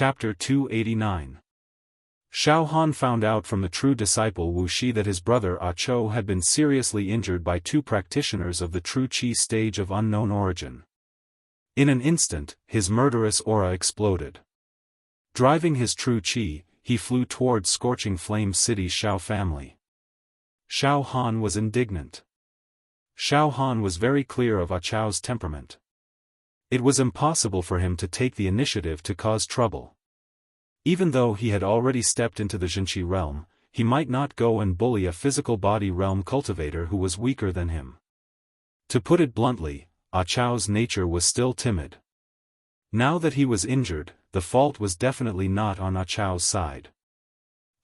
Chapter 289. Xiaofan found out from the true disciple Wuxia that his brother Chou had been seriously injured by two practitioners of the true Qi stage of unknown origin. In an instant, his murderous aura exploded. Driving his true Qi, he flew towards Scorching Flame City's Xiao family. Xiaofan was indignant. Xiaofan was very clear of Chou's temperament. It was impossible for him to take the initiative to cause trouble. Even though he had already stepped into the Jinqi realm, he might not go and bully a physical body realm cultivator who was weaker than him. To put it bluntly, Chou's nature was still timid. Now that he was injured, the fault was definitely not on Chou's side.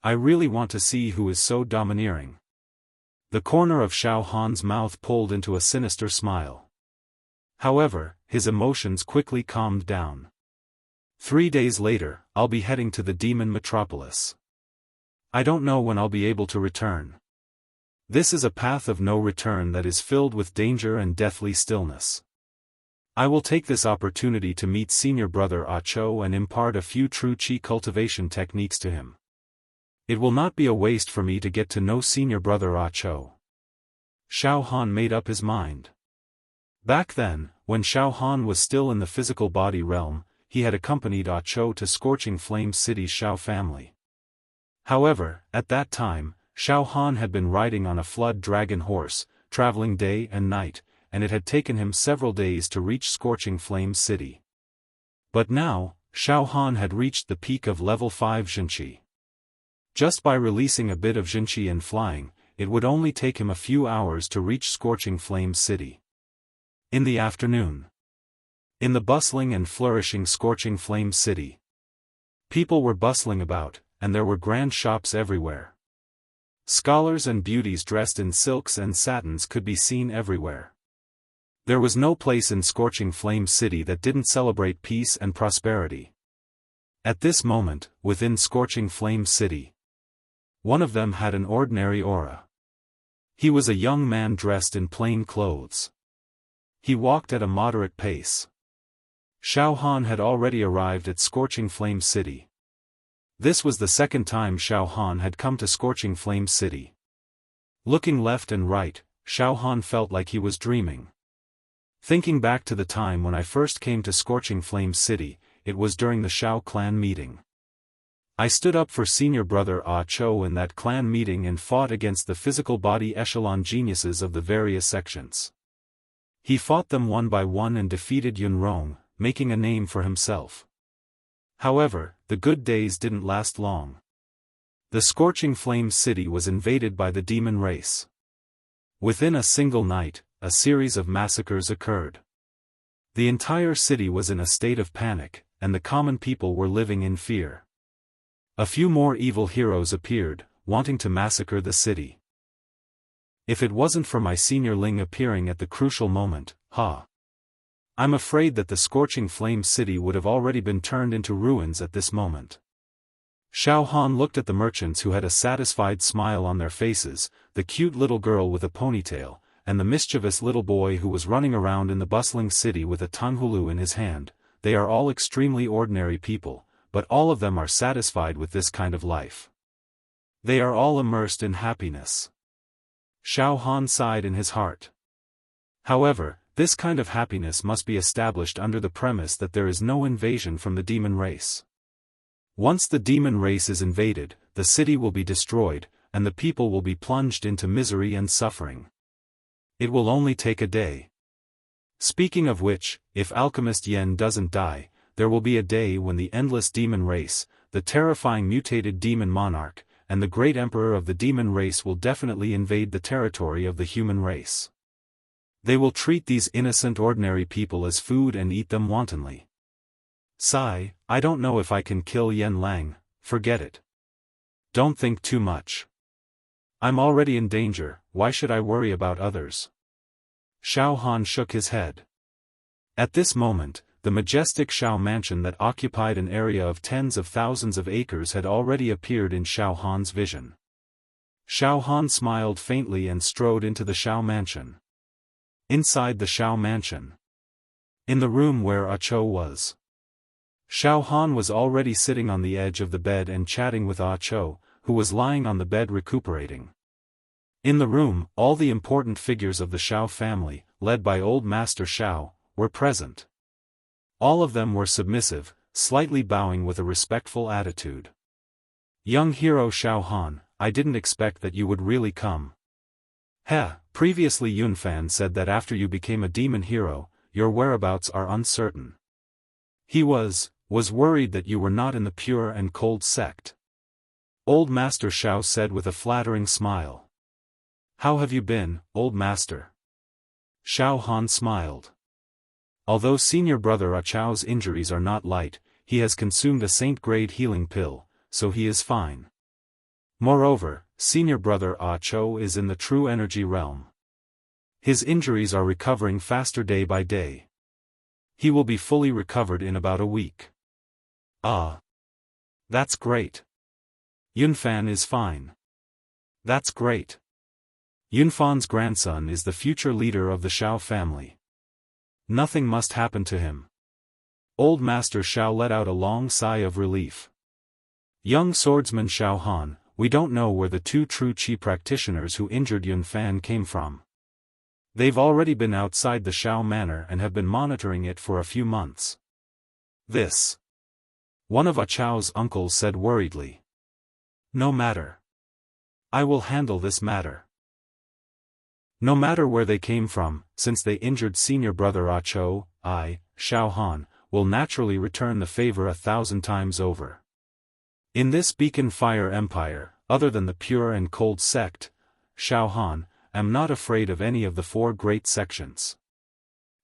I really want to see who is so domineering. The corner of Xiaofan's mouth pulled into a sinister smile. However, his emotions quickly calmed down. 3 days later, I'll be heading to the demon metropolis. I don't know when I'll be able to return. This is a path of no return that is filled with danger and deathly stillness. I will take this opportunity to meet senior brother Chou and impart a few true Qi cultivation techniques to him. It will not be a waste for me to get to know senior brother Chou. Xiaofan made up his mind. Back then, when Xiaofan was still in the physical body realm, he had accompanied Chou to Scorching Flame City's Xiao family. However, at that time, Xiaofan had been riding on a flood dragon horse, traveling day and night, and it had taken him several days to reach Scorching Flame City. But now, Xiaofan had reached the peak of level 5 Jinqi. Just by releasing a bit of Jinqi and flying, it would only take him a few hours to reach Scorching Flame City. In the afternoon. In the bustling and flourishing Scorching Flame City. People were bustling about, and there were grand shops everywhere. Scholars and beauties dressed in silks and satins could be seen everywhere. There was no place in Scorching Flame City that didn't celebrate peace and prosperity. At this moment, within Scorching Flame City, one of them had an ordinary aura. He was a young man dressed in plain clothes. He walked at a moderate pace. Xiaofan had already arrived at Scorching Flame City. This was the second time Xiaofan had come to Scorching Flame City. Looking left and right, Xiaofan felt like he was dreaming. Thinking back to the time when I first came to Scorching Flame City, it was during the Xiao clan meeting. I stood up for senior brother Chou in that clan meeting and fought against the physical body echelon geniuses of the various sections. He fought them one by one and defeated Yunrong, making a name for himself. However, the good days didn't last long. The Scorching Flame City was invaded by the demon race. Within a single night, a series of massacres occurred. The entire city was in a state of panic, and the common people were living in fear. A few more evil heroes appeared, wanting to massacre the city. If it wasn't for my senior Ling appearing at the crucial moment, I'm afraid that the Scorching Flame City would have already been turned into ruins at this moment. Xiaofan looked at the merchants who had a satisfied smile on their faces, the cute little girl with a ponytail, and the mischievous little boy who was running around in the bustling city with a tanghulu in his hand. They are all extremely ordinary people, but all of them are satisfied with this kind of life. They are all immersed in happiness. Xiaofan sighed in his heart. However, this kind of happiness must be established under the premise that there is no invasion from the demon race. Once the demon race is invaded, the city will be destroyed, and the people will be plunged into misery and suffering. It will only take a day. Speaking of which, if Alchemist Yen doesn't die, there will be a day when the endless demon race, the terrifying mutated demon monarch, and the great emperor of the demon race will definitely invade the territory of the human race. They will treat these innocent ordinary people as food and eat them wantonly. Sigh, I don't know if I can kill Yen Lang, forget it. Don't think too much. I'm already in danger, why should I worry about others? Xiaofan shook his head. At this moment, the majestic Xiao mansion that occupied an area of tens of thousands of acres had already appeared in Xiaofan's vision. Xiaofan smiled faintly and strode into the Xiao mansion. Inside the Xiao mansion. In the room where Chou was. Xiaofan was already sitting on the edge of the bed and chatting with Ah Cho, who was lying on the bed recuperating. In the room, all the important figures of the Xiao family, led by Old Master Xiao, were present. All of them were submissive, slightly bowing with a respectful attitude. Young hero Xiaohan, I didn't expect that you would really come. Previously Yunfan said that after you became a demon hero, your whereabouts are uncertain. He was worried that you were not in the pure and cold sect. Old Master Xiao said with a flattering smile. How have you been, Old Master? Xiaohan smiled. Although senior brother Ah Chao's injuries are not light, he has consumed a saint-grade healing pill, so he is fine. Moreover, senior brother Ah Cho is in the true energy realm. His injuries are recovering faster day by day. He will be fully recovered in about a week. Ah. That's great. Yunfan is fine. That's great. Yunfan's grandson is the future leader of the Xiao family. Nothing must happen to him. Old Master Xiao let out a long sigh of relief. Young swordsman Xiaohan, we don't know where the two true Qi practitioners who injured Yunfan came from. They've already been outside the Xiao manor and have been monitoring it for a few months. This. One of Ah Chao's uncles said worriedly. No matter. I will handle this matter. No matter where they came from, since they injured senior brother Ah Cho, I, Xiaohan, will naturally return the favor 1,000 times over. In this beacon fire empire, other than the pure and cold sect, Xiaohan, am not afraid of any of the 4 great sections.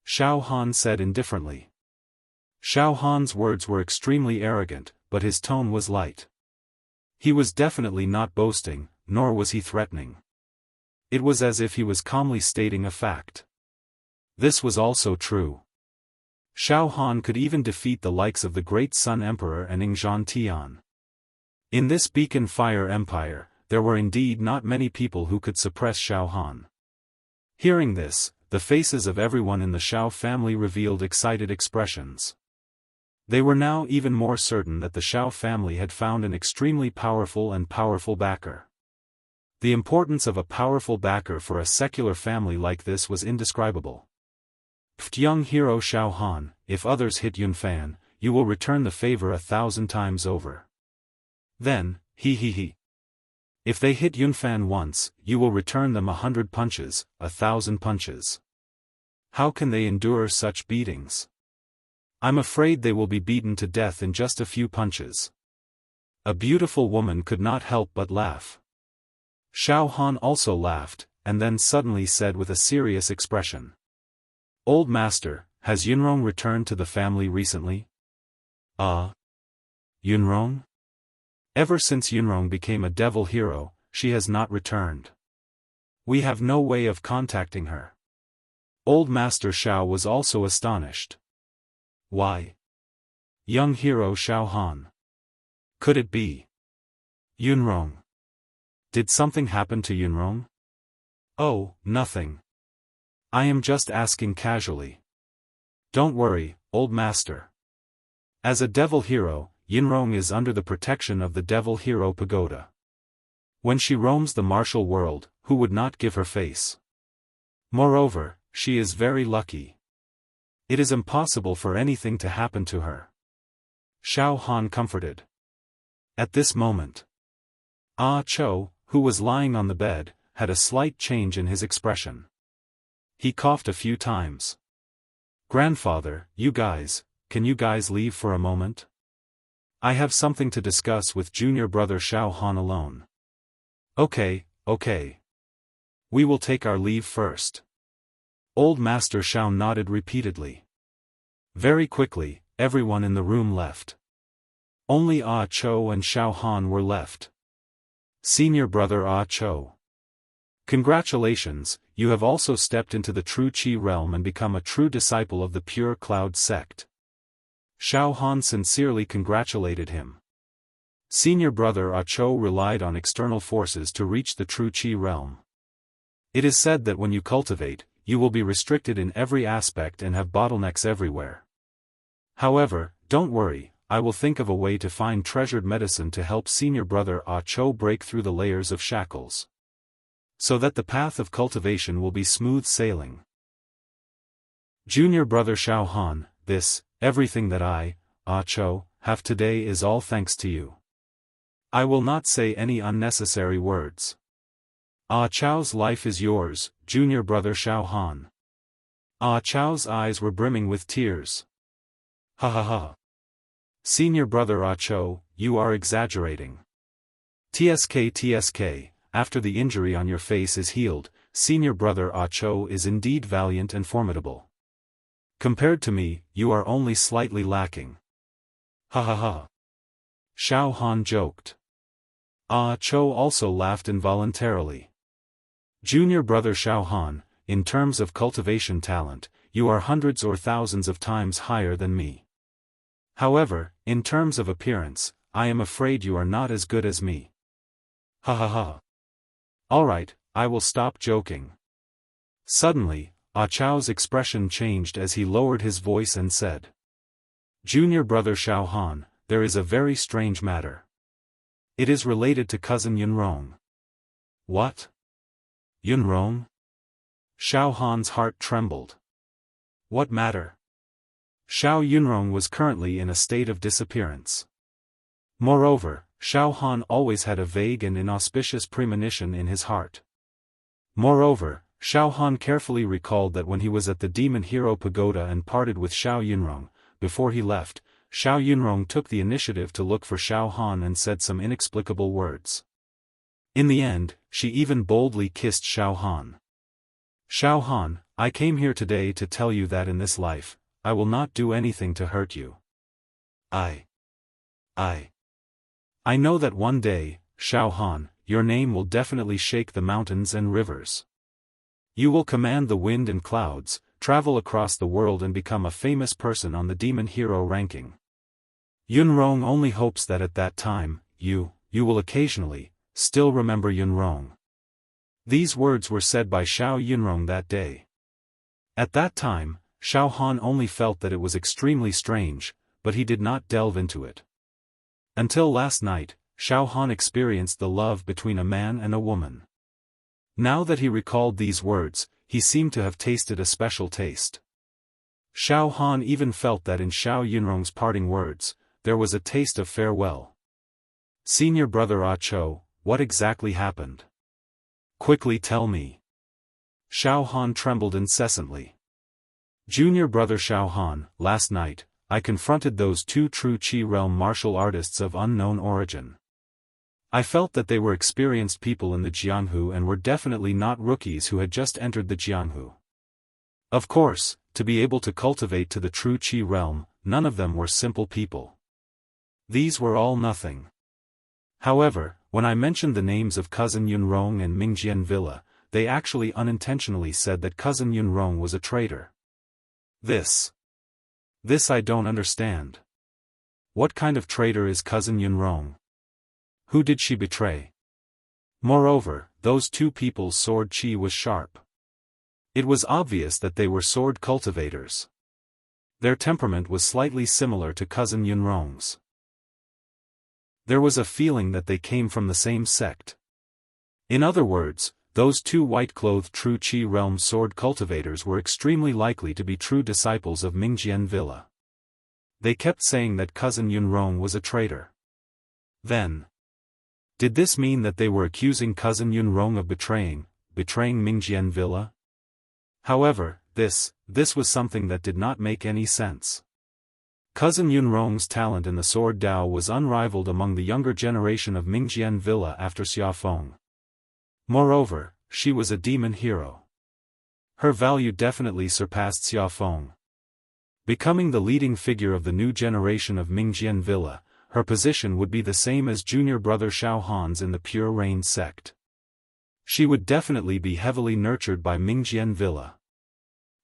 Xiaohan said indifferently. Xiaohan's words were extremely arrogant, but his tone was light. He was definitely not boasting, nor was he threatening. It was as if he was calmly stating a fact. This was also true. Xiaohan could even defeat the likes of the great Sun Emperor and Yingzhan Tian. In this beacon fire empire, there were indeed not many people who could suppress Xiaohan. Hearing this, the faces of everyone in the Xiao family revealed excited expressions. They were now even more certain that the Xiao family had found an extremely powerful backer. The importance of a powerful backer for a secular family like this was indescribable. Young hero Xiaohan, if others hit Yunfan, you will return the favor 1,000 times over. Then, if they hit Yunfan once, you will return them 100 punches, 1,000 punches. How can they endure such beatings? I'm afraid they will be beaten to death in just a few punches. A beautiful woman could not help but laugh. Xiaohan also laughed, and then suddenly said with a serious expression. Old Master, has Yunrong returned to the family recently? Yunrong? Ever since Yunrong became a devil hero, she has not returned. We have no way of contacting her. Old Master Xiao was also astonished. Why? Young hero Xiaohan. Could it be Yunrong? Did something happen to Yunrong? Oh, nothing. I am just asking casually. Don't worry, Old Master. As a devil hero, Yunrong is under the protection of the Devil Hero Pagoda. When she roams the martial world, who would not give her face? Moreover, she is very lucky. It is impossible for anything to happen to her. Xiaohan comforted. At this moment, Ah Cho, who was lying on the bed, had a slight change in his expression. He coughed a few times. Grandfather, can you guys leave for a moment? I have something to discuss with junior brother Xiaohan alone. Okay. We will take our leave first. Old Master Xiao nodded repeatedly. Very quickly, everyone in the room left. Only Ah Cho and Xiaohan were left. Senior brother Ah Cho. Congratulations, you have also stepped into the true Qi realm and become a true disciple of the pure Cloud sect. Xiaohan sincerely congratulated him. Senior brother Ah Cho relied on external forces to reach the true Qi realm. It is said that when you cultivate, you will be restricted in every aspect and have bottlenecks everywhere. However, don't worry, I will think of a way to find treasured medicine to help senior brother Ah Cho break through the layers of shackles, so that the path of cultivation will be smooth sailing. Junior brother Xiaofan, everything that I, Ah Cho, have today is all thanks to you. I will not say any unnecessary words. Ah Cho's life is yours, junior brother Xiaofan. Ah Cho's eyes were brimming with tears. Ha ha ha. Senior brother Ah Cho, you are exaggerating. TSK, after the injury on your face is healed, senior brother Ah Cho is indeed valiant and formidable. Compared to me, you are only slightly lacking. Ha ha ha. Xiaofan joked. Ah Cho also laughed involuntarily. Junior brother Xiaofan, in terms of cultivation talent, you are hundreds or thousands of times higher than me. However, in terms of appearance, I am afraid you are not as good as me. Ha ha ha. Alright, I will stop joking. Suddenly, Ah Cho's expression changed as he lowered his voice and said. Junior brother Xiaofan, there is a very strange matter. It is related to cousin Yunrong. What? Yunrong? Xiaohan's heart trembled. What matter? Xiao Yunrong was currently in a state of disappearance. Moreover, Xiaohan always had a vague and inauspicious premonition in his heart. Moreover, Xiaohan carefully recalled that when he was at the Demon Hero Pagoda and parted with Xiao Yunrong, before he left, Xiao Yunrong took the initiative to look for Xiaohan and said some inexplicable words. In the end, she even boldly kissed Xiaohan. Xiaohan, I came here today to tell you that in this life, I will not do anything to hurt you. I know that one day, Xiaohan, your name will definitely shake the mountains and rivers. You will command the wind and clouds, travel across the world and become a famous person on the Demon Hero ranking. Yunrong only hopes that at that time, you will occasionally, still remember Yunrong. These words were said by Xiao Yunrong that day. At that time, Xiaohan only felt that it was extremely strange, but he did not delve into it. Until last night, Xiaohan experienced the love between a man and a woman. Now that he recalled these words, he seemed to have tasted a special taste. Xiaohan even felt that in Xiao Yunrong's parting words, there was a taste of farewell. Senior brother Ah Cho, what exactly happened? Quickly tell me. Xiaohan trembled incessantly. Junior brother Xiaohan, last night, I confronted those two true Qi realm martial artists of unknown origin. I felt that they were experienced people in the Jianghu and were definitely not rookies who had just entered the Jianghu. Of course, to be able to cultivate to the true Qi realm, none of them were simple people. These were all nothing. However, when I mentioned the names of cousin Yunrong and Mingjian Villa, they actually unintentionally said that cousin Yunrong was a traitor. This I don't understand. What kind of traitor is cousin Yunrong? Who did she betray? Moreover, those two people's sword chi was sharp. It was obvious that they were sword cultivators. Their temperament was slightly similar to cousin Yunrong's. There was a feeling that they came from the same sect. In other words, those two white-clothed true Qi realm sword cultivators were extremely likely to be true disciples of Mingjian Villa. They kept saying that cousin Yunrong was a traitor. Then, did this mean that they were accusing cousin Yunrong of betraying Mingjian Villa? However, this was something that did not make any sense. Cousin Yunrong's talent in the sword Dao was unrivaled among the younger generation of Mingjian Villa after Xiaofan. Moreover, she was a demon hero. Her value definitely surpassed Xiaofan. Becoming the leading figure of the new generation of Mingjian Villa, her position would be the same as junior brother Xiaohan's in the Pure Rain sect. She would definitely be heavily nurtured by Mingjian Villa.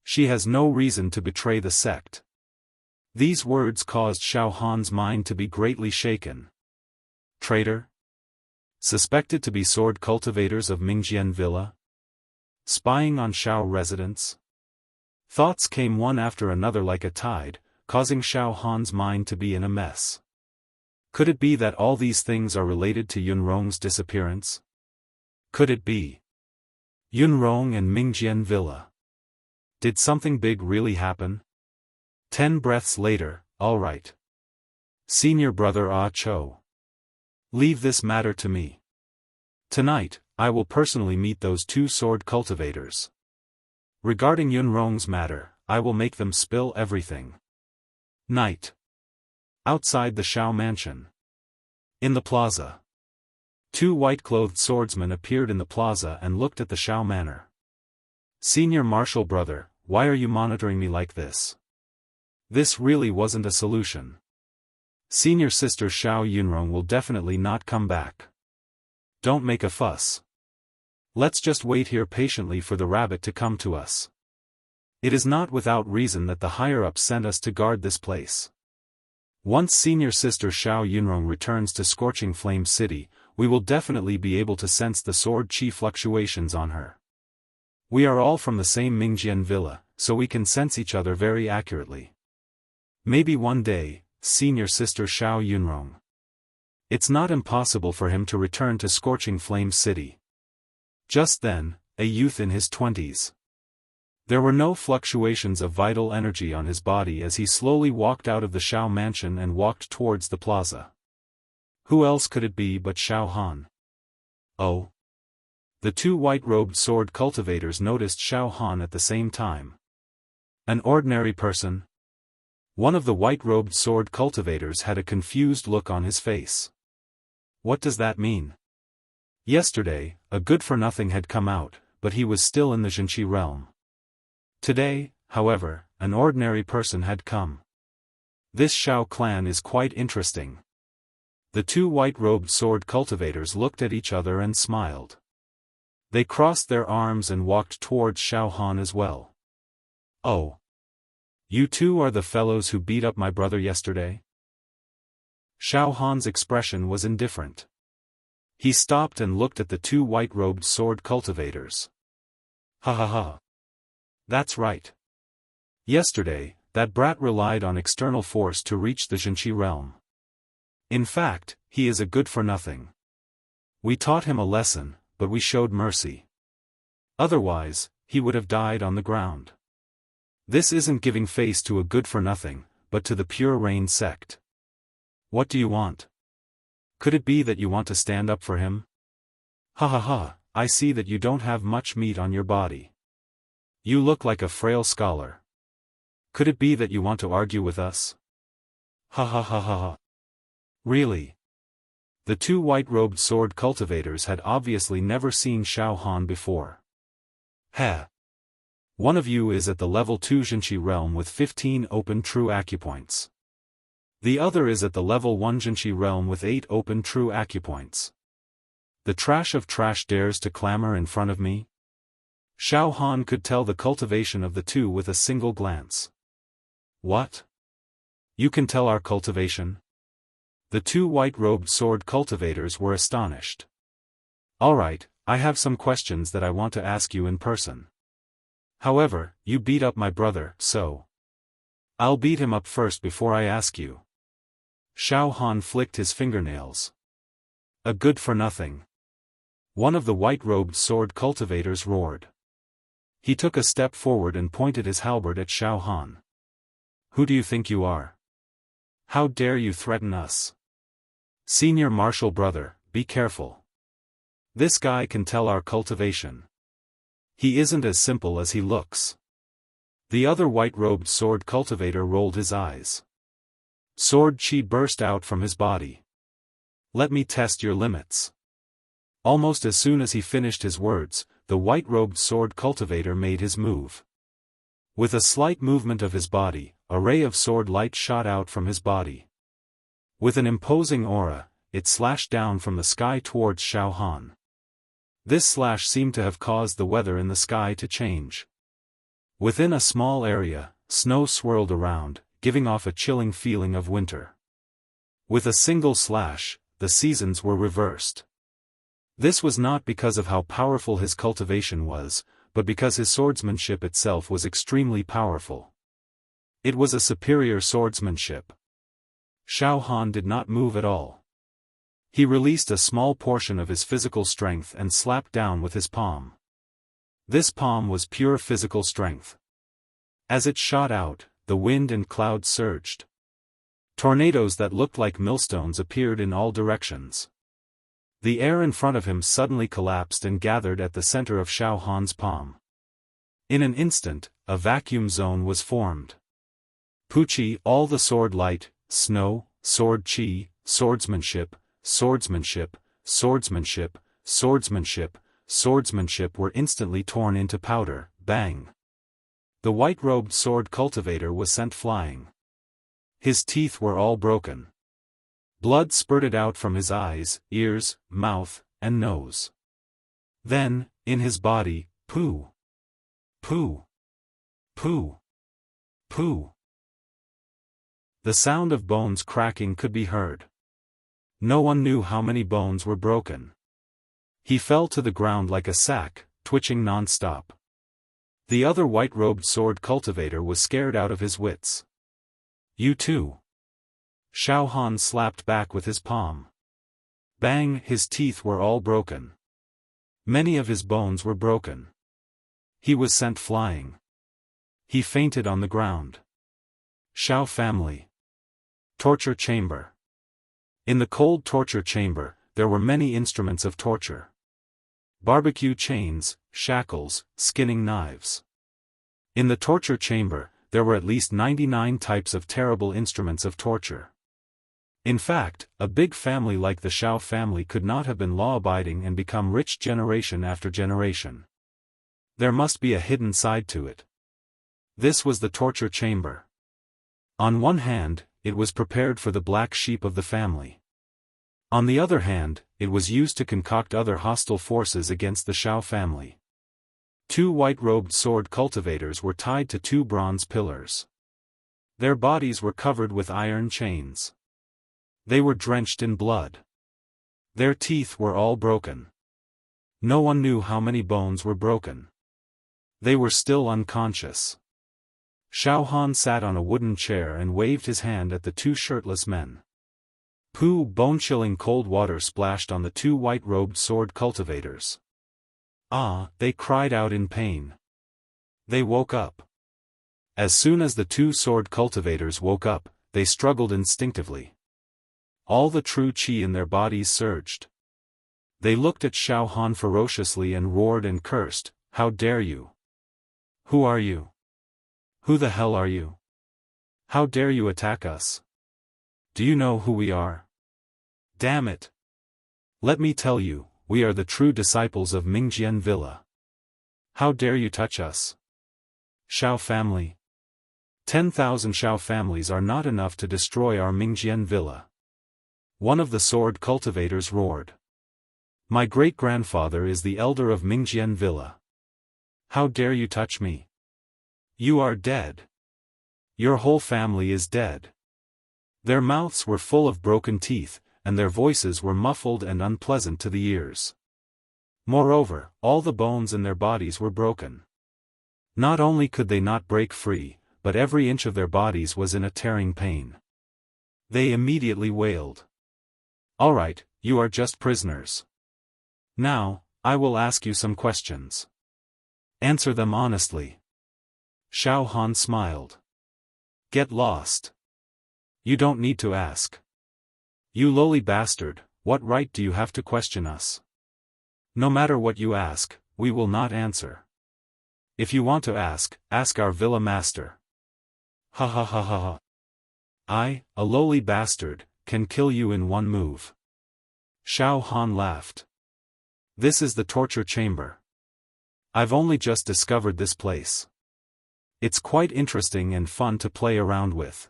She has no reason to betray the sect. These words caused Xiaohan's mind to be greatly shaken. Traitor? Suspected to be sword cultivators of Mingjian Villa? Spying on Xiao residents? Thoughts came one after another like a tide, causing Xiaofan's mind to be in a mess. Could it be that all these things are related to Yunrong's disappearance? Could it be Yunrong and Mingjian Villa? Did something big really happen? 10 breaths later, all right. Senior brother Ah Cho. Leave this matter to me. Tonight, I will personally meet those 2 sword cultivators. Regarding Yunrong's matter, I will make them spill everything. Night. Outside the Xiao mansion. In the plaza. 2 white-clothed swordsmen appeared in the plaza and looked at the Xiao manor. Senior martial brother, why are you monitoring me like this? This really wasn't a solution. Senior sister Xiao Yunrong will definitely not come back. Don't make a fuss. Let's just wait here patiently for the rabbit to come to us. It is not without reason that the higher-ups sent us to guard this place. Once senior sister Xiao Yunrong returns to Scorching Flame City, we will definitely be able to sense the sword chi fluctuations on her. We are all from the same Mingjian villa, so we can sense each other very accurately. Maybe one day, senior sister Xiao Yunrong. It's not impossible for him to return to Scorching Flame City. Just then, a youth in his 20s. There were no fluctuations of vital energy on his body as he slowly walked out of the Xiao mansion and walked towards the plaza. Who else could it be but Xiaofan? Oh. The 2 white-robed sword cultivators noticed Xiaofan at the same time. An ordinary person? One of the white-robed sword cultivators had a confused look on his face. What does that mean? Yesterday, a good-for-nothing had come out, but he was still in the Zhenqi realm. Today, however, an ordinary person had come. This Xiao clan is quite interesting. The 2 white-robed sword cultivators looked at each other and smiled. They crossed their arms and walked towards Xiaofan as well. Oh. You 2 are the fellows who beat up my brother yesterday? Xiaofan's expression was indifferent. He stopped and looked at the 2 white-robed sword cultivators. Ha ha ha. That's right. Yesterday, that brat relied on external force to reach the Zhenqi realm. In fact, he is a good-for-nothing. We taught him a lesson, but we showed mercy. Otherwise, he would have died on the ground. This isn't giving face to a good-for-nothing, but to the Pure Rain sect. What do you want? Could it be that you want to stand up for him? Ha ha ha, I see that you don't have much meat on your body. You look like a frail scholar. Could it be that you want to argue with us? Ha ha ha ha ha. Really? The 2 white-robed sword cultivators had obviously never seen Xiaofan before. Heh. One of you is at the level 2 Zhenqi realm with 15 open true acupoints. The other is at the level 1 Zhenqi realm with 8 open true acupoints. The trash of trash dares to clamor in front of me? Xiaofan could tell the cultivation of the 2 with a single glance. What? You can tell our cultivation? The 2 white-robed sword cultivators were astonished. Alright, I have some questions that I want to ask you in person. However, you beat up my brother, so I'll beat him up first before I ask you. Xiaofan flicked his fingernails. A good-for-nothing. One of the white-robed sword cultivators roared. He took a step forward and pointed his halberd at Xiaofan. Who do you think you are? How dare you threaten us? Senior martial brother, be careful. This guy can tell our cultivation. He isn't as simple as he looks. The other white-robed sword cultivator rolled his eyes. Sword chi burst out from his body. Let me test your limits. Almost as soon as he finished his words, the white-robed sword cultivator made his move. With a slight movement of his body, a ray of sword light shot out from his body. With an imposing aura, it slashed down from the sky towards Xiaofan. This slash seemed to have caused the weather in the sky to change. Within a small area, snow swirled around, giving off a chilling feeling of winter. With a single slash, the seasons were reversed. This was not because of how powerful his cultivation was, but because his swordsmanship itself was extremely powerful. It was a superior swordsmanship. Xiaofan did not move at all. He released a small portion of his physical strength and slapped down with his palm. This palm was pure physical strength. As it shot out, the wind and clouds surged. Tornadoes that looked like millstones appeared in all directions. The air in front of him suddenly collapsed and gathered at the center of Xiaofan's palm. In an instant, a vacuum zone was formed. Puqi, all the sword light, snow, sword chi, swordsmanship, swordsmanship, swordsmanship, swordsmanship, swordsmanship were instantly torn into powder, bang. The white-robed sword cultivator was sent flying. His teeth were all broken. Blood spurted out from his eyes, ears, mouth, and nose. Then, in his body, poo. Poo. Poo. Poo. The sound of bones cracking could be heard. No one knew how many bones were broken. He fell to the ground like a sack, twitching non-stop. The other white-robed sword cultivator was scared out of his wits. You too. Xiaofan slapped back with his palm. Bang, his teeth were all broken. Many of his bones were broken. He was sent flying. He fainted on the ground. Xiao family. Torture chamber. In the cold torture chamber, there were many instruments of torture. Barbecue chains, shackles, skinning knives. In the torture chamber, there were at least 99 types of terrible instruments of torture. In fact, a big family like the Xiao family could not have been law-abiding and become rich generation after generation. There must be a hidden side to it. This was the torture chamber. On one hand, it was prepared for the black sheep of the family. On the other hand, it was used to concoct other hostile forces against the Xiao family. 2 white-robed sword cultivators were tied to 2 bronze pillars. Their bodies were covered with iron chains. They were drenched in blood. Their teeth were all broken. No one knew how many bones were broken. They were still unconscious. Xiaofan sat on a wooden chair and waved his hand at the 2 shirtless men. Poo, bone-chilling cold water splashed on the 2 white-robed sword cultivators. Ah, they cried out in pain. They woke up. As soon as the 2 sword cultivators woke up, they struggled instinctively. All the true qi in their bodies surged. They looked at Xiaofan ferociously and roared and cursed, "How dare you? Who are you? Who the hell are you? How dare you attack us? Do you know who we are? Damn it! Let me tell you, we are the true disciples of Mingjian Villa. How dare you touch us? Xiao family. 10,000 Xiao families are not enough to destroy our Mingjian Villa." One of the sword cultivators roared. "My great-grandfather is the elder of Mingjian Villa. How dare you touch me? You are dead. Your whole family is dead." Their mouths were full of broken teeth, and their voices were muffled and unpleasant to the ears. Moreover, all the bones in their bodies were broken. Not only could they not break free, but every inch of their bodies was in a tearing pain. They immediately wailed. "All right, you are just prisoners. Now, I will ask you some questions. Answer them honestly." Xiaofan smiled. "Get lost. You don't need to ask. You lowly bastard, what right do you have to question us? No matter what you ask, we will not answer. If you want to ask our villa master." Ha ha ha ha ha. "I, a lowly bastard, can kill you in one move." Xiaofan laughed. "This is the torture chamber. I've only just discovered this place. It's quite interesting and fun to play around with.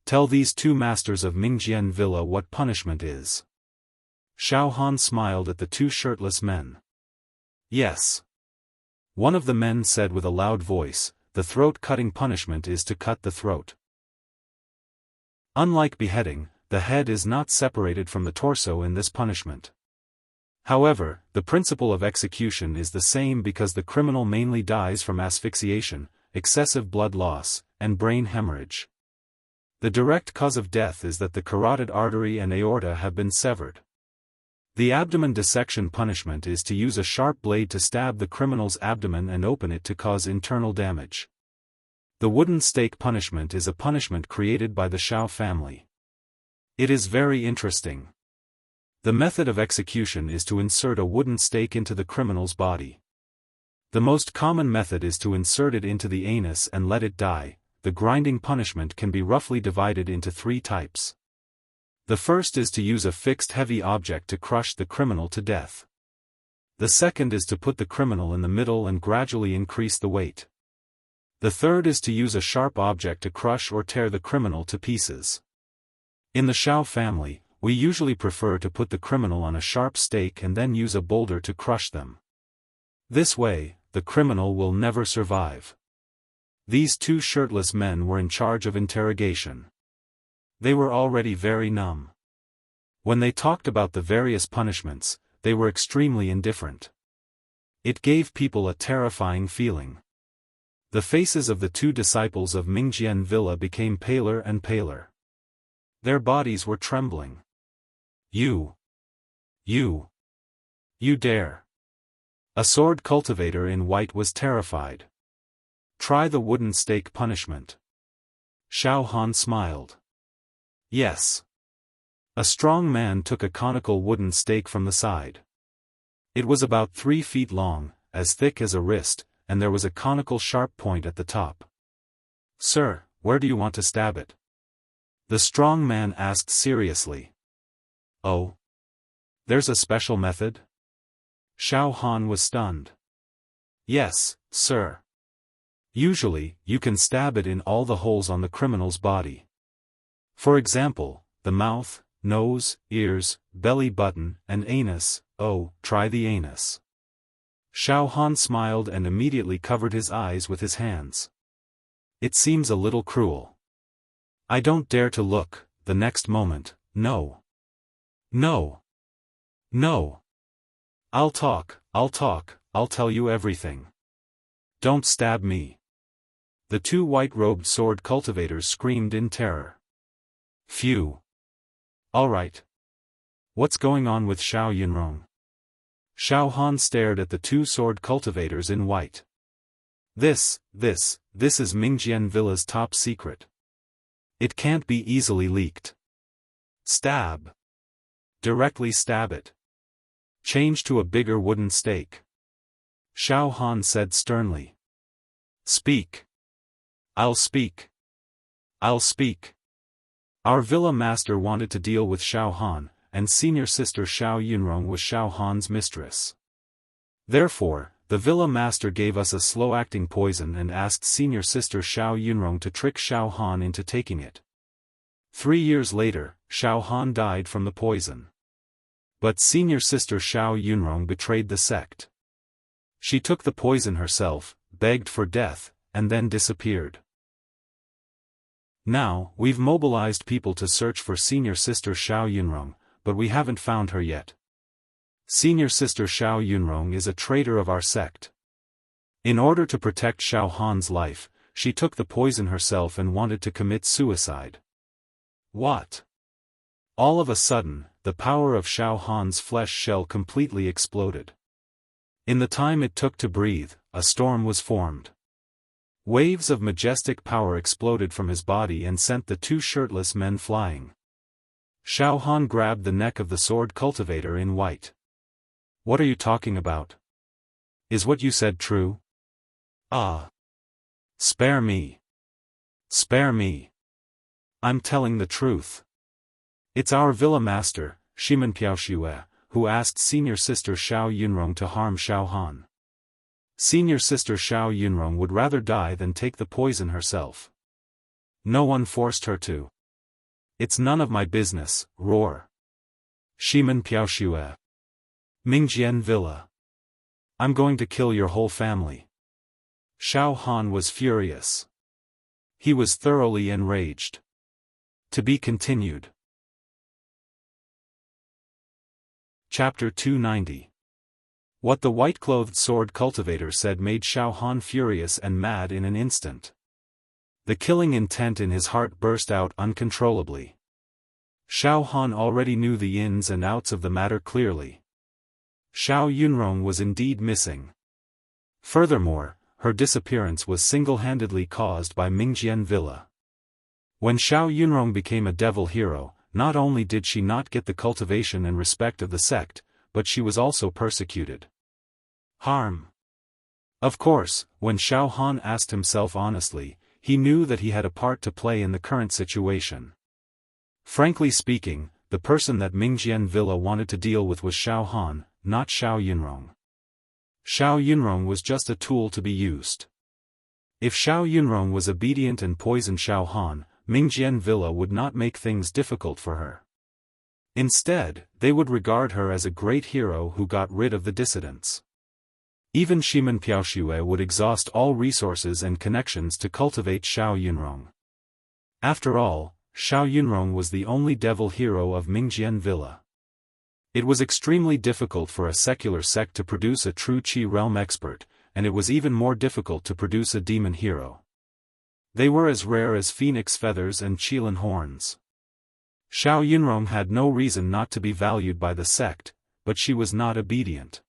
Tell these 2 masters of Mingjian Villa what punishment is." Xiaofan smiled at the 2 shirtless men. "Yes." One of the men said with a loud voice, "The throat-cutting punishment is to cut the throat." Unlike beheading, the head is not separated from the torso in this punishment. However, the principle of execution is the same because the criminal mainly dies from asphyxiation, excessive blood loss, and brain hemorrhage. The direct cause of death is that the carotid artery and aorta have been severed. The abdomen dissection punishment is to use a sharp blade to stab the criminal's abdomen and open it to cause internal damage. The wooden stake punishment is a punishment created by the Xiao family. It is very interesting. The method of execution is to insert a wooden stake into the criminal's body. The most common method is to insert it into the anus and let it die. The grinding punishment can be roughly divided into 3 types. The first is to use a fixed heavy object to crush the criminal to death. The second is to put the criminal in the middle and gradually increase the weight. The third is to use a sharp object to crush or tear the criminal to pieces. In the Xiao family, we usually prefer to put the criminal on a sharp stake and then use a boulder to crush them. This way, the criminal will never survive. These 2 shirtless men were in charge of interrogation. They were already very numb. When they talked about the various punishments, they were extremely indifferent. It gave people a terrifying feeling. The faces of the 2 disciples of Mingjian Villa became paler and paler. Their bodies were trembling. You dare. A sword cultivator in white was terrified. Try the wooden stake punishment. Xiaofan smiled. Yes. A strong man took a conical wooden stake from the side. It was about 3 feet long, as thick as a wrist, and there was a conical sharp point at the top. Sir, where do you want to stab it? The strong man asked seriously. Oh. There's a special method? Xiaofan was stunned. Yes, sir. Usually, you can stab it in all the holes on the criminal's body. For example, the mouth, nose, ears, belly button, and anus. Oh, try the anus. Xiaofan smiled and immediately covered his eyes with his hands. It seems a little cruel. I don't dare to look. The next moment, no. No. No. I'll talk, I'll tell you everything. Don't stab me. The 2 white-robed sword cultivators screamed in terror. Phew. All right. What's going on with Xiao Yunrong? Xiaofan stared at the 2 sword cultivators in white. This is Mingjian Villa's top secret. It can't be easily leaked. Stab. Directly stab it. Change to a bigger wooden stake. Xiaofan said sternly. Speak. I'll speak. I'll speak. Our villa master wanted to deal with Xiaofan, and senior sister Xiao Yunrong was Xiaofan's mistress. Therefore, the villa master gave us a slow-acting poison and asked senior sister Xiao Yunrong to trick Xiaofan into taking it. 3 years later, Xiaofan died from the poison. But senior sister Xiao Yunrong betrayed the sect. She took the poison herself, begged for death, and then disappeared. Now, we've mobilized people to search for senior sister Xiao Yunrong, but we haven't found her yet. Senior sister Xiao Yunrong is a traitor of our sect. In order to protect Xiaofan's life, she took the poison herself and wanted to commit suicide. What? All of a sudden, the power of Xiaofan's flesh shell completely exploded. In the time it took to breathe, a storm was formed. Waves of majestic power exploded from his body and sent the 2 shirtless men flying. Xiaofan grabbed the neck of the sword cultivator in white. What are you talking about? Is what you said true? Ah. Spare me. Spare me. I'm telling the truth. It's our villa master, Shimen Piaoxue, who asked senior sister Xiao Yunrong to harm Xiaofan. Senior sister Xiao Yunrong would rather die than take the poison herself. No one forced her to. It's none of my business, roar. Shimen Piaoxue. Mingjian Villa. I'm going to kill your whole family. Xiaofan was furious. He was thoroughly enraged. To be continued. Chapter 290. What the white-clothed sword cultivator said made Xiaofan furious and mad in an instant. The killing intent in his heart burst out uncontrollably. Xiaofan already knew the ins and outs of the matter clearly. Xiao Yunrong was indeed missing. Furthermore, her disappearance was single-handedly caused by Mingjian Villa. When Xiao Yunrong became a devil hero, not only did she not get the cultivation and respect of the sect, but she was also persecuted. Harm. Of course, when Xiaofan asked himself honestly, he knew that he had a part to play in the current situation. Frankly speaking, the person that Mingjian Villa wanted to deal with was Xiaofan, not Xiao Yunrong. Xiao Yunrong was just a tool to be used. If Xiao Yunrong was obedient and poisoned Xiaofan, Mingjian Villa would not make things difficult for her. Instead, they would regard her as a great hero who got rid of the dissidents. Even Shimen Piaoxue would exhaust all resources and connections to cultivate Xiao Yunrong. After all, Xiao Yunrong was the only devil hero of Mingjian Villa. It was extremely difficult for a secular sect to produce a true Qi realm expert, and it was even more difficult to produce a demon hero. They were as rare as phoenix feathers and Qilin horns. Xiao Yunrong had no reason not to be valued by the sect, but she was not obedient.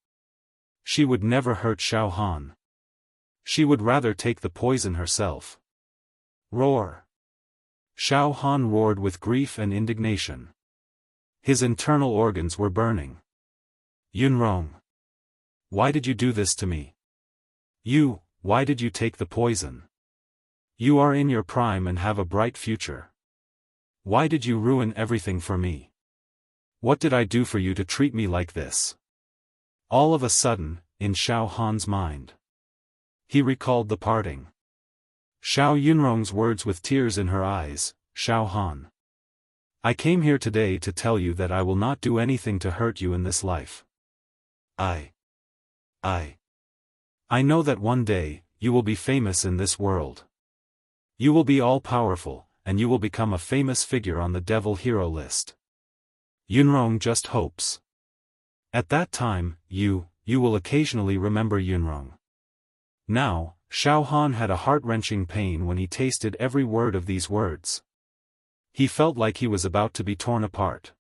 She would never hurt Xiaofan. She would rather take the poison herself. Roar! Xiaofan roared with grief and indignation. His internal organs were burning. Yunrong! Why did you do this to me? Why did you take the poison? You are in your prime and have a bright future. Why did you ruin everything for me? What did I do for you to treat me like this? All of a sudden, in Xiaofan's mind, he recalled the parting. Xiao Yunrong's words with tears in her eyes, Xiaofan. I came here today to tell you that I will not do anything to hurt you in this life. I know that one day, you will be famous in this world. You will be all-powerful, and you will become a famous figure on the devil hero list. Yunrong just hopes. At that time, you will occasionally remember Yunrong. Now, Xiaofan had a heart-wrenching pain when he tasted every word of these words. He felt like he was about to be torn apart.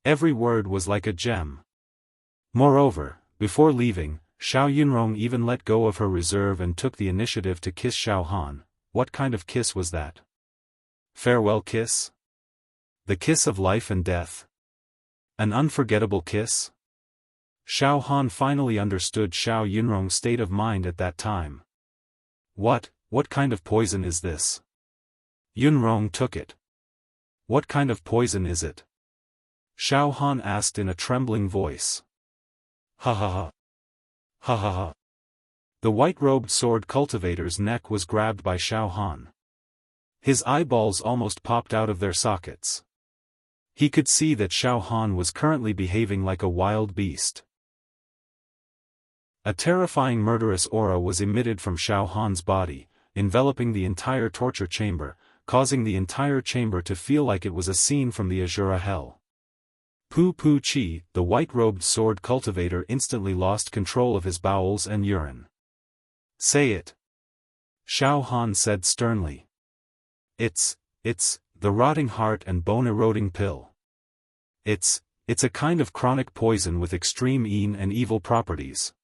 Every word was like a gem. Moreover, before leaving, Xiao Yunrong even let go of her reserve and took the initiative to kiss Xiaofan. What kind of kiss was that? Farewell kiss? The kiss of life and death? An unforgettable kiss? Xiaofan finally understood Xiao Yunrong's state of mind at that time. What kind of poison is this? Yunrong took it. What kind of poison is it? Xiaofan asked in a trembling voice. Ha ha ha. Ha ha ha. The white-robed sword cultivator's neck was grabbed by Xiaofan. His eyeballs almost popped out of their sockets. He could see that Xiaofan was currently behaving like a wild beast. A terrifying murderous aura was emitted from Xiaofan's body, enveloping the entire torture chamber, causing the entire chamber to feel like it was a scene from the Azura Hell. Pu Chi, the white-robed sword cultivator, instantly lost control of his bowels and urine. Say it. Xiaofan said sternly. It's the rotting heart and bone-eroding pill. It's a kind of chronic poison with extreme yin and evil properties.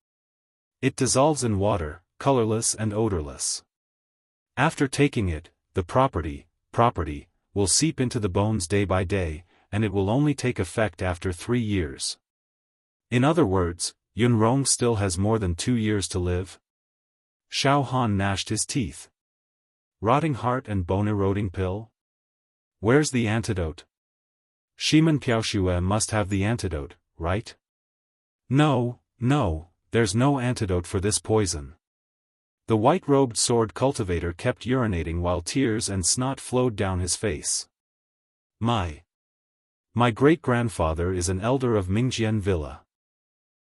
It dissolves in water, colorless and odorless. After taking it, the property, will seep into the bones day by day, and it will only take effect after 3 years. In other words, Yunrong still has more than 2 years to live. Xiaofan gnashed his teeth. Rotting heart and bone-eroding pill? Where's the antidote? Shimen Piaoxue must have the antidote, right? No, there's no antidote for this poison. The white-robed sword cultivator kept urinating while tears and snot flowed down his face. My great-grandfather is an elder of Mingjian Villa.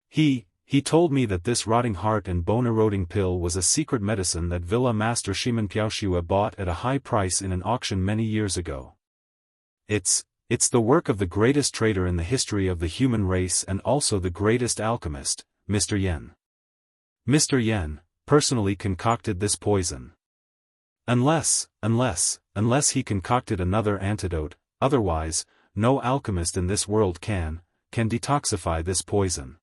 He told me that this rotting heart and bone-eroding pill was a secret medicine that Villa Master Shimen Piaoxue bought at a high price in an auction many years ago. It's the work of the greatest trader in the history of the human race and also the greatest alchemist, Mr. Yen. Mr. Yen personally concocted this poison. Unless he concocted another antidote, otherwise, no alchemist in this world can detoxify this poison.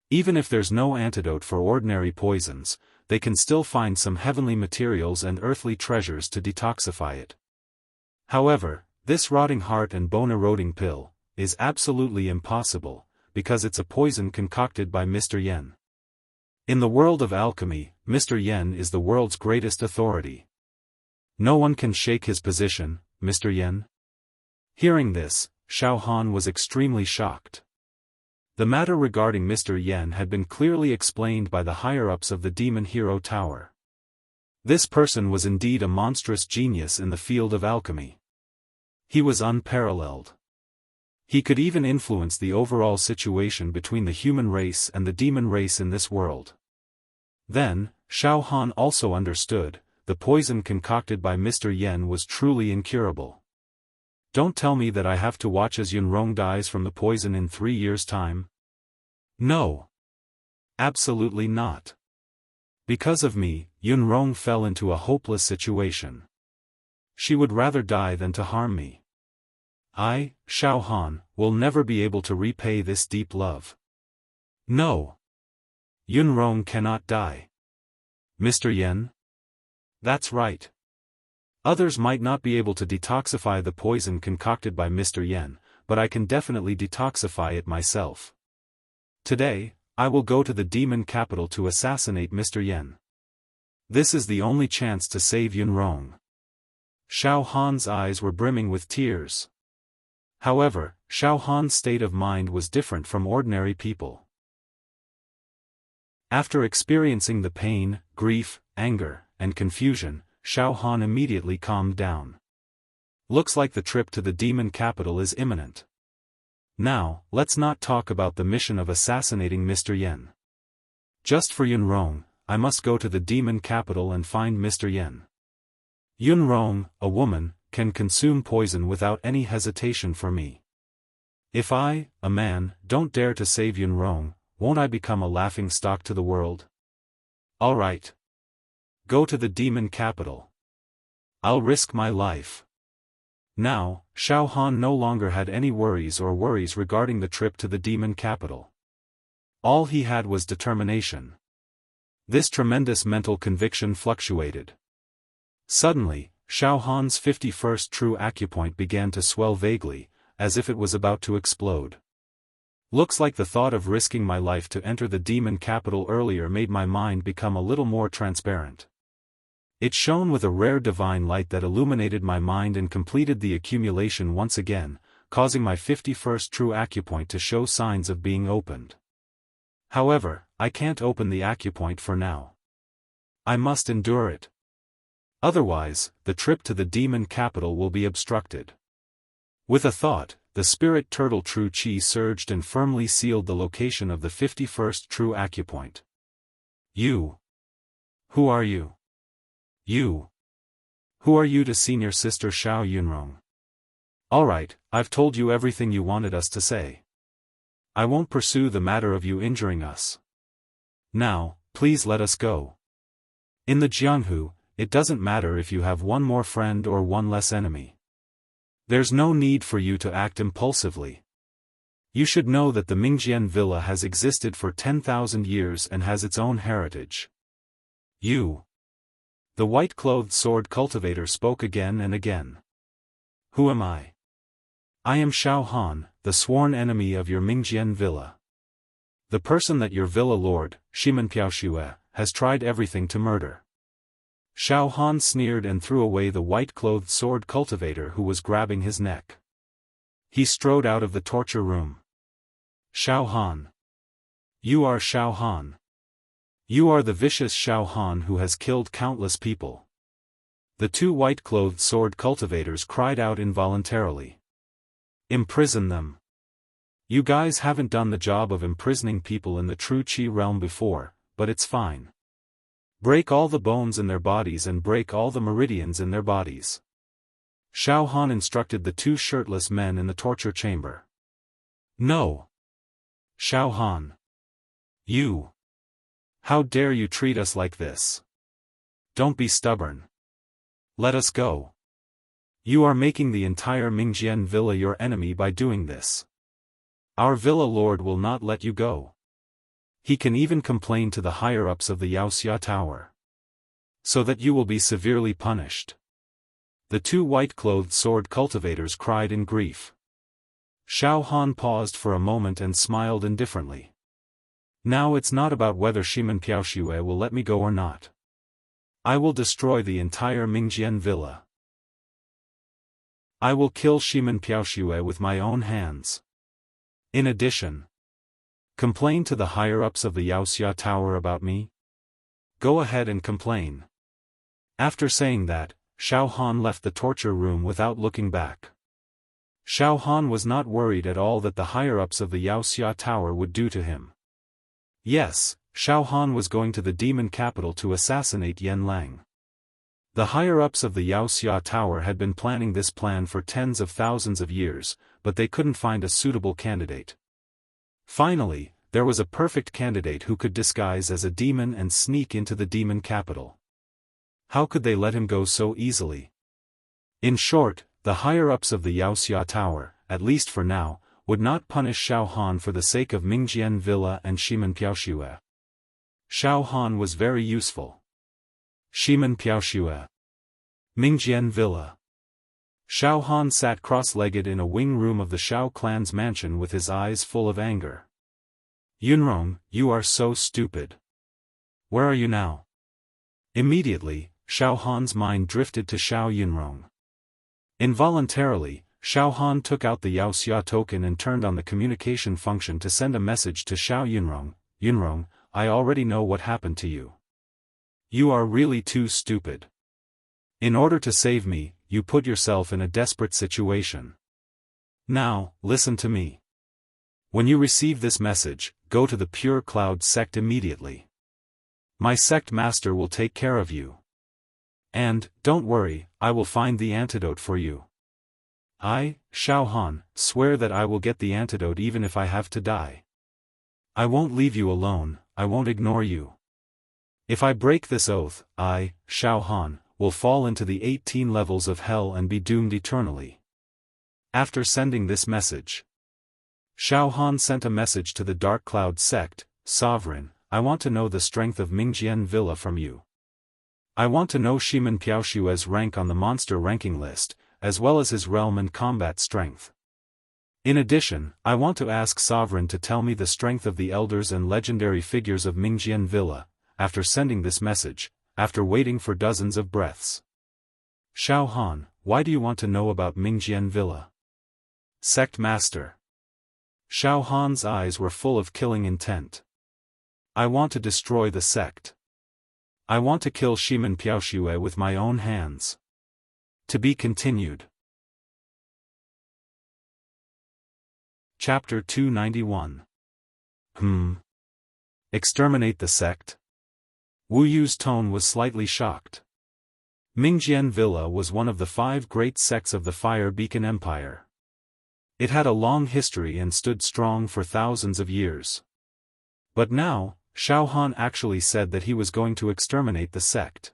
Even if there's no antidote for ordinary poisons, they can still find some heavenly materials and earthly treasures to detoxify it. However, this rotting heart and bone-eroding pill is absolutely impossible, because it's a poison concocted by Mr. Yen. In the world of alchemy, Mr. Yen is the world's greatest authority. No one can shake his position, Mr. Yen. Hearing this, Xiaofan was extremely shocked. The matter regarding Mr. Yen had been clearly explained by the higher-ups of the Demon Hero Tower. This person was indeed a monstrous genius in the field of alchemy. He was unparalleled. He could even influence the overall situation between the human race and the demon race in this world. Then, Xiaofan also understood, the poison concocted by Mr. Yen was truly incurable. Don't tell me that I have to watch as Yunrong dies from the poison in 3 years' time. No. Absolutely not. Because of me, Yunrong fell into a hopeless situation. She would rather die than to harm me. I, Xiaofan, will never be able to repay this deep love. No. Yunrong cannot die. Mr. Yen? That's right. Others might not be able to detoxify the poison concocted by Mr. Yen, but I can definitely detoxify it myself. Today, I will go to the demon capital to assassinate Mr. Yen. This is the only chance to save Yunrong. Xiaohan's eyes were brimming with tears. However, Xiaohan's state of mind was different from ordinary people. After experiencing the pain, grief, anger, and confusion, Xiaofan immediately calmed down. Looks like the trip to the demon capital is imminent. Now, let's not talk about the mission of assassinating Mr. Yen. Just for Yunrong, I must go to the demon capital and find Mr. Yen. Yunrong, a woman, can consume poison without any hesitation for me. If I, a man, don't dare to save Yunrong, won't I become a laughing stock to the world? Alright. Go to the demon capital. I'll risk my life. Now, Xiaofan no longer had any worries regarding the trip to the demon capital. All he had was determination. This tremendous mental conviction fluctuated. Suddenly, Xiaohan's 51st true acupoint began to swell vaguely, as if it was about to explode. Looks like the thought of risking my life to enter the demon capital earlier made my mind become a little more transparent. It shone with a rare divine light that illuminated my mind and completed the accumulation once again, causing my 51st true acupoint to show signs of being opened. However, I can't open the acupoint for now. I must endure it. Otherwise, the trip to the demon capital will be obstructed. With a thought, the spirit turtle true chi surged and firmly sealed the location of the 51st true acupoint. You. Who are you? You. Who are you to senior sister Xiao Yunrong? Alright, I've told you everything you wanted us to say. I won't pursue the matter of you injuring us. Now, please let us go. In the Jianghu, it doesn't matter if you have one more friend or one less enemy. There's no need for you to act impulsively. You should know that the Mingjian Villa has existed for 10,000 years and has its own heritage. You. The white-clothed sword cultivator spoke again and again. Who am I? I am Xiaofan, the sworn enemy of your Mingjian Villa. The person that your villa lord, Shimen Piaoxue, has tried everything to murder. Xiaofan sneered and threw away the white-clothed sword cultivator who was grabbing his neck. He strode out of the torture room. Xiaofan. You are Xiaofan. You are the vicious Xiaofan who has killed countless people. The two white-clothed sword cultivators cried out involuntarily. Imprison them. You guys haven't done the job of imprisoning people in the true Qi realm before, but it's fine. Break all the bones in their bodies and break all the meridians in their bodies. Xiaofan instructed the two shirtless men in the torture chamber. No. Xiaofan. You. How dare you treat us like this? Don't be stubborn. Let us go. You are making the entire Mingjian villa your enemy by doing this. Our villa lord will not let you go. He can even complain to the higher-ups of the Wuxia tower. So that you will be severely punished. The two white-clothed sword cultivators cried in grief. Xiaofan paused for a moment and smiled indifferently. Now it's not about whether Shimen Piaoxue will let me go or not. I will destroy the entire Mingjian villa. I will kill Shimen Piaoxue with my own hands. In addition, complain to the higher-ups of the Wuxia tower about me? Go ahead and complain. After saying that, Xiaofan left the torture room without looking back. Xiaofan was not worried at all that the higher-ups of the Wuxia tower would do to him. Yes, Xiaofan was going to the demon capital to assassinate Yan Lang. The higher-ups of the Wuxia tower had been planning this plan for tens of thousands of years, but they couldn't find a suitable candidate. Finally, there was a perfect candidate who could disguise as a demon and sneak into the demon capital. How could they let him go so easily? In short, the higher-ups of the Wuxia tower, at least for now, would not punish Xiaofan for the sake of Mingjian villa and Shimen Piaoxue. Xiaofan was very useful. Shimen Piaoxue. Mingjian villa. Xiaofan sat cross-legged in a wing room of the Xiao clan's mansion with his eyes full of anger. Yunrong, you are so stupid. Where are you now? Immediately, Xiaohan's mind drifted to Xiao Yunrong. Involuntarily, Xiaohan took out the Wuxia token and turned on the communication function to send a message to Xiao Yunrong. Yunrong, I already know what happened to you. You are really too stupid. In order to save me, you put yourself in a desperate situation. Now, listen to me. When you receive this message, go to the Pure Cloud sect immediately. My sect master will take care of you. And, don't worry, I will find the antidote for you. I, Xiaohan, swear that I will get the antidote even if I have to die. I won't leave you alone, I won't ignore you. If I break this oath, I, Xiaohan, will fall into the 18 levels of hell and be doomed eternally. After sending this message, Xiaohan sent a message to the Dark Cloud sect. Sovereign, I want to know the strength of Mingjian villa from you. I want to know Shimen Piaoxue's rank on the monster ranking list, as well as his realm and combat strength. In addition, I want to ask Sovereign to tell me the strength of the elders and legendary figures of Mingjian villa. After sending this message, after waiting for dozens of breaths. Xiaohan, why do you want to know about Mingjian villa? Sect Master. Xiaohan's eyes were full of killing intent. I want to destroy the sect. I want to kill Shimen Piaoxue with my own hands. To be continued. Chapter 291. Exterminate the sect? Wu Yu's tone was slightly shocked. Mingjian villa was one of the 5 great sects of the Fire Beacon Empire. It had a long history and stood strong for thousands of years. But now, Xiaohan actually said that he was going to exterminate the sect.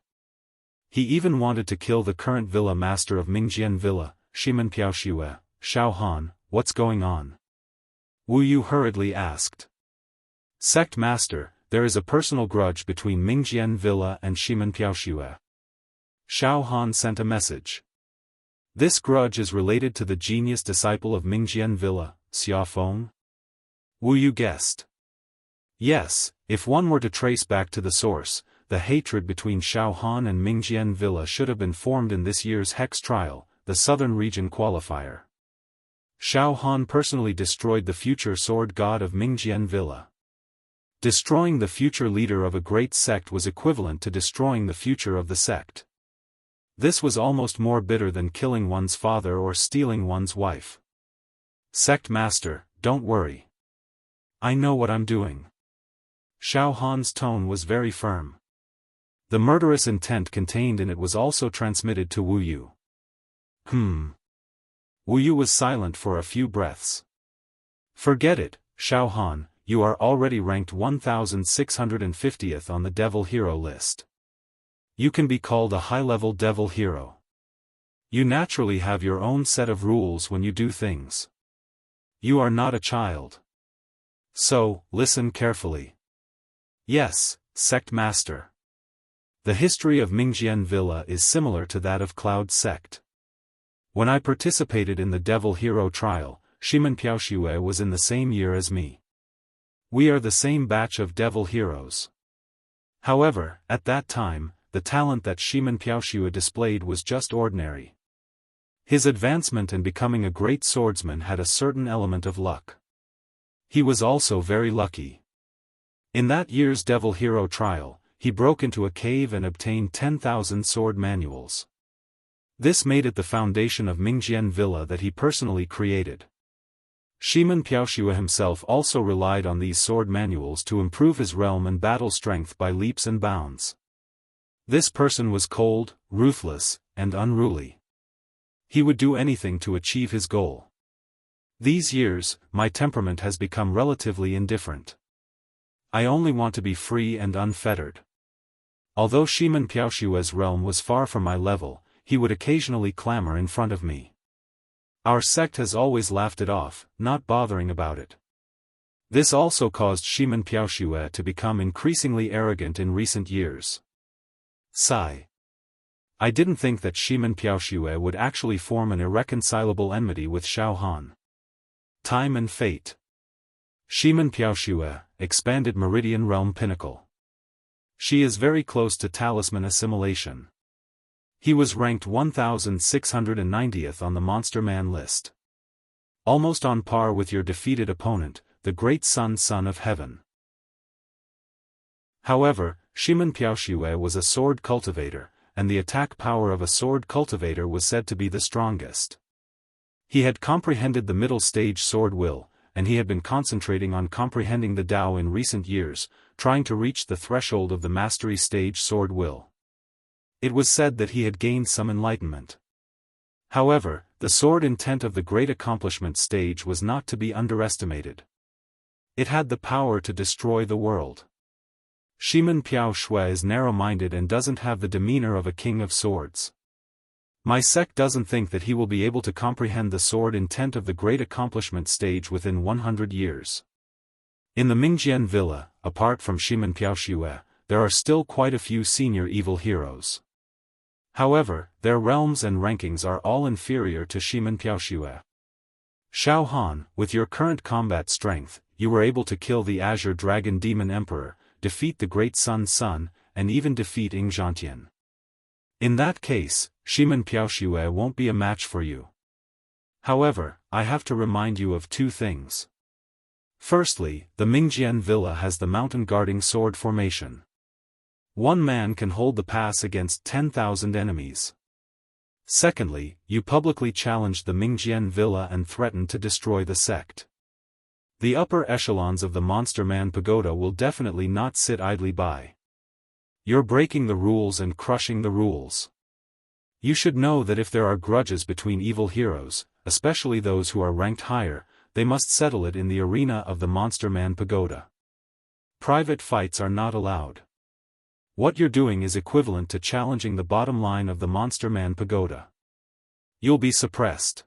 He even wanted to kill the current villa master of Mingjian villa, Shimen Piaoxue. Xiaohan, what's going on? Wu Yu hurriedly asked. Sect Master, there is a personal grudge between Mingjian villa and Shimen Piaoxue. Xiaohan sent a message. This grudge is related to the genius disciple of Mingjian villa, Xiaofan? Wu Yu guessed. Yes, if one were to trace back to the source, the hatred between Xiaohan and Mingjian villa should have been formed in this year's Hex trial, the Southern Region qualifier. Xiaohan personally destroyed the future sword god of Mingjian villa. Destroying the future leader of a great sect was equivalent to destroying the future of the sect. This was almost more bitter than killing one's father or stealing one's wife. Sect Master, don't worry. I know what I'm doing. Xiaohan's tone was very firm. The murderous intent contained in it was also transmitted to Wu Yu. Wu Yu was silent for a few breaths. Forget it, Xiaohan, you are already ranked 1650th on the Devil Hero list. You can be called a high-level devil hero. You naturally have your own set of rules when you do things. You are not a child. So, listen carefully. Yes, Sect Master. The history of Mingjian Villa is similar to that of Cloud Sect. When I participated in the Devil Hero trial, Shimen Piaoxue was in the same year as me. We are the same batch of Devil Heroes. However, at that time, the talent that Shimen Piaoxue displayed was just ordinary. His advancement and becoming a great swordsman had a certain element of luck. He was also very lucky. In that year's Devil Hero trial, he broke into a cave and obtained 10,000 sword manuals. This made it the foundation of Mingjian Villa that he personally created. Shimen Piaoxue himself also relied on these sword manuals to improve his realm and battle strength by leaps and bounds. This person was cold, ruthless, and unruly. He would do anything to achieve his goal. These years, my temperament has become relatively indifferent. I only want to be free and unfettered. Although Shimen Piaoxue's realm was far from my level, he would occasionally clamor in front of me. Our sect has always laughed it off, not bothering about it. This also caused Shimen Piaoxue to become increasingly arrogant in recent years. Sigh. I didn't think that Shimen Piaoxue would actually form an irreconcilable enmity with Xiaofan. Time and fate. Shimen Piaoxue, expanded Meridian Realm Pinnacle. She is very close to talisman assimilation. He was ranked 1690th on the Monster Man list. Almost on par with your defeated opponent, the Great Son of Heaven. However, Shimen Piaoxue was a sword cultivator, and the attack power of a sword cultivator was said to be the strongest. He had comprehended the middle stage sword will, and he had been concentrating on comprehending the Tao in recent years, trying to reach the threshold of the mastery stage sword will. It was said that he had gained some enlightenment. However, the sword intent of the great accomplishment stage was not to be underestimated. It had the power to destroy the world. Shimen Piaoxue is narrow-minded and doesn't have the demeanor of a king of swords. My sect doesn't think that he will be able to comprehend the sword intent of the great accomplishment stage within 100 years. In the Mingjian Villa, apart from Shimen Piaoxue, there are still quite a few senior evil heroes. However, their realms and rankings are all inferior to Shimen Piaoxue. Xiaofan, with your current combat strength, you were able to kill the Azure Dragon Demon Emperor, defeat the Great Sun, and even defeat Ingzhantian. In that case, Shimen Piaoxue won't be a match for you. However, I have to remind you of two things. Firstly, the Mingjian Villa has the mountain guarding sword formation. One man can hold the pass against 10,000 enemies. Secondly, you publicly challenged the Mingjian Villa and threatened to destroy the sect. The upper echelons of the Monster Man Pagoda will definitely not sit idly by. You're breaking the rules and crushing the rules. You should know that if there are grudges between evil heroes, especially those who are ranked higher, they must settle it in the arena of the Monster Man Pagoda. Private fights are not allowed. What you're doing is equivalent to challenging the bottom line of the Monster Man Pagoda. You'll be suppressed.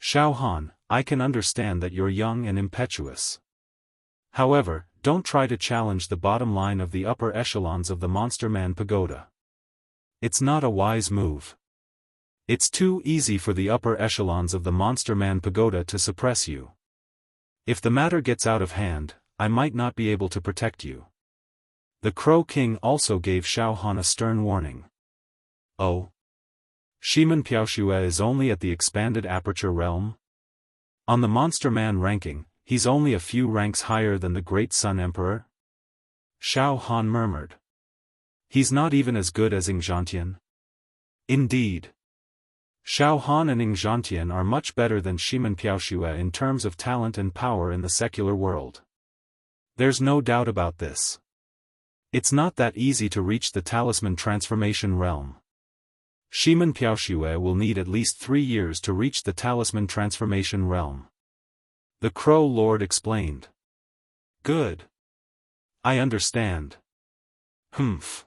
Xiaofan, I can understand that you're young and impetuous. However, don't try to challenge the bottom line of the upper echelons of the Monster Man Pagoda. It's not a wise move. It's too easy for the upper echelons of the Monster Man Pagoda to suppress you. If the matter gets out of hand, I might not be able to protect you. The Crow King also gave Xiaofan a stern warning. Oh? Shimen Piaoxue is only at the expanded aperture realm? On the Monster Man ranking, he's only a few ranks higher than the Great Sun Emperor? Xiaofan murmured. He's not even as good as Ingzhantian? Indeed. Xiaofan and Ingzhantian are much better than Shimen Piaoxue in terms of talent and power in the secular world. There's no doubt about this. It's not that easy to reach the Talisman Transformation realm. Shimen Piaoxue will need at least 3 years to reach the Talisman Transformation realm. The Crow Lord explained. Good. I understand. Humph.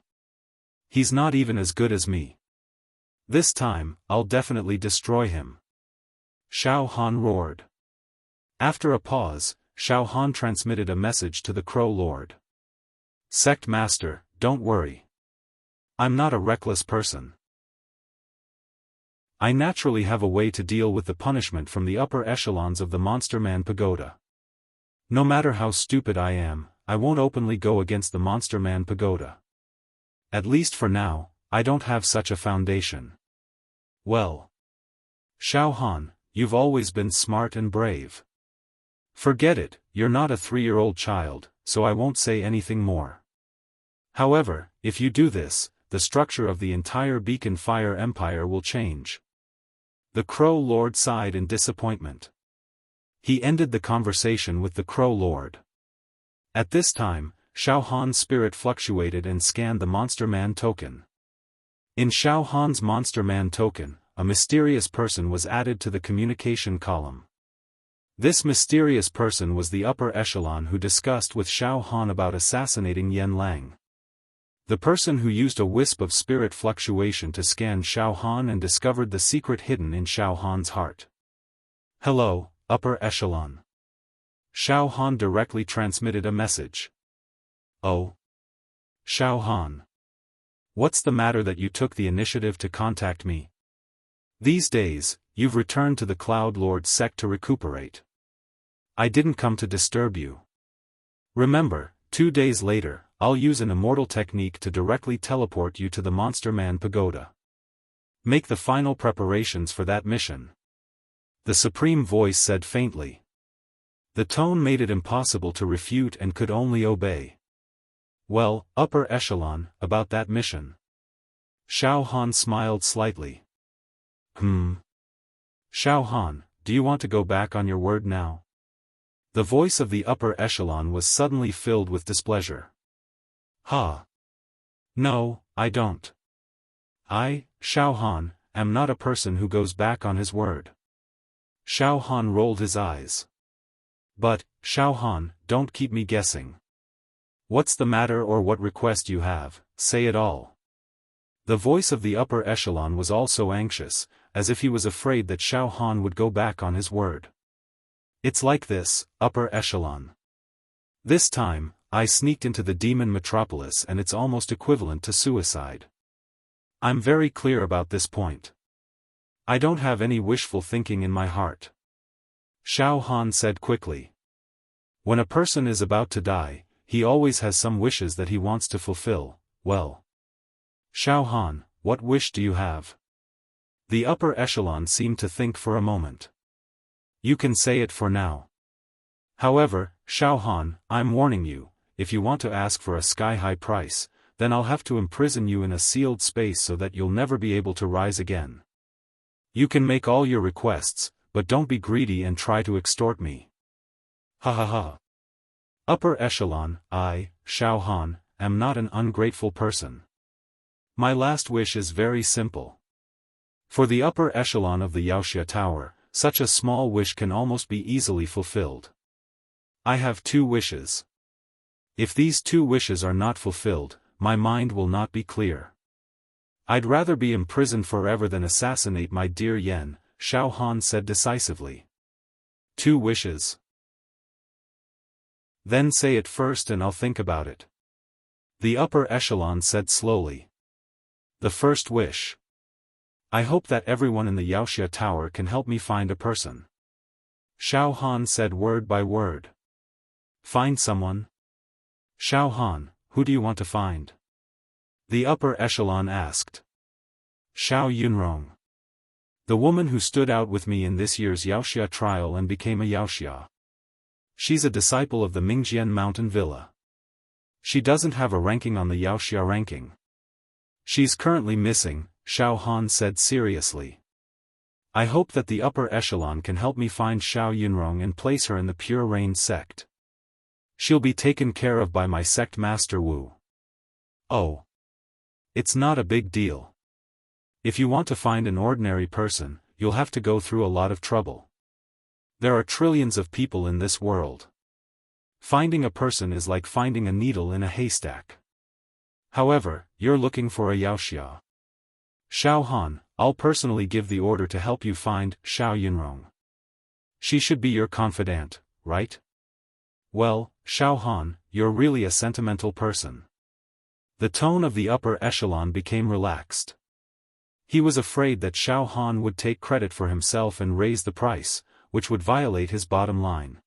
He's not even as good as me. This time, I'll definitely destroy him. Xiaofan roared. After a pause, Xiaofan transmitted a message to the Crow Lord. Sect Master, don't worry. I'm not a reckless person. I naturally have a way to deal with the punishment from the upper echelons of the Monster Man Pagoda. No matter how stupid I am, I won't openly go against the Monster Man Pagoda. At least for now, I don't have such a foundation. Well. Xiaofan, you've always been smart and brave. Forget it, you're not a 3-year-old child, so I won't say anything more. However, if you do this, the structure of the entire Beacon Fire Empire will change. The Crow Lord sighed in disappointment. He ended the conversation with the Crow Lord. At this time, Xiaohan's spirit fluctuated and scanned the Monster Man token. In Xiaohan's Monster Man token, a mysterious person was added to the communication column. This mysterious person was the upper echelon who discussed with Xiaofan about assassinating Yen Lang. The person who used a wisp of spirit fluctuation to scan Xiaofan and discovered the secret hidden in Xiaohan's heart. Hello, upper echelon. Xiaofan directly transmitted a message. Oh. Xiaofan. What's the matter that you took the initiative to contact me? These days, you've returned to the Cloud Lord's sect to recuperate. I didn't come to disturb you. Remember, 2 days later, I'll use an immortal technique to directly teleport you to the Monster Man Pagoda. Make the final preparations for that mission. The supreme voice said faintly. The tone made it impossible to refute and could only obey. Well, upper echelon, about that mission. Xiaohan smiled slightly. Xiaohan, do you want to go back on your word now? The voice of the upper echelon was suddenly filled with displeasure. No, I don't. I, Xiaohan, am not a person who goes back on his word. Xiaohan rolled his eyes. But, Xiaohan, don't keep me guessing. What's the matter or what request you have, say it all. The voice of the upper echelon was also anxious, as if he was afraid that Xiaohan would go back on his word. It's like this, upper echelon. This time, I sneaked into the demon metropolis and it's almost equivalent to suicide. I'm very clear about this point. I don't have any wishful thinking in my heart. Xiaohan said quickly. When a person is about to die, he always has some wishes that he wants to fulfill. Well. Xiaohan, what wish do you have? The upper echelon seemed to think for a moment. You can say it for now. However, Xiaohan, I'm warning you, if you want to ask for a sky-high price, then I'll have to imprison you in a sealed space so that you'll never be able to rise again. You can make all your requests, but don't be greedy and try to extort me. Upper echelon, I, Xiaohan, am not an ungrateful person. My last wish is very simple. For the upper echelon of the Wuxia Tower, such a small wish can almost be easily fulfilled. I have 2 wishes. If these 2 wishes are not fulfilled, my mind will not be clear. I'd rather be imprisoned forever than assassinate my dear Yen, Xiaohan said decisively. 2 wishes. Then say it first and I'll think about it. The upper echelon said slowly. The first wish. I hope that everyone in the Wuxia Tower can help me find a person. Xiaohan said word by word. Find someone? Xiaohan, who do you want to find? The upper echelon asked. Xiao Yunrong. The woman who stood out with me in this year's Wuxia trial and became a Wuxia. She's a disciple of the Mingjian Mountain Villa. She doesn't have a ranking on the Wuxia ranking. She's currently missing, Xiaohan said seriously. I hope that the upper echelon can help me find Xiao Yunrong and place her in the Pure Rain sect. She'll be taken care of by my sect master Wu. Oh. It's not a big deal. If you want to find an ordinary person, you'll have to go through a lot of trouble. There are trillions of people in this world. Finding a person is like finding a needle in a haystack. However, you're looking for a Yaoxia. Xiaofan, I'll personally give the order to help you find Xiao Yunrong. She should be your confidant, right? Well, Xiaofan, you're really a sentimental person. The tone of the upper echelon became relaxed. He was afraid that Xiaofan would take credit for himself and raise the price, which would violate his bottom line.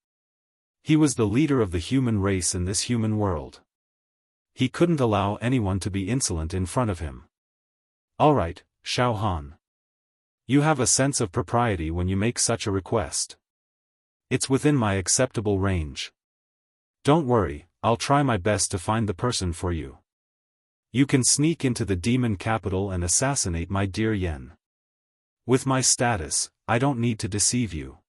He was the leader of the human race in this human world. He couldn't allow anyone to be insolent in front of him. Alright, Xiaofan. You have a sense of propriety when you make such a request. It's within my acceptable range. Don't worry, I'll try my best to find the person for you. You can sneak into the demon capital and assassinate my dear Yen. With my status, I don't need to deceive you.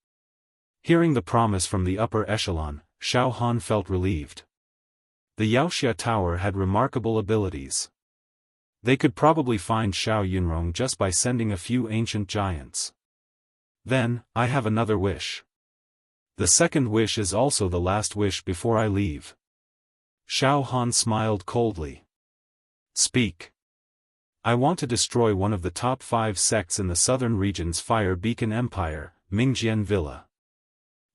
Hearing the promise from the upper echelon, Xiaofan felt relieved. The Yaoxia Tower had remarkable abilities. They could probably find Xiao Yunrong just by sending a few ancient giants. Then, I have another wish. The second wish is also the last wish before I leave. Xiaofan smiled coldly. Speak. I want to destroy one of the top 5 sects in the southern region's Fire Beacon Empire, Mingjian Villa.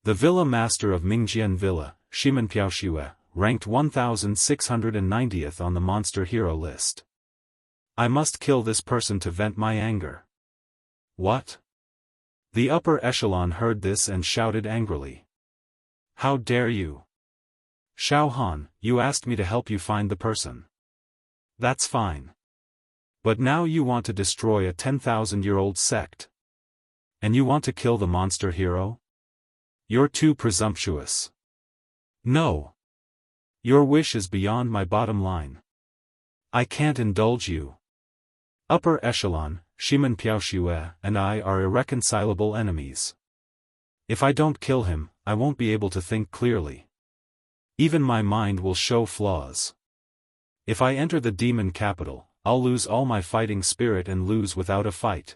The Villa Master of Mingjian Villa, Shimen Piaoxue, ranked 1690th on the monster hero list. I must kill this person to vent my anger. What? The upper echelon heard this and shouted angrily. How dare you? Xiaofan, you asked me to help you find the person. That's fine. But now you want to destroy a 10,000-year-old sect. And you want to kill the monster hero? You're too presumptuous. No. Your wish is beyond my bottom line. I can't indulge you. Upper echelon, Shimen Piaoxue and I are irreconcilable enemies. If I don't kill him, I won't be able to think clearly. Even my mind will show flaws. If I enter the demon capital, I'll lose all my fighting spirit and lose without a fight.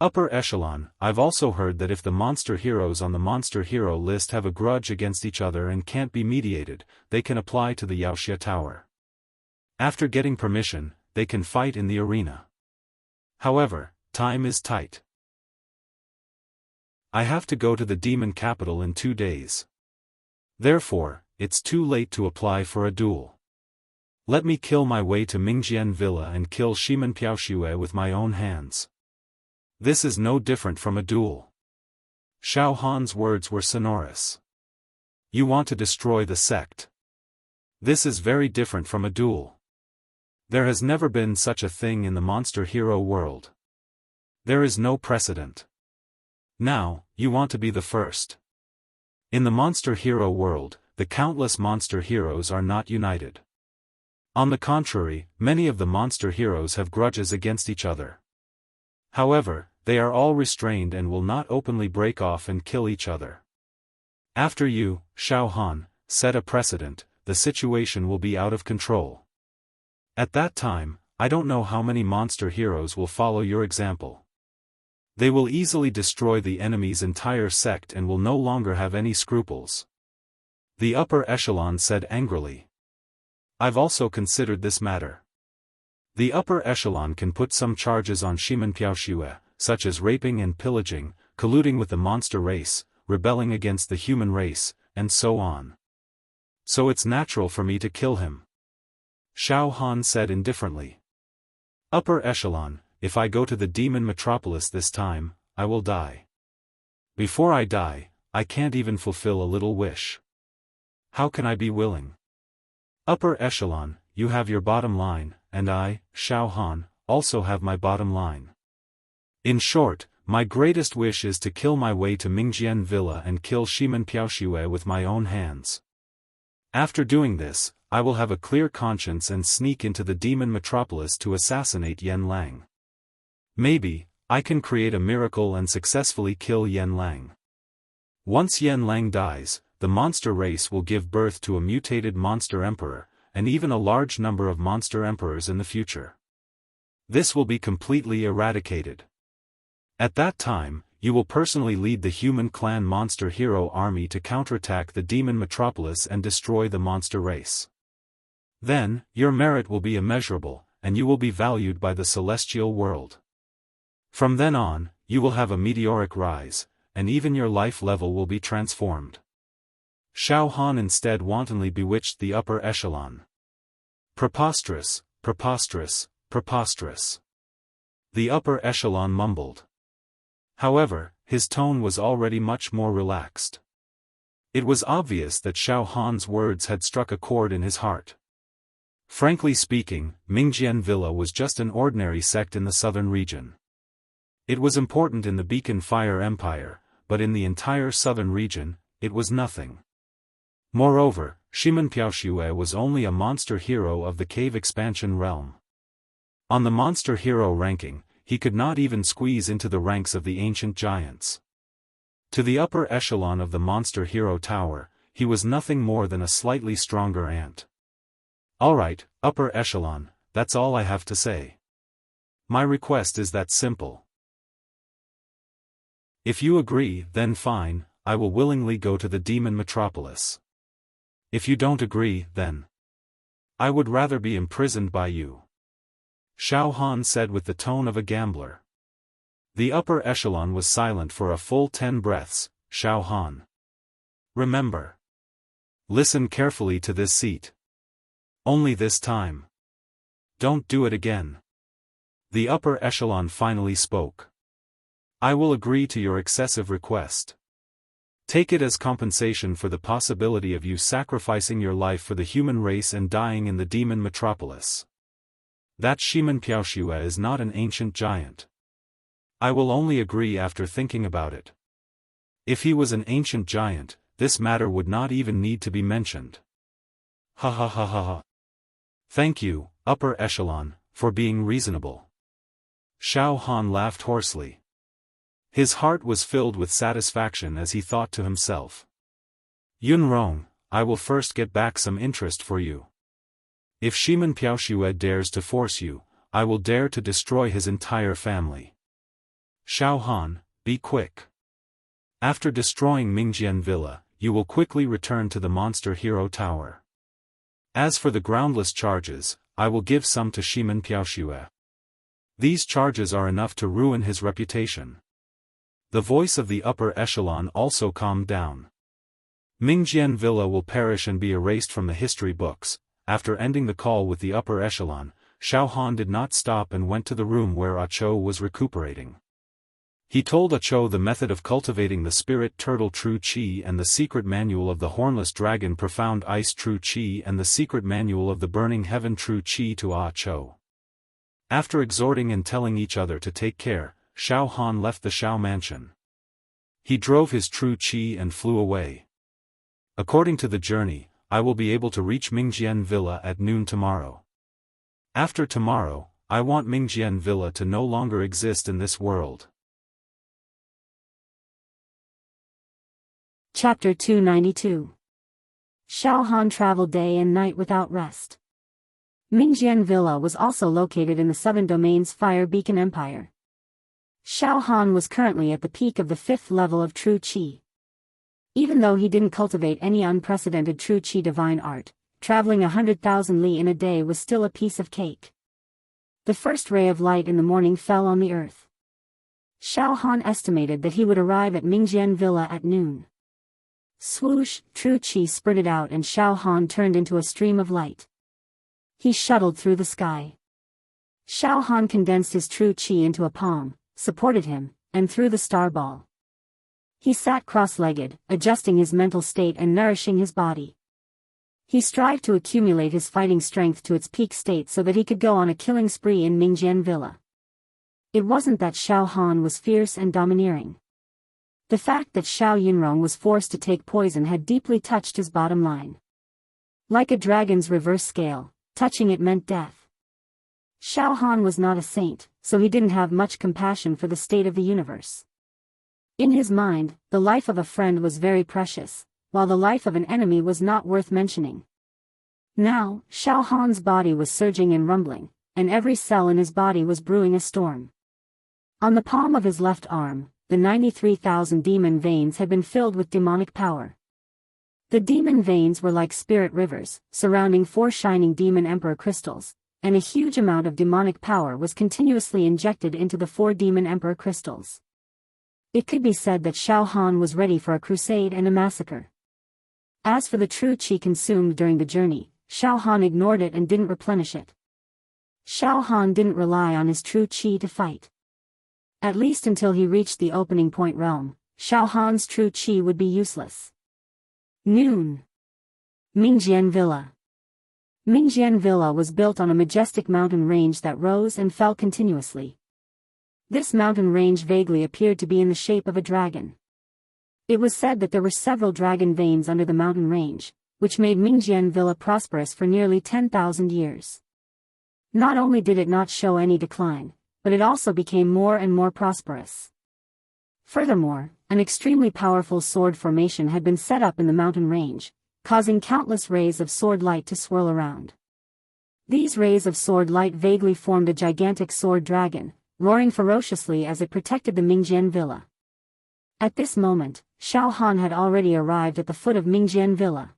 Upper echelon, I've also heard that if the monster heroes on the monster hero list have a grudge against each other and can't be mediated, they can apply to the Yaoxia Tower. After getting permission, they can fight in the arena. However, time is tight. I have to go to the demon capital in 2 days. Therefore, it's too late to apply for a duel. Let me kill my way to Mingjian Villa and kill Shimen Piaoxue with my own hands. This is no different from a duel. Xiaofan's words were sonorous. You want to destroy the sect. This is very different from a duel. There has never been such a thing in the monster hero world. There is no precedent. Now, you want to be the first. In the monster hero world, the countless monster heroes are not united. On the contrary, many of the monster heroes have grudges against each other. However, they are all restrained and will not openly break off and kill each other. After you, Xiaofan, set a precedent, the situation will be out of control. At that time, I don't know how many monster heroes will follow your example. They will easily destroy the enemy's entire sect and will no longer have any scruples. The upper echelon said angrily. I've also considered this matter. The upper echelon can put some charges on Shimen Piaoxue, such as raping and pillaging, colluding with the monster race, rebelling against the human race, and so on. So it's natural for me to kill him. Xiaofan said indifferently. Upper echelon, if I go to the demon metropolis this time, I will die. Before I die, I can't even fulfill a little wish. How can I be willing? Upper echelon, you have your bottom line, and I, Xiaofan, also have my bottom line. In short, my greatest wish is to kill my way to Mingjian Villa and kill Shimen Piaoxue with my own hands. After doing this, I will have a clear conscience and sneak into the demon metropolis to assassinate Yen Lang. Maybe, I can create a miracle and successfully kill Yen Lang. Once Yen Lang dies, the monster race will give birth to a mutated monster emperor, and even a large number of monster emperors in the future. This will be completely eradicated. At that time, you will personally lead the human clan monster hero army to counterattack the demon metropolis and destroy the monster race. Then, your merit will be immeasurable, and you will be valued by the celestial world. From then on, you will have a meteoric rise, and even your life level will be transformed. Xiaofan instead wantonly bewitched the upper echelon. Preposterous, preposterous, preposterous. The upper echelon mumbled. However, his tone was already much more relaxed. It was obvious that Xiaofan's words had struck a chord in his heart. Frankly speaking, Mingjian Villa was just an ordinary sect in the southern region. It was important in the Beacon Fire Empire, but in the entire southern region, it was nothing. Moreover, Shimen Piaoxue was only a monster hero of the cave expansion realm. On the monster hero ranking, he could not even squeeze into the ranks of the ancient giants. To the upper echelon of the monster hero tower, he was nothing more than a slightly stronger ant. Alright, upper echelon, that's all I have to say. My request is that simple. If you agree, then fine, I will willingly go to the demon metropolis. If you don't agree, then I would rather be imprisoned by you. Xiaofan said with the tone of a gambler. The upper echelon was silent for a full 10 breaths. Xiaofan. Remember. Listen carefully to this seat. Only this time. Don't do it again. The upper echelon finally spoke. I will agree to your excessive request. Take it as compensation for the possibility of you sacrificing your life for the human race and dying in the demon metropolis. That Shimen Piaoxue is not an ancient giant. I will only agree after thinking about it. If he was an ancient giant, this matter would not even need to be mentioned. Ha ha ha ha ha. Thank you, upper echelon, for being reasonable. Xiaofan laughed hoarsely. His heart was filled with satisfaction as he thought to himself. Yunrong, I will first get back some interest for you. If Shimen Piaoxue dares to force you, I will dare to destroy his entire family. Xiaofan, be quick. After destroying Mingjian Villa, you will quickly return to the Monster Hero Tower. As for the groundless charges, I will give some to Shimen Piaoxue. These charges are enough to ruin his reputation. The voice of the upper echelon also calmed down. Mingjian Villa will perish and be erased from the history books. After ending the call with the upper echelon, Xiaofan did not stop and went to the room where Acho was recuperating. He told Acho the method of cultivating the spirit turtle true qi and the secret manual of the hornless dragon profound ice true qi and the secret manual of the burning heaven true qi to Acho. After exhorting and telling each other to take care, Xiaofan left the Xiao mansion. He drove his true qi and flew away. According to the journey, I will be able to reach Mingjian Villa at noon tomorrow. After tomorrow, I want Mingjian Villa to no longer exist in this world. Chapter 292. Xiaofan traveled day and night without rest. Mingjian Villa was also located in the Southern Domain's Fire Beacon Empire. Xiaofan was currently at the peak of the 5th level of True Qi. Even though he didn't cultivate any unprecedented True Qi divine art, traveling 100,000 li in a day was still a piece of cake. The first ray of light in the morning fell on the earth. Xiaofan estimated that he would arrive at Mingjian Villa at noon. Swoosh, True Qi spurted out and Xiaofan turned into a stream of light. He shuttled through the sky. Xiaofan condensed his True Qi into a palm, supported him, and threw the star ball. He sat cross-legged, adjusting his mental state and nourishing his body. He strived to accumulate his fighting strength to its peak state so that he could go on a killing spree in Mingjian Villa. It wasn't that Xiaofan was fierce and domineering. The fact that Xiao Yunrong was forced to take poison had deeply touched his bottom line. Like a dragon's reverse scale, touching it meant death. Xiaofan was not a saint, so he didn't have much compassion for the state of the universe. In his mind, the life of a friend was very precious, while the life of an enemy was not worth mentioning. Now, Xiaofan's body was surging and rumbling, and every cell in his body was brewing a storm. On the palm of his left arm, the 93,000 demon veins had been filled with demonic power. The demon veins were like spirit rivers, surrounding 4 shining demon emperor crystals, and a huge amount of demonic power was continuously injected into the 4 demon emperor crystals. It could be said that Xiaofan was ready for a crusade and a massacre. As for the true qi consumed during the journey, Xiaofan ignored it and didn't replenish it. Xiaofan didn't rely on his true qi to fight. At least until he reached the opening point realm, Xiaofan's true qi would be useless. Noon. Mingjian Villa. Mingjian Villa was built on a majestic mountain range that rose and fell continuously. This mountain range vaguely appeared to be in the shape of a dragon. It was said that there were several dragon veins under the mountain range, which made Mingjian Villa prosperous for nearly 10,000 years. Not only did it not show any decline, but it also became more and more prosperous. Furthermore, an extremely powerful sword formation had been set up in the mountain range, causing countless rays of sword light to swirl around. These rays of sword light vaguely formed a gigantic sword dragon, roaring ferociously as it protected the Mingjian Villa. At this moment, Xiaofan had already arrived at the foot of Mingjian Villa.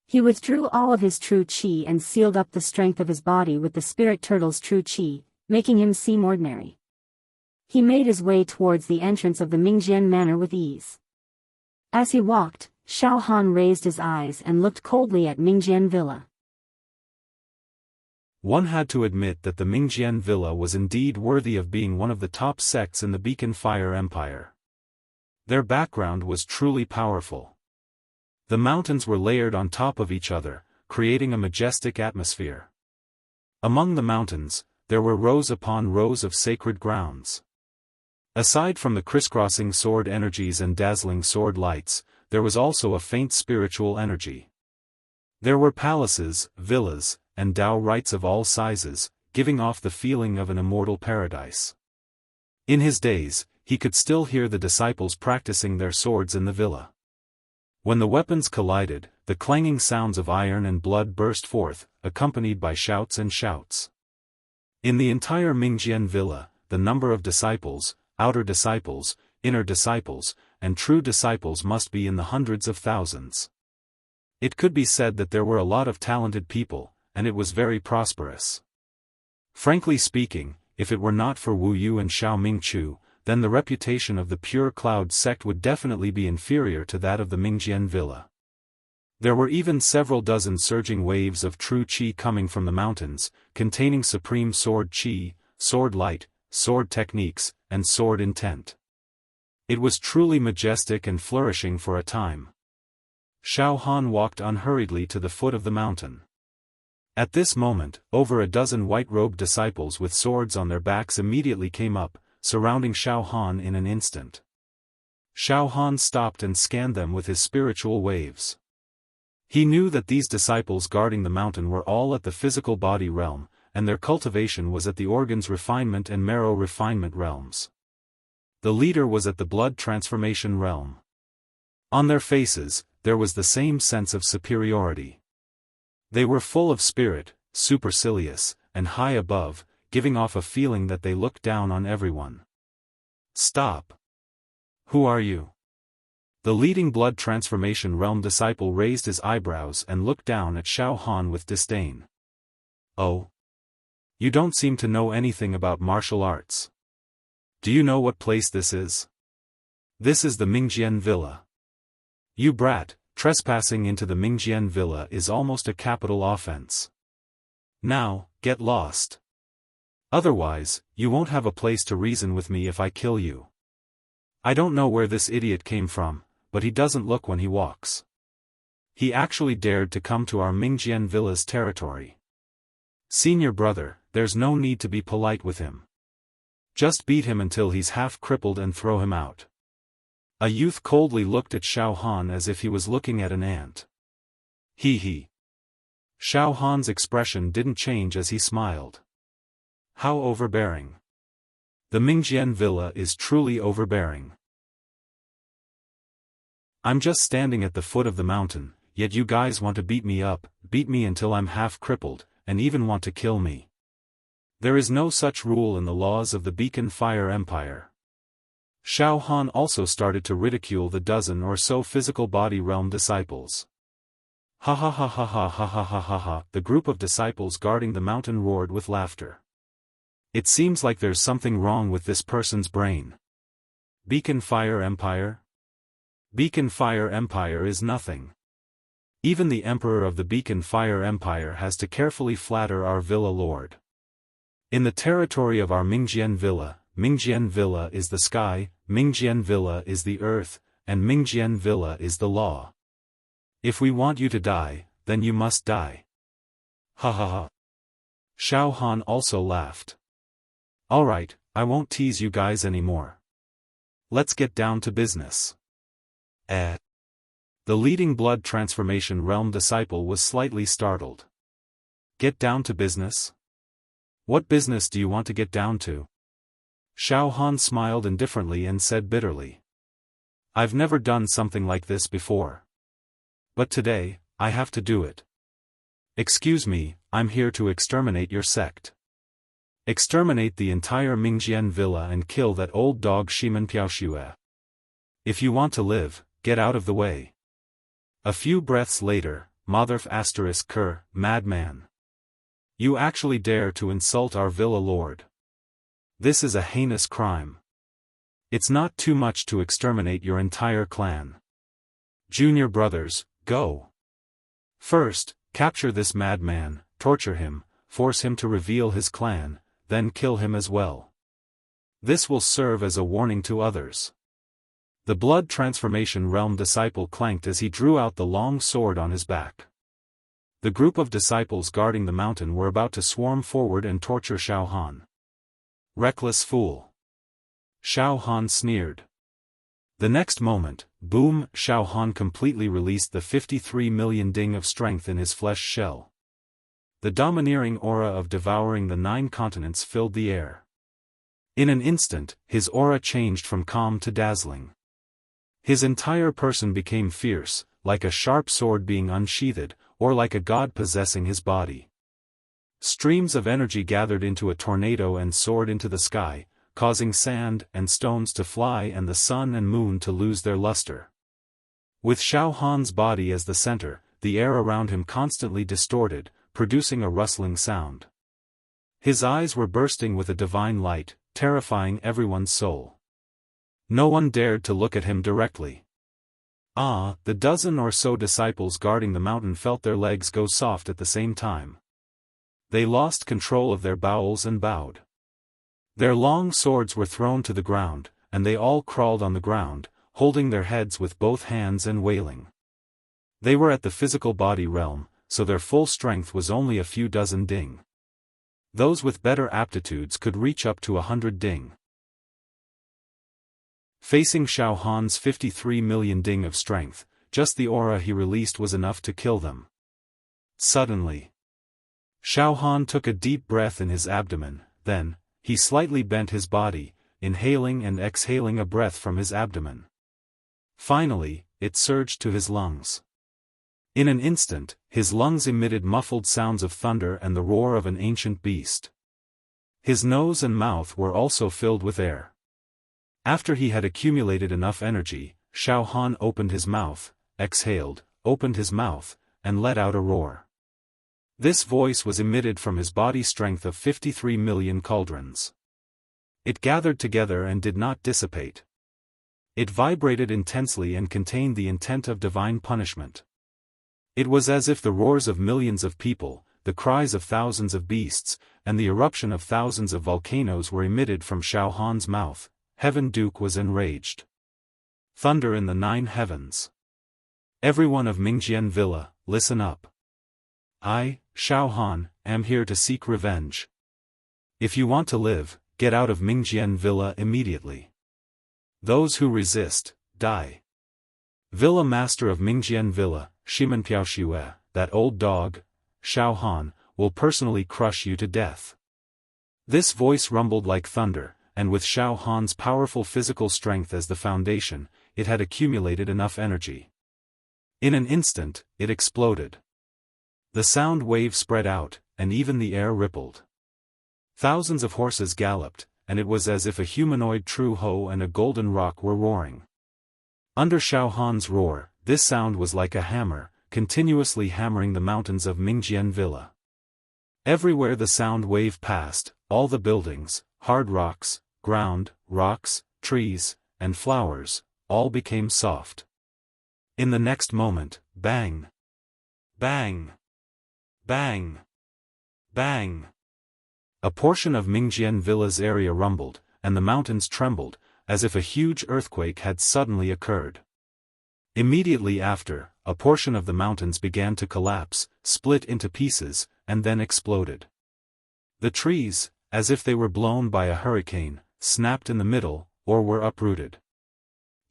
He withdrew all of his true qi and sealed up the strength of his body with the spirit turtle's true qi, making him seem ordinary. He made his way towards the entrance of the Mingjian Manor with ease. As he walked, Xiaofan raised his eyes and looked coldly at Mingjian Villa. One had to admit that the Mingjian Villa was indeed worthy of being one of the top sects in the Beacon Fire Empire. Their background was truly powerful. The mountains were layered on top of each other, creating a majestic atmosphere. Among the mountains, there were rows upon rows of sacred grounds. Aside from the crisscrossing sword energies and dazzling sword lights, there was also a faint spiritual energy. There were palaces, villas, and Dao rites of all sizes, giving off the feeling of an immortal paradise. In his days, he could still hear the disciples practicing their swords in the villa. When the weapons collided, the clanging sounds of iron and blood burst forth, accompanied by shouts and shouts. In the entire Mingjian Villa, the number of disciples, outer disciples, inner disciples, and true disciples must be in the hundreds of thousands. It could be said that there were a lot of talented people, and it was very prosperous. Frankly speaking, if it were not for Wu Yu and Xiao Mingchu, then the reputation of the Pure Cloud sect would definitely be inferior to that of the Mingjian Villa. There were even several dozen surging waves of true qi coming from the mountains, containing supreme sword qi, sword light, sword techniques, and sword intent. It was truly majestic and flourishing for a time. Xiaofan walked unhurriedly to the foot of the mountain. At this moment, over a dozen white-robed disciples with swords on their backs immediately came up, surrounding Xiaofan in an instant. Xiaofan stopped and scanned them with his spiritual waves. He knew that these disciples guarding the mountain were all at the physical body realm, and their cultivation was at the organs refinement and marrow refinement realms. The leader was at the blood transformation realm. On their faces, there was the same sense of superiority. They were full of spirit, supercilious, and high above, giving off a feeling that they looked down on everyone. Stop! Who are you? The leading blood transformation realm disciple raised his eyebrows and looked down at Xiaofan with disdain. Oh? You don't seem to know anything about martial arts. Do you know what place this is? This is the Mingjian Villa. You brat, trespassing into the Mingjian Villa is almost a capital offense. Now, get lost. Otherwise, you won't have a place to reason with me if I kill you. I don't know where this idiot came from, but he doesn't look when he walks. He actually dared to come to our Mingjian Villa's territory. Senior brother, there's no need to be polite with him. Just beat him until he's half crippled and throw him out. A youth coldly looked at Xiaofan as if he was looking at an ant. He. Xiaohan's expression didn't change as he smiled. How overbearing. The Mingjian Villa is truly overbearing. I'm just standing at the foot of the mountain, yet you guys want to beat me up, beat me until I'm half crippled, and even want to kill me. There is no such rule in the laws of the Beacon Fire Empire. Xiaofan also started to ridicule the dozen or so physical body realm disciples. Ha ha ha ha ha ha ha ha ha ha, the group of disciples guarding the mountain roared with laughter. It seems like there's something wrong with this person's brain. Beacon Fire Empire? Beacon Fire Empire is nothing. Even the Emperor of the Beacon Fire Empire has to carefully flatter our villa lord. In the territory of our Mingjian Villa is the sky, Mingjian Villa is the earth, and Mingjian Villa is the law. If we want you to die, then you must die. Ha ha ha. Xiaofan also laughed. Alright, I won't tease you guys anymore. Let's get down to business. The leading blood transformation realm disciple was slightly startled. Get down to business? What business do you want to get down to? Xiaofan smiled indifferently and said bitterly. I've never done something like this before. But today, I have to do it. Excuse me, I'm here to exterminate your sect. Exterminate the entire Mingjian Villa and kill that old dog Shimen Piaoxue. If you want to live, get out of the way. A few breaths later, Motherf *Ker, madman. You actually dare to insult our villa lord. This is a heinous crime. It's not too much to exterminate your entire clan. Junior brothers, go. First, capture this madman, torture him, force him to reveal his clan, then kill him as well. This will serve as a warning to others. The blood transformation realm disciple clanked as he drew out the long sword on his back. The group of disciples guarding the mountain were about to swarm forward and torture Xiaofan. Reckless fool. Xiaofan sneered. The next moment, boom, Xiaofan completely released the 53 million ding of strength in his flesh shell. The domineering aura of devouring the 9 continents filled the air. In an instant, his aura changed from calm to dazzling. His entire person became fierce, like a sharp sword being unsheathed, or like a god possessing his body. Streams of energy gathered into a tornado and soared into the sky, causing sand and stones to fly and the sun and moon to lose their luster. With Xiaohan's body as the center, the air around him constantly distorted, producing a rustling sound. His eyes were bursting with a divine light, terrifying everyone's soul. No one dared to look at him directly. The dozen or so disciples guarding the mountain felt their legs go soft at the same time. They lost control of their bowels and bowed. Their long swords were thrown to the ground, and they all crawled on the ground, holding their heads with both hands and wailing. They were at the physical body realm, so their full strength was only a few dozen ding. Those with better aptitudes could reach up to 100 ding. Facing Xiaohan's 53 million ding of strength, just the aura he released was enough to kill them. Suddenly, Xiaofan took a deep breath in his abdomen, then, he slightly bent his body, inhaling and exhaling a breath from his abdomen. Finally, it surged to his lungs. In an instant, his lungs emitted muffled sounds of thunder and the roar of an ancient beast. His nose and mouth were also filled with air. After he had accumulated enough energy, Xiaofan opened his mouth, exhaled, opened his mouth, and let out a roar. This voice was emitted from his body strength of 53 million cauldrons. It gathered together and did not dissipate. It vibrated intensely and contained the intent of divine punishment. It was as if the roars of millions of people, the cries of thousands of beasts, and the eruption of thousands of volcanoes were emitted from Xiaohan's mouth. Heaven Duke was enraged. Thunder in the 9 heavens. Everyone of Mingjian Villa, listen up. I, Xiaofan, am here to seek revenge. If you want to live, get out of Mingjian Villa immediately. Those who resist, die. Villa Master of Mingjian Villa, Shimen Piaoxue, that old dog, Xiaofan, will personally crush you to death. This voice rumbled like thunder, and with Xiaohan's powerful physical strength as the foundation, it had accumulated enough energy. In an instant, it exploded. The sound wave spread out, and even the air rippled. Thousands of horses galloped, and it was as if a humanoid true hoe and a golden rock were roaring. Under Xiaohan's roar, this sound was like a hammer, continuously hammering the mountains of Mingjian Villa. Everywhere the sound wave passed, all the buildings, hard rocks, ground, rocks, trees, and flowers, all became soft. In the next moment, bang! Bang! Bang! Bang! A portion of Mingjian Villa's area rumbled, and the mountains trembled, as if a huge earthquake had suddenly occurred. Immediately after, a portion of the mountains began to collapse, split into pieces, and then exploded. The trees, as if they were blown by a hurricane, snapped in the middle, or were uprooted.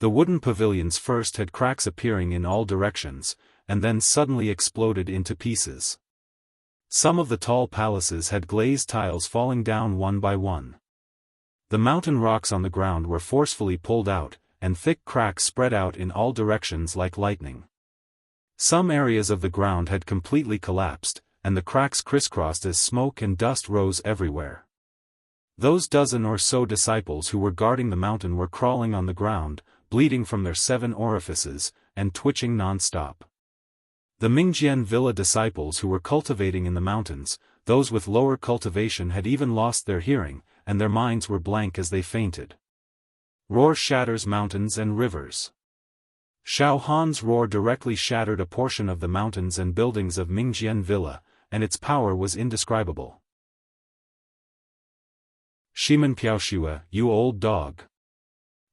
The wooden pavilions first had cracks appearing in all directions, and then suddenly exploded into pieces. Some of the tall palaces had glazed tiles falling down one by one. The mountain rocks on the ground were forcefully pulled out, and thick cracks spread out in all directions like lightning. Some areas of the ground had completely collapsed, and the cracks crisscrossed as smoke and dust rose everywhere. Those dozen or so disciples who were guarding the mountain were crawling on the ground, bleeding from their 7 orifices, and twitching non-stop. The Mingjian Villa disciples who were cultivating in the mountains, those with lower cultivation had even lost their hearing, and their minds were blank as they fainted. Roar shatters mountains and rivers. Xiaohan's roar directly shattered a portion of the mountains and buildings of Mingjian Villa, and its power was indescribable. Shimen Piaoxue, you old dog!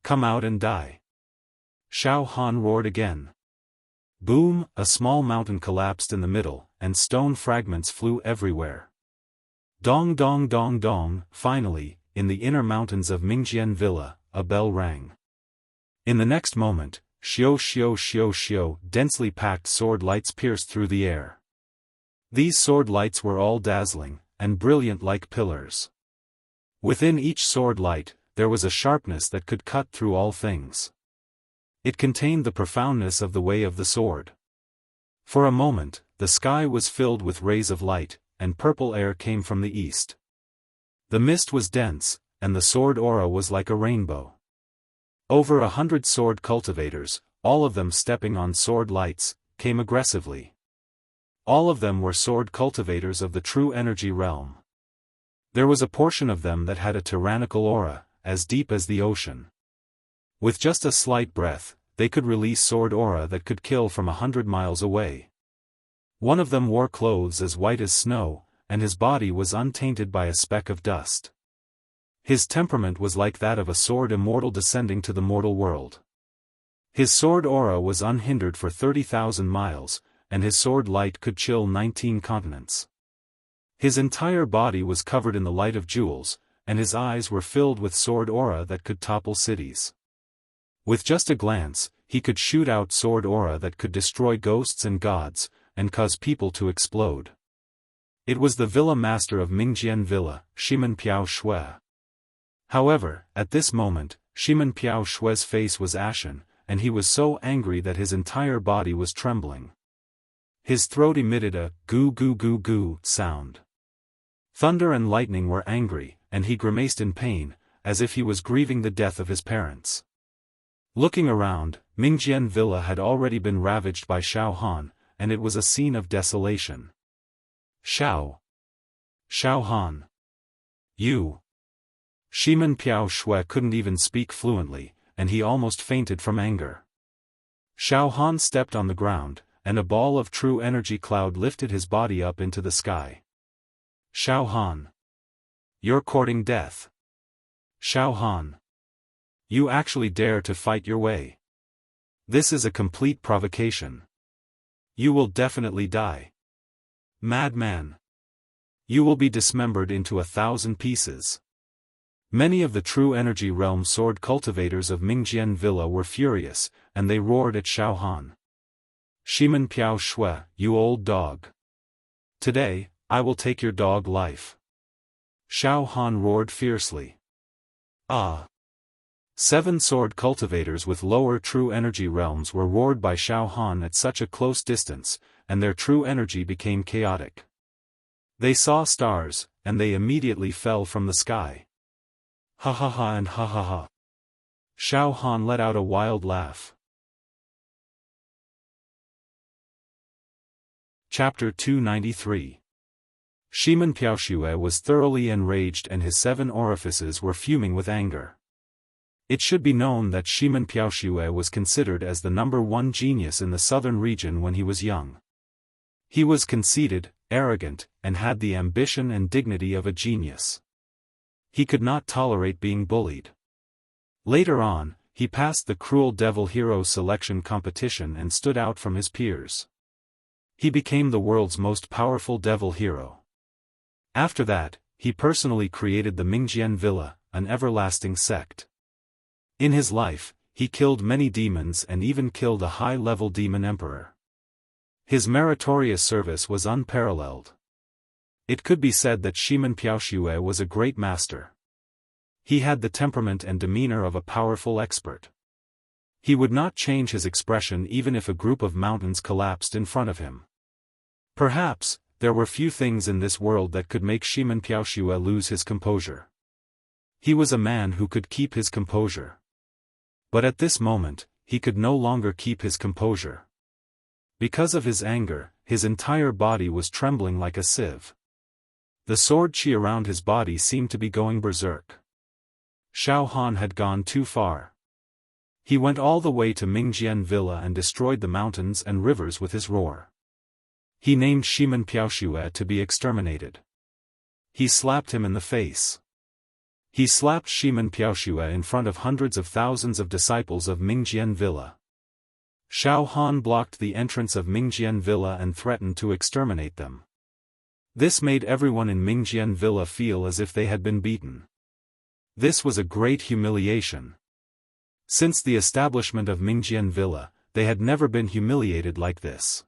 Come out and die! Xiaohan roared again. Boom! A small mountain collapsed in the middle, and stone fragments flew everywhere. Dong dong dong dong! Finally, in the inner mountains of Mingjian Villa, a bell rang. In the next moment, xiao xiao xiao xiao, densely packed sword lights pierced through the air. These sword lights were all dazzling, and brilliant like pillars. Within each sword light, there was a sharpness that could cut through all things. It contained the profoundness of the way of the sword. For a moment, the sky was filled with rays of light, and purple air came from the east. The mist was dense, and the sword aura was like a rainbow. Over 100 sword cultivators, all of them stepping on sword lights, came aggressively. All of them were sword cultivators of the true energy realm. There was a portion of them that had a tyrannical aura, as deep as the ocean. With just a slight breath, they could release sword aura that could kill from 100 miles away. One of them wore clothes as white as snow, and his body was untainted by a speck of dust. His temperament was like that of a sword immortal descending to the mortal world. His sword aura was unhindered for 30,000 miles, and his sword light could chill 19 continents. His entire body was covered in the light of jewels, and his eyes were filled with sword aura that could topple cities. With just a glance, he could shoot out sword aura that could destroy ghosts and gods, and cause people to explode. It was the villa master of Mingjian Villa, Shimen Piaoxue. However, at this moment, Shimen Piaoxue's face was ashen, and he was so angry that his entire body was trembling. His throat emitted a goo goo goo goo sound. Thunder and lightning were angry, and he grimaced in pain, as if he was grieving the death of his parents. Looking around, Mingjian Villa had already been ravaged by Xiaohan, and it was a scene of desolation. Xiaohan! You! Shimen Piaoxue couldn't even speak fluently, and he almost fainted from anger. Xiaohan stepped on the ground, and a ball of true energy cloud lifted his body up into the sky. Xiaohan! You're courting death. Xiaohan! You actually dare to fight your way. This is a complete provocation. You will definitely die. Madman! You will be dismembered into 1,000 pieces. Many of the true energy realm sword cultivators of Mingjian Villa were furious, and they roared at Xiaohan. Shimen Piaoxue, you old dog! Today, I will take your dog life. Xiaohan roared fiercely. Ah! 7 sword cultivators with lower true energy realms were roared by Xiaohan at such a close distance, and their true energy became chaotic. They saw stars, and they immediately fell from the sky. Ha ha ha and ha ha ha. Xiaofan let out a wild laugh. Chapter 293. Shimen Piaoxue was thoroughly enraged and his 7 orifices were fuming with anger. It should be known that Shimen Piaoxue was considered as the #1 genius in the southern region when he was young. He was conceited, arrogant, and had the ambition and dignity of a genius. He could not tolerate being bullied. Later on, he passed the cruel devil hero selection competition and stood out from his peers. He became the world's most powerful devil hero. After that, he personally created the Mingjian Villa, an everlasting sect. In his life, he killed many demons and even killed a high-level demon emperor. His meritorious service was unparalleled. It could be said that Shimen Piaoxue was a great master. He had the temperament and demeanor of a powerful expert. He would not change his expression even if a group of mountains collapsed in front of him. Perhaps, there were few things in this world that could make Shimen Piaoxue lose his composure. He was a man who could keep his composure. But at this moment, he could no longer keep his composure. Because of his anger, his entire body was trembling like a sieve. The sword chi around his body seemed to be going berserk. Xiaofan had gone too far. He went all the way to Mingjian Villa and destroyed the mountains and rivers with his roar. He named Shimen Piaoxue to be exterminated. He slapped him in the face. He slapped Shimen Piaoxue in front of hundreds of thousands of disciples of Mingjian Villa. Xiaofan blocked the entrance of Mingjian Villa and threatened to exterminate them. This made everyone in Mingjian Villa feel as if they had been beaten. This was a great humiliation. Since the establishment of Mingjian Villa, they had never been humiliated like this.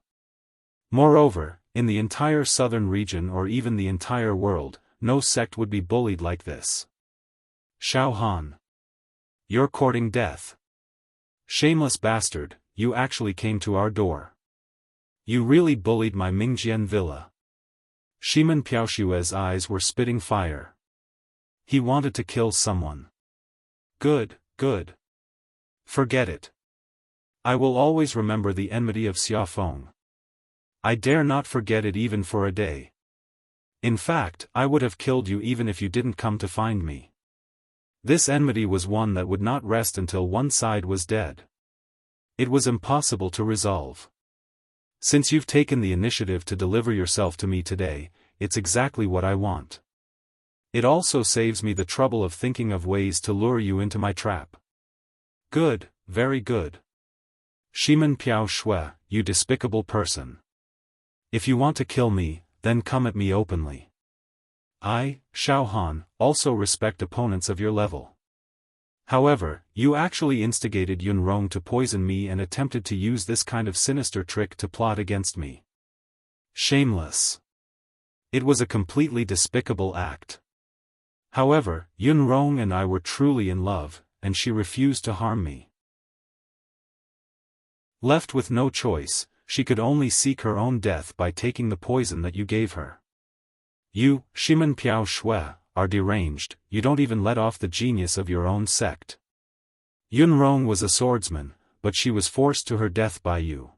Moreover, in the entire southern region or even the entire world, no sect would be bullied like this. Xiaofan. You're courting death. Shameless bastard, you actually came to our door. You really bullied my Mingjian Villa. Shimen Piaoxue's eyes were spitting fire. He wanted to kill someone. Good, good. Forget it. I will always remember the enmity of Xiaofan. I dare not forget it even for a day. In fact, I would have killed you even if you didn't come to find me. This enmity was one that would not rest until one side was dead. It was impossible to resolve. Since you've taken the initiative to deliver yourself to me today, it's exactly what I want. It also saves me the trouble of thinking of ways to lure you into my trap. Good, very good. Shimen Piaoxue, you despicable person. If you want to kill me, then come at me openly. I, Xiaofan, also respect opponents of your level. However, you actually instigated Yunrong to poison me and attempted to use this kind of sinister trick to plot against me. Shameless. It was a completely despicable act. However, Yunrong and I were truly in love, and she refused to harm me. Left with no choice, she could only seek her own death by taking the poison that you gave her. You, Shimen Piaoxue, are deranged, you don't even let off the genius of your own sect. Yunrong was a swordsman, but she was forced to her death by you.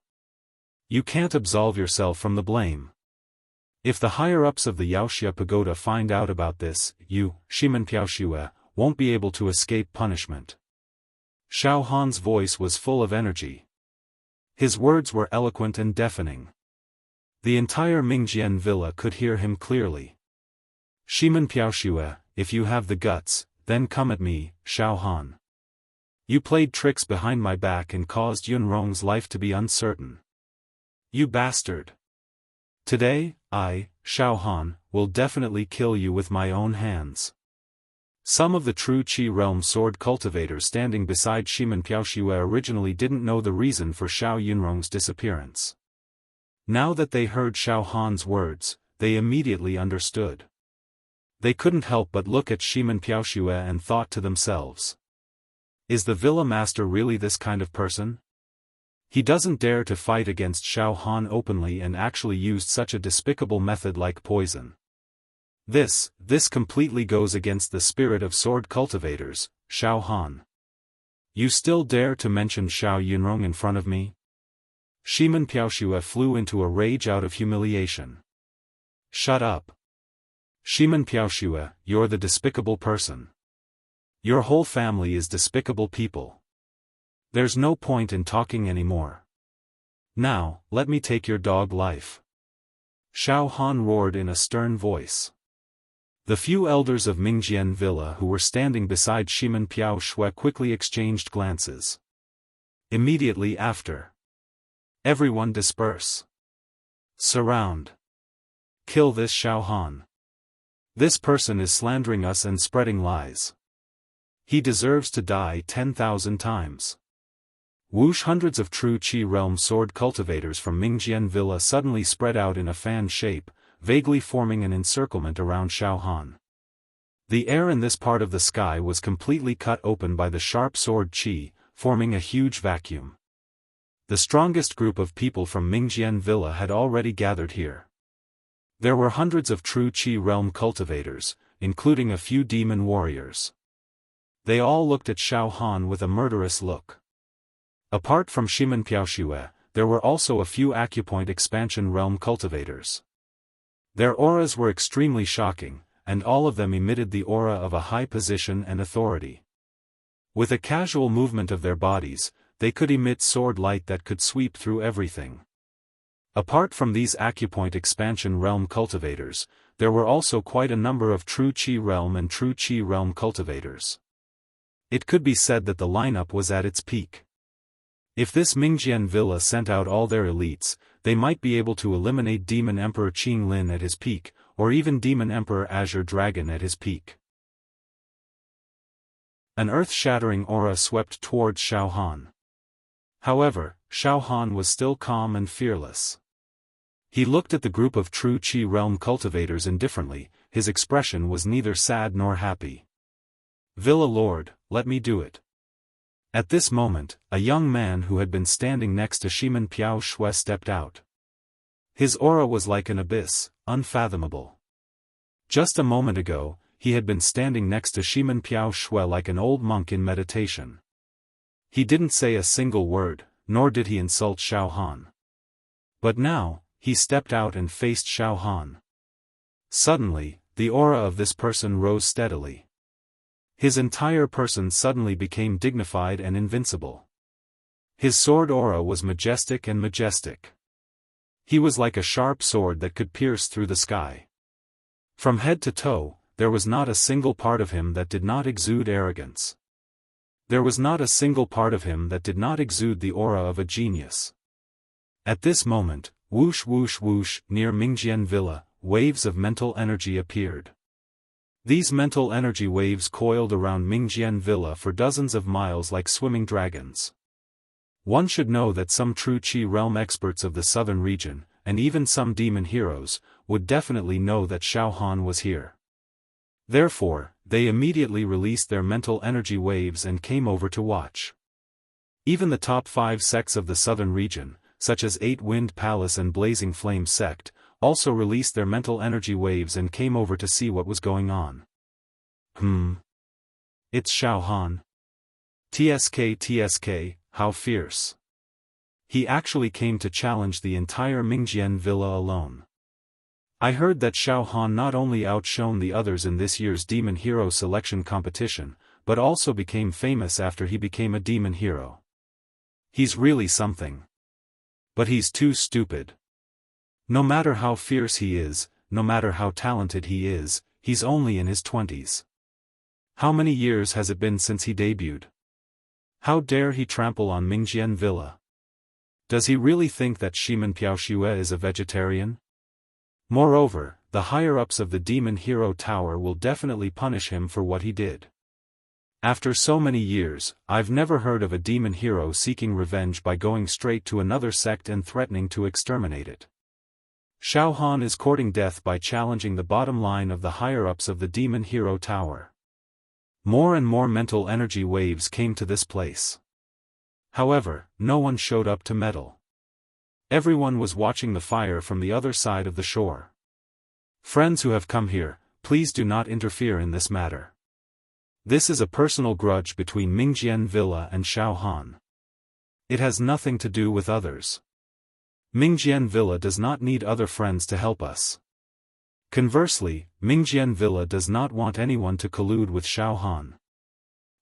You can't absolve yourself from the blame. If the higher-ups of the Yaoxia Pagoda find out about this, you, Shimen Piaoxue, won't be able to escape punishment. Xiaohan's voice was full of energy. His words were eloquent and deafening. The entire Mingjian Villa could hear him clearly. Shimen Piaoxue, if you have the guts, then come at me, Xiaofan. You played tricks behind my back and caused Yunrong's life to be uncertain. You bastard. Today, I, Xiaofan, will definitely kill you with my own hands. Some of the true Qi realm sword cultivators standing beside Shimen Piaoxue originally didn't know the reason for Xiao Yunrong's disappearance. Now that they heard Xiaohan's words, they immediately understood. They couldn't help but look at Shimen Piaoxue and thought to themselves. Is the Villa Master really this kind of person? He doesn't dare to fight against Xiaofan openly and actually used such a despicable method like poison. This completely goes against the spirit of sword cultivators, Xiaofan. You still dare to mention Xiao Yunrong in front of me? Shimen Piaoxue flew into a rage out of humiliation. Shut up. Shimen Piaoxue, you're the despicable person. Your whole family is despicable people. There's no point in talking anymore. Now, let me take your dog life. Xiaofan roared in a stern voice. The few elders of Mingjian Villa who were standing beside Shimen Piaoxue quickly exchanged glances. Immediately after. Everyone disperse. Surround. Kill this Xiaofan. This person is slandering us and spreading lies. He deserves to die 10,000 times. Whoosh! Hundreds of true Qi realm sword cultivators from Mingjian Villa suddenly spread out in a fan shape, vaguely forming an encirclement around Xiaofan. The air in this part of the sky was completely cut open by the sharp sword Qi, forming a huge vacuum. The strongest group of people from Mingjian Villa had already gathered here. There were hundreds of true Qi realm cultivators, including a few demon warriors. They all looked at Xiaofan with a murderous look. Apart from Shimen Piaoxue, there were also a few acupoint expansion realm cultivators. Their auras were extremely shocking, and all of them emitted the aura of a high position and authority. With a casual movement of their bodies, they could emit sword light that could sweep through everything. Apart from these acupoint expansion realm cultivators, there were also quite a number of true Qi realm and true Qi realm cultivators. It could be said that the lineup was at its peak. If this Mingjian Villa sent out all their elites, they might be able to eliminate Demon Emperor Qing Lin at his peak, or even Demon Emperor Azure Dragon at his peak. An earth-shattering aura swept towards Xiaofan. However, Xiaofan was still calm and fearless. He looked at the group of true Qi realm cultivators indifferently, his expression was neither sad nor happy. Villa Lord, let me do it. At this moment, a young man who had been standing next to Shimen Piaoxue stepped out. His aura was like an abyss, unfathomable. Just a moment ago, he had been standing next to Shimen Piaoxue like an old monk in meditation. He didn't say a single word, nor did he insult Xiaofan. But now, he stepped out and faced Xiaofan. Suddenly, the aura of this person rose steadily. His entire person suddenly became dignified and invincible. His sword aura was majestic and majestic. He was like a sharp sword that could pierce through the sky. From head to toe, there was not a single part of him that did not exude arrogance. There was not a single part of him that did not exude the aura of a genius. At this moment, whoosh whoosh whoosh, near Mingjian Villa, waves of mental energy appeared. These mental energy waves coiled around Mingjian Villa for dozens of miles like swimming dragons. One should know that some true Qi realm experts of the southern region, and even some demon heroes, would definitely know that Xiaofan was here. Therefore, they immediately released their mental energy waves and came over to watch. Even the top 5 sects of the southern region, such as 8-Wind Palace and Blazing Flame Sect, also released their mental energy waves and came over to see what was going on. It's Xiaofan. TSK, how fierce. He actually came to challenge the entire Mingjian Villa alone. I heard that Xiaofan not only outshone the others in this year's Demon Hero selection competition, but also became famous after he became a demon hero. He's really something. But he's too stupid. No matter how fierce he is, no matter how talented he is, he's only in his 20s. How many years has it been since he debuted? How dare he trample on Mingjian Villa? Does he really think that Shimen Piaoxue is a vegetarian? Moreover, the higher-ups of the Demon Hero Tower will definitely punish him for what he did. After so many years, I've never heard of a demon hero seeking revenge by going straight to another sect and threatening to exterminate it. Xiaofan is courting death by challenging the bottom line of the higher-ups of the Demon Hero Tower. More and more mental energy waves came to this place. However, no one showed up to meddle. Everyone was watching the fire from the other side of the shore. Friends who have come here, please do not interfere in this matter. This is a personal grudge between Mingjian Villa and Xiaofan. It has nothing to do with others. Mingjian Villa does not need other friends to help us. Conversely, Mingjian Villa does not want anyone to collude with Xiaofan.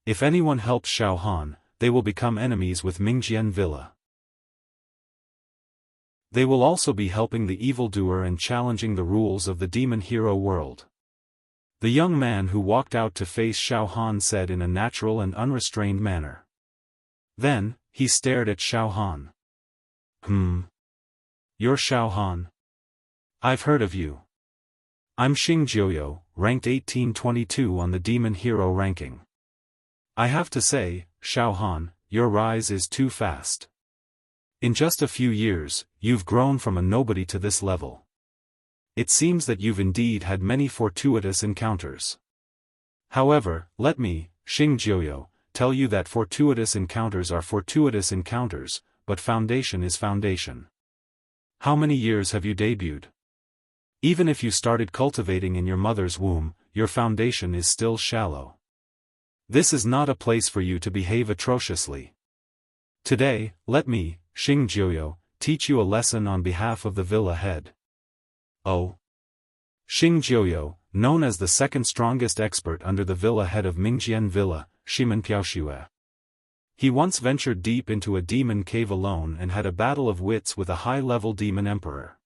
If anyone helps Xiaofan, they will become enemies with Mingjian Villa. They will also be helping the evildoer and challenging the rules of the demon hero world. The young man who walked out to face Xiaofan said in a natural and unrestrained manner. Then, he stared at Xiaofan. You're Xiaofan? I've heard of you. I'm Xingjiuyo, ranked 1822 on the demon hero ranking. I have to say, Xiaofan, your rise is too fast. In just a few years, you've grown from a nobody to this level. It seems that you've indeed had many fortuitous encounters. However, let me, Xingjiuyo, tell you that fortuitous encounters are fortuitous encounters, but foundation is foundation. How many years have you debuted? Even if you started cultivating in your mother's womb, your foundation is still shallow. This is not a place for you to behave atrociously. Today, let me, Xingjiuyo, teach you a lesson on behalf of the villa head. Oh. Xingjiuyo, known as the second strongest expert under the villa head of Mingjian Villa, Ximenpiaoxue. He once ventured deep into a demon cave alone and had a battle of wits with a high-level demon emperor.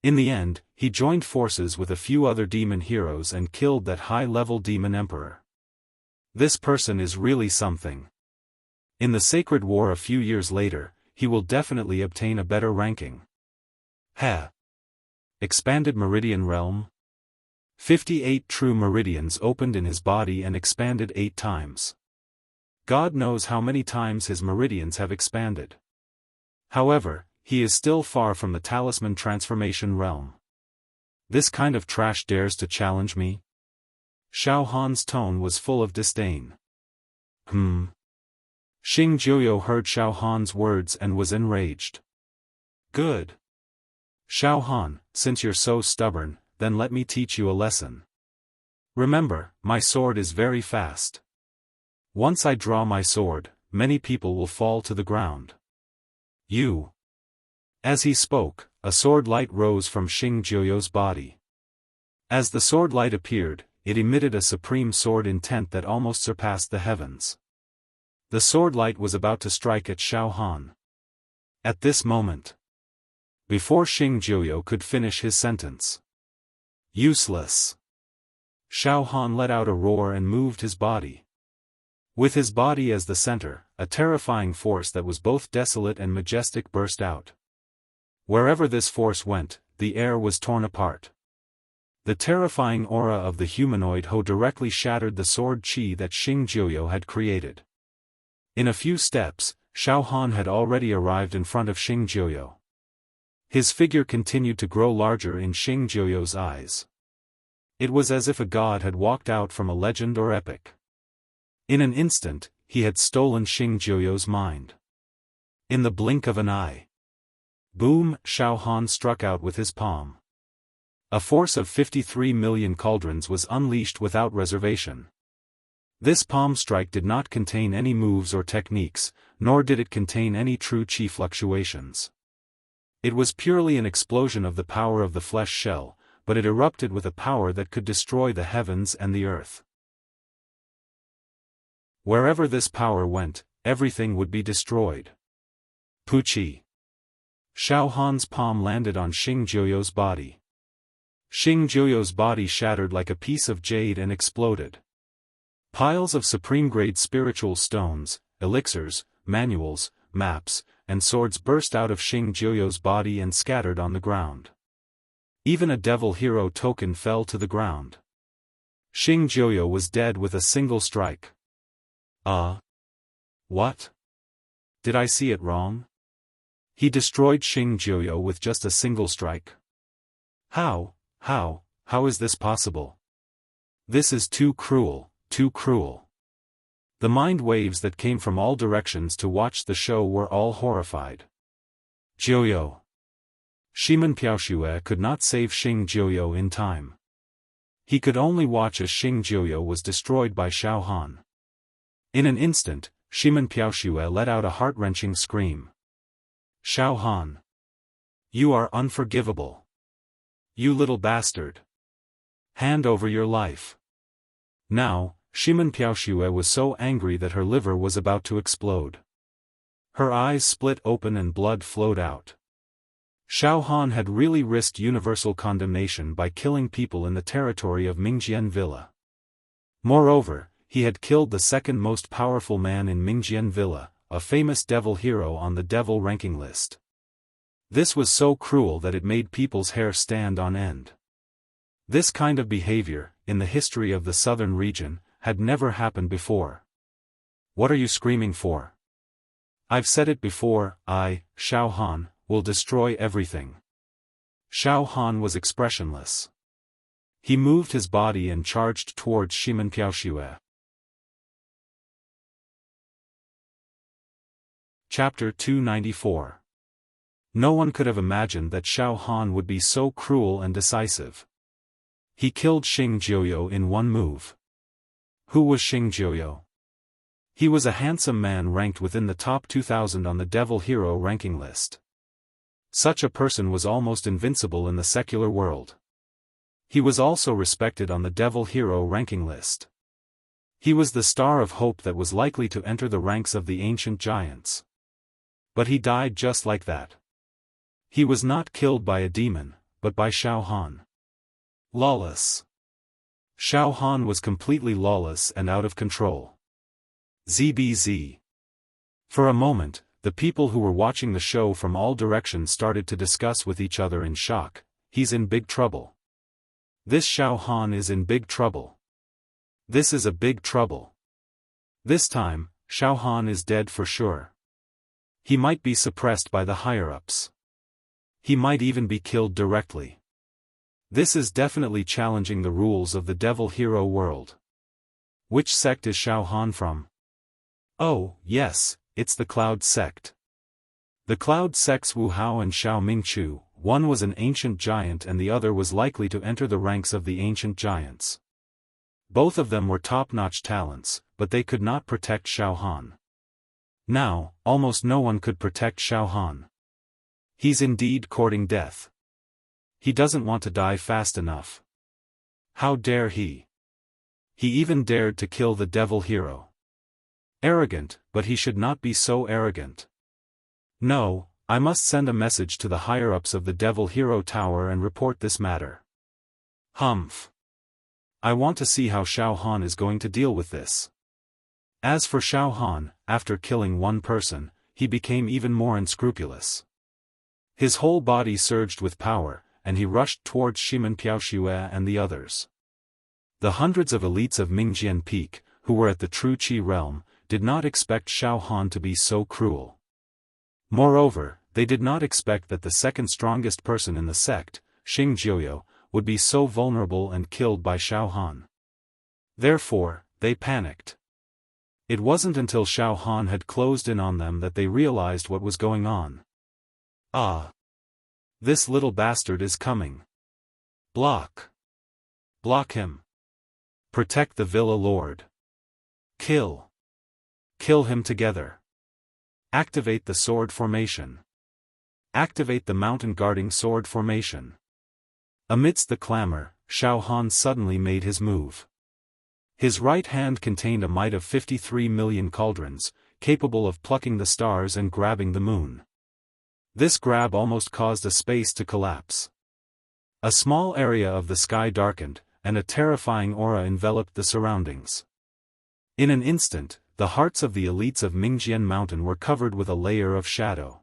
In the end, he joined forces with a few other demon heroes and killed that high-level demon emperor. This person is really something. In the Sacred War a few years later, he will definitely obtain a better ranking. Expanded Meridian Realm? 58 true meridians opened in his body and expanded 8 times. God knows how many times his meridians have expanded. However, he is still far from the Talisman Transformation Realm. This kind of trash dares to challenge me? Xiaohan's tone was full of disdain. Xingjiuyo heard Xiaohan's words and was enraged. Good. Xiaofan, since you're so stubborn, then let me teach you a lesson. Remember, my sword is very fast. Once I draw my sword, many people will fall to the ground. You. As he spoke, a sword light rose from Xingjiuyo's body. As the sword light appeared, it emitted a supreme sword intent that almost surpassed the heavens. The sword light was about to strike at Xiaofan. At this moment. Before Xingjiuyo could finish his sentence. Useless. Xiaofan let out a roar and moved his body. With his body as the center, a terrifying force that was both desolate and majestic burst out. Wherever this force went, the air was torn apart. The terrifying aura of the humanoid Ho directly shattered the sword chi that Xingjiuyo had created. In a few steps, Xiaofan had already arrived in front of Xingjiuyo. His figure continued to grow larger in Xingjiuyo's eyes. It was as if a god had walked out from a legend or epic. In an instant, he had stolen Xingjiuyo's mind. In the blink of an eye. Boom! Xiaofan struck out with his palm. A force of 53 million cauldrons was unleashed without reservation. This palm strike did not contain any moves or techniques, nor did it contain any true chi fluctuations. It was purely an explosion of the power of the flesh shell, but it erupted with a power that could destroy the heavens and the earth. Wherever this power went, everything would be destroyed. Puchi. Xiaohan's palm landed on Xingjiuyo's body. Xingjiuyo's body shattered like a piece of jade and exploded. Piles of supreme-grade spiritual stones, elixirs, manuals, maps, and swords burst out of Xingjiuyo's body and scattered on the ground. Even a devil hero token fell to the ground. Xingjiuyo was dead with a single strike. What? Did I see it wrong? He destroyed Xingjiuyo with just a single strike. How is this possible? This is too cruel, too cruel. The mind waves that came from all directions to watch the show were all horrified. Jiuyo. Ximenpiaoxue could not save Xingjiuyo in time. He could only watch as Xingjiuyo was destroyed by Xiaofan. In an instant, Shimen Piaoxue let out a heart-wrenching scream. Xiaofan! You are unforgivable. You little bastard. Hand over your life. Now, Shimen Piaoxue was so angry that her liver was about to explode. Her eyes split open and blood flowed out. Xiaofan had really risked universal condemnation by killing people in the territory of Mingjian Villa. Moreover, he had killed the second most powerful man in Mingjian Villa, a famous devil hero on the devil ranking list. This was so cruel that it made people's hair stand on end. This kind of behavior, in the history of the southern region, had never happened before. What are you screaming for? I've said it before, I, Xiaofan, will destroy everything. Xiaofan was expressionless. He moved his body and charged towards Shimen Piaoxue. Chapter 294. No one could have imagined that Xiaofan would be so cruel and decisive. He killed Xingjiuyo in one move. Who was Xingjiuyo? He was a handsome man ranked within the top 2,000 on the devil hero ranking list. Such a person was almost invincible in the secular world. He was also respected on the devil hero ranking list. He was the star of hope that was likely to enter the ranks of the ancient giants. But he died just like that. He was not killed by a demon, but by Xiaofan. Lawless. Xiaofan was completely lawless and out of control. ZBZ. For a moment, the people who were watching the show from all directions started to discuss with each other in shock. He's in big trouble. This Xiaofan is in big trouble. This is a big trouble. This time, Xiaofan is dead for sure. He might be suppressed by the higher-ups. He might even be killed directly. This is definitely challenging the rules of the devil hero world. Which sect is Xiaofan from? Oh, yes, it's the Cloud sect. The Cloud sects Wu Hao and Xiao Mingchu, one was an ancient giant and the other was likely to enter the ranks of the ancient giants. Both of them were top-notch talents, but they could not protect Xiaofan. Now, almost no one could protect Xiaofan. He's indeed courting death. He doesn't want to die fast enough. How dare he? He even dared to kill the devil hero. Arrogant, but he should not be so arrogant. No, I must send a message to the higher-ups of the Devil Hero Tower and report this matter. Humph. I want to see how Xiaofan is going to deal with this. As for Xiaofan, after killing one person, he became even more unscrupulous. His whole body surged with power, and he rushed towards Shimen Piaoxue and the others. The hundreds of elites of Mingjian Peak, who were at the True Qi realm, did not expect Xiaofan to be so cruel. Moreover, they did not expect that the second strongest person in the sect, Xingjiuyo, would be so vulnerable and killed by Xiaofan. Therefore, they panicked. It wasn't until Xiaofan had closed in on them that they realized what was going on. Ah! This little bastard is coming. Block! Block him! Protect the Villa Lord! Kill! Kill him together! Activate the sword formation! Activate the mountain guarding sword formation! Amidst the clamor, Xiaofan suddenly made his move. His right hand contained a might of 53 million cauldrons, capable of plucking the stars and grabbing the moon. This grab almost caused a space to collapse. A small area of the sky darkened, and a terrifying aura enveloped the surroundings. In an instant, the hearts of the elites of Mingjian Mountain were covered with a layer of shadow.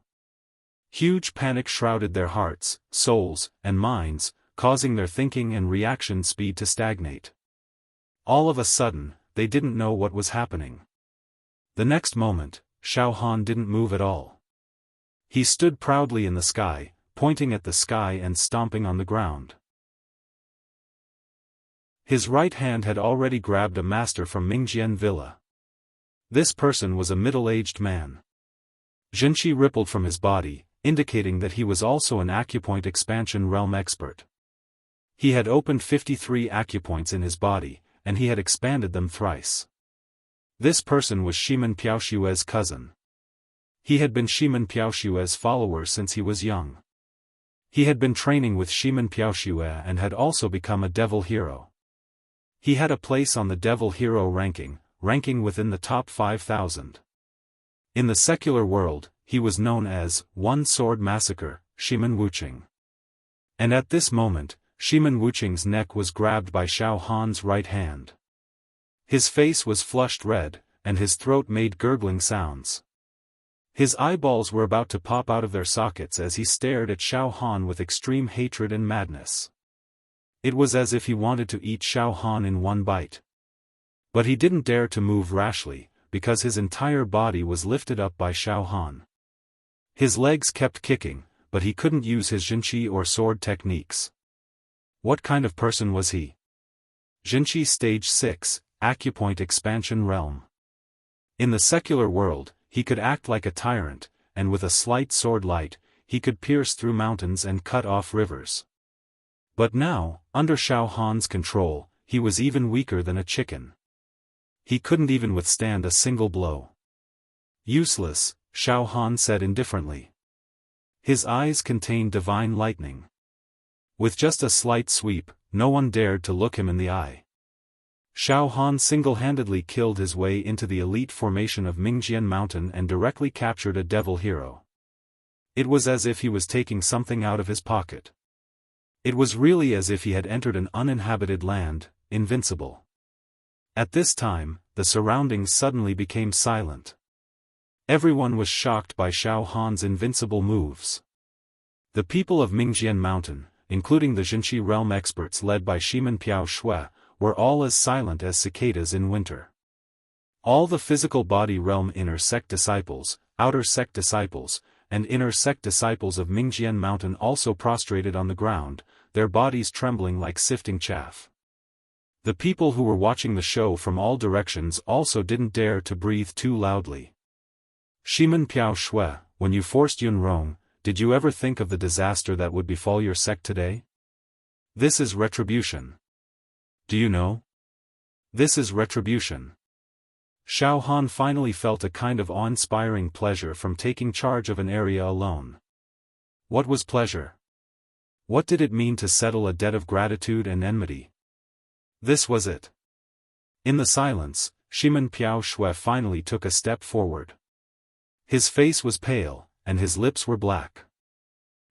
Huge panic shrouded their hearts, souls, and minds, causing their thinking and reaction speed to stagnate. All of a sudden, they didn't know what was happening. The next moment, Xiaofan didn't move at all. He stood proudly in the sky, pointing at the sky and stomping on the ground. His right hand had already grabbed a master from Mingjian Villa. This person was a middle-aged man. Zhenqi rippled from his body, indicating that he was also an acupoint expansion realm expert. He had opened 53 acupoints in his body, and he had expanded them thrice. This person was Shimen Piaoshue's cousin. He had been Shimen Piaoshue's follower since he was young. He had been training with Shimen Piaoshue and had also become a devil hero. He had a place on the devil hero ranking within the top 5,000. In the secular world, he was known as One Sword Massacre, Shimen Wuqing. And at this moment, Shimen Wuqing's neck was grabbed by Xiaofan's right hand. His face was flushed red, and his throat made gurgling sounds. His eyeballs were about to pop out of their sockets as he stared at Xiaofan with extreme hatred and madness. It was as if he wanted to eat Xiaofan in one bite. But he didn't dare to move rashly, because his entire body was lifted up by Xiaofan. His legs kept kicking, but he couldn't use his jinqi or sword techniques. What kind of person was he? Jinqi Stage 6, Acupoint Expansion Realm. In the secular world, he could act like a tyrant, and with a slight sword light, he could pierce through mountains and cut off rivers. But now, under Xiaofan's control, he was even weaker than a chicken. He couldn't even withstand a single blow. Useless, Xiaofan said indifferently. His eyes contained divine lightning. With just a slight sweep, no one dared to look him in the eye. Xiaofan single-handedly killed his way into the elite formation of Mingjian Mountain and directly captured a devil hero. It was as if he was taking something out of his pocket. It was really as if he had entered an uninhabited land, invincible. At this time, the surroundings suddenly became silent. Everyone was shocked by Xiaofan's invincible moves. The people of Mingjian Mountain, including the Jinqi realm experts led by Shimen Piaoshue, were all as silent as cicadas in winter. All the physical body realm inner sect disciples, outer sect disciples, and inner sect disciples of Mingjian Mountain also prostrated on the ground, their bodies trembling like sifting chaff. The people who were watching the show from all directions also didn't dare to breathe too loudly. Shimen Piaoshue, when you forced Yunrong, did you ever think of the disaster that would befall your sect today? This is retribution. Do you know? This is retribution. Xiaofan finally felt a kind of awe-inspiring pleasure from taking charge of an area alone. What was pleasure? What did it mean to settle a debt of gratitude and enmity? This was it. In the silence, Shimen Piaoshue finally took a step forward. His face was pale, and his lips were black.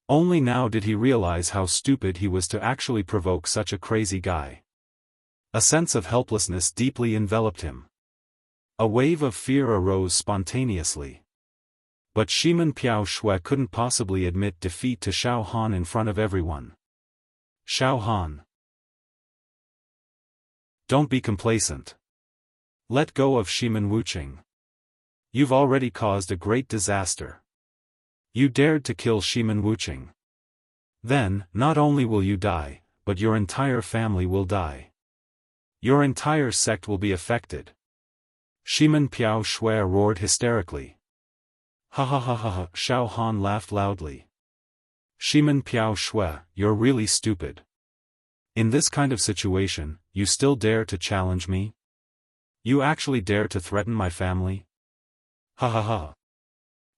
Only now did he realize how stupid he was to actually provoke such a crazy guy. A sense of helplessness deeply enveloped him. A wave of fear arose spontaneously. But Shimen Piaoshue couldn't possibly admit defeat to Xiaofan in front of everyone. Xiaofan. Don't be complacent. Let go of Shimen Wuqing. You've already caused a great disaster. You dared to kill Shimen Wuqing. Then, not only will you die, but your entire family will die. Your entire sect will be affected. Shimen Piaoshue roared hysterically. Ha ha ha ha ha, Xiaofan laughed loudly. Shimen Piaoshue, you're really stupid. In this kind of situation, you still dare to challenge me? You actually dare to threaten my family? Ha ha ha.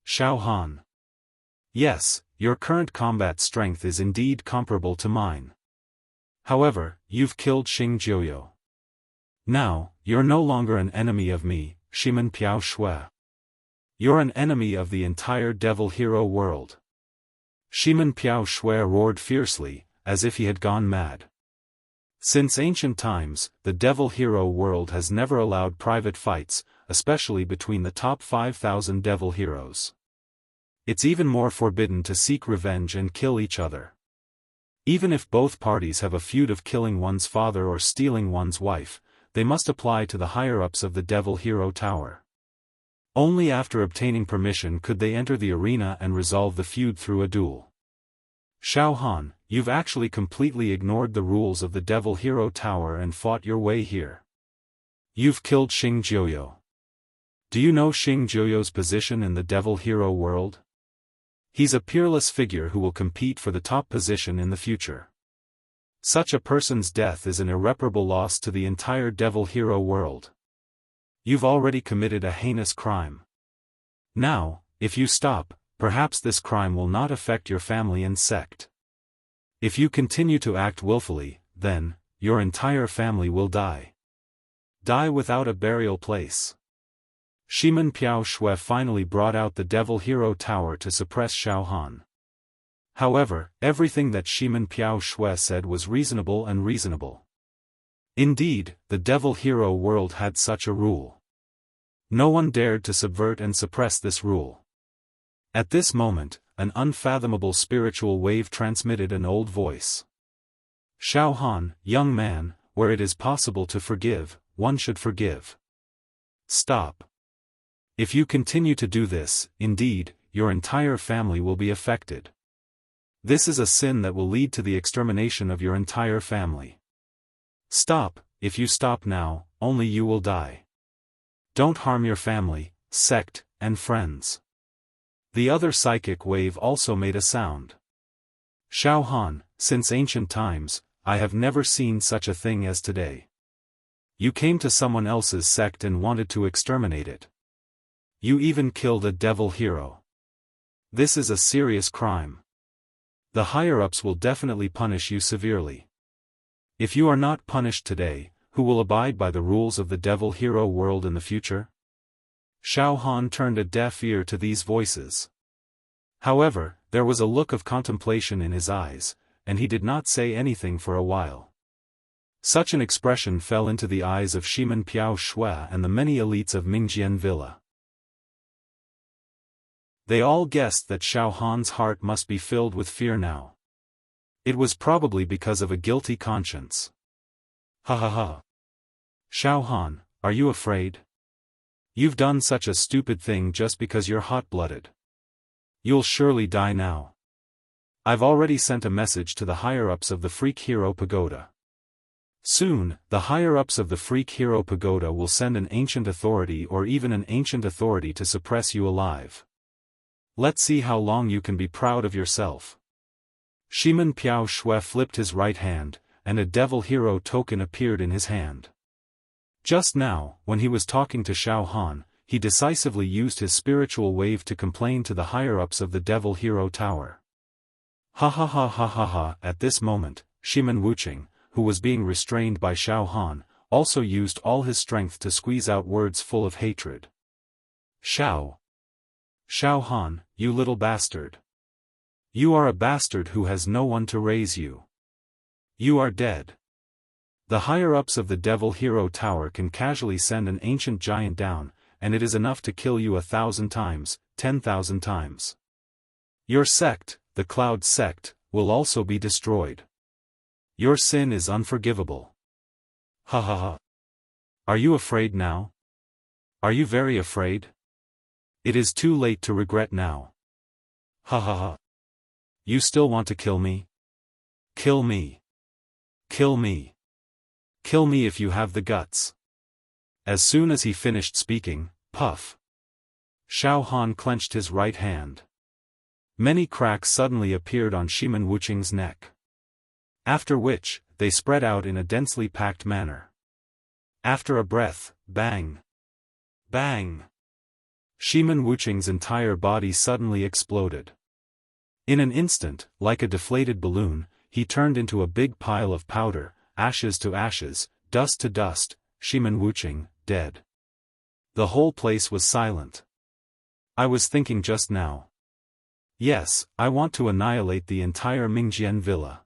Xiaofan. Yes, your current combat strength is indeed comparable to mine. However, you've killed Xing Jiuyo. Now, you're no longer an enemy of me, Shimen Piaoshue. You're an enemy of the entire devil hero world. Shimen Piaoshue roared fiercely, as if he had gone mad. Since ancient times, the devil hero world has never allowed private fights, especially between the top 5,000 devil heroes. It's even more forbidden to seek revenge and kill each other. Even if both parties have a feud of killing one's father or stealing one's wife, they must apply to the higher-ups of the Devil Hero Tower. Only after obtaining permission could they enter the arena and resolve the feud through a duel. Xiaofan, you've actually completely ignored the rules of the Devil Hero Tower and fought your way here. You've killed Xing Jiuyo. Do you know Xing Jiuyo's position in the Devil Hero world? He's a peerless figure who will compete for the top position in the future. Such a person's death is an irreparable loss to the entire devil hero world. You've already committed a heinous crime. Now, if you stop, perhaps this crime will not affect your family and sect. If you continue to act willfully, then, your entire family will die. Die without a burial place. Shimen Piao Shui finally brought out the Devil Hero Tower to suppress Xiaofan. However, everything that Shimen Piao Shui said was reasonable and reasonable. Indeed, the Devil Hero world had such a rule. No one dared to subvert and suppress this rule. At this moment, an unfathomable spiritual wave transmitted an old voice. Xiaofan, young man, where it is possible to forgive, one should forgive. Stop. If you continue to do this, indeed, your entire family will be affected. This is a sin that will lead to the extermination of your entire family. Stop. If you stop now, only you will die. Don't harm your family, sect, and friends. The other psychic wave also made a sound. Xiaofan, since ancient times, I have never seen such a thing as today. You came to someone else's sect and wanted to exterminate it. You even killed a devil hero. This is a serious crime. The higher-ups will definitely punish you severely. If you are not punished today, who will abide by the rules of the devil hero world in the future? Xiaofan turned a deaf ear to these voices. However, there was a look of contemplation in his eyes, and he did not say anything for a while. Such an expression fell into the eyes of Shimen Piao Shui and the many elites of Mingjian Villa. They all guessed that Xiaofan's heart must be filled with fear now. It was probably because of a guilty conscience. Ha ha ha. Xiaofan, are you afraid? You've done such a stupid thing just because you're hot-blooded. You'll surely die now. I've already sent a message to the higher-ups of the Freak Hero Pagoda. Soon, the higher-ups of the Freak Hero Pagoda will send an ancient authority or even an ancient authority to suppress you alive. Let's see how long you can be proud of yourself. Shimen Piao Shui flipped his right hand, and a devil hero token appeared in his hand. Just now, when he was talking to Xiaofan, he decisively used his spiritual wave to complain to the higher-ups of the Devil Hero Tower. Ha ha ha ha ha ha. At this moment, Shimen Wuxia, who was being restrained by Xiaofan, also used all his strength to squeeze out words full of hatred. Xiaofan, you little bastard. You are a bastard who has no one to raise you. You are dead. The higher-ups of the Devil Hero Tower can casually send an ancient giant down, and it is enough to kill you 1,000 times, 10,000 times. Your sect, the Cloud Sect, will also be destroyed. Your sin is unforgivable. Ha ha ha. Are you afraid now? Are you very afraid? It is too late to regret now. Ha ha ha. You still want to kill me? Kill me. Kill me. Kill me if you have the guts. As soon as he finished speaking, puff. Xiaofan clenched his right hand. Many cracks suddenly appeared on Shimen Wuxia's neck. After which, they spread out in a densely packed manner. After a breath, bang. Bang. Shimen Wuxia's entire body suddenly exploded. In an instant, like a deflated balloon, he turned into a big pile of powder, ashes to ashes, dust to dust, Shimen Wuxia, dead. The whole place was silent. I was thinking just now. Yes, I want to annihilate the entire Mingjian Villa.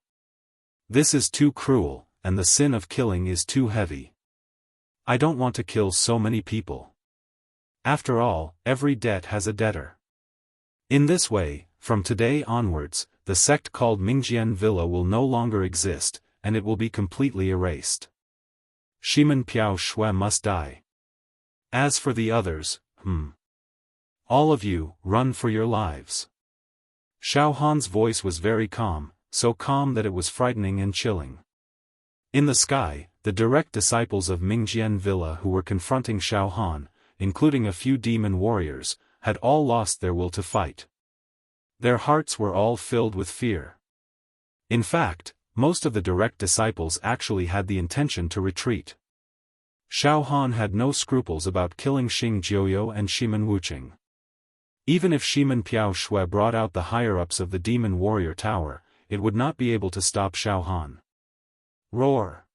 This is too cruel, and the sin of killing is too heavy. I don't want to kill so many people. After all, every debt has a debtor. In this way, from today onwards, the sect called Mingjian Villa will no longer exist, and it will be completely erased. Shimen Piao Shui must die. As for the others, all of you, run for your lives. Xiaofan's voice was very calm, so calm that it was frightening and chilling. In the sky, the direct disciples of Mingjian Villa who were confronting Xiaofan, including a few demon warriors, had all lost their will to fight. Their hearts were all filled with fear. In fact, most of the direct disciples actually had the intention to retreat. Xiaofan had no scruples about killing Xing Jiuyo and Shimen Wuqing. Even if Shimen Piao Shui brought out the higher-ups of the Demon Warrior Tower, it would not be able to stop Xiaofan. Roar!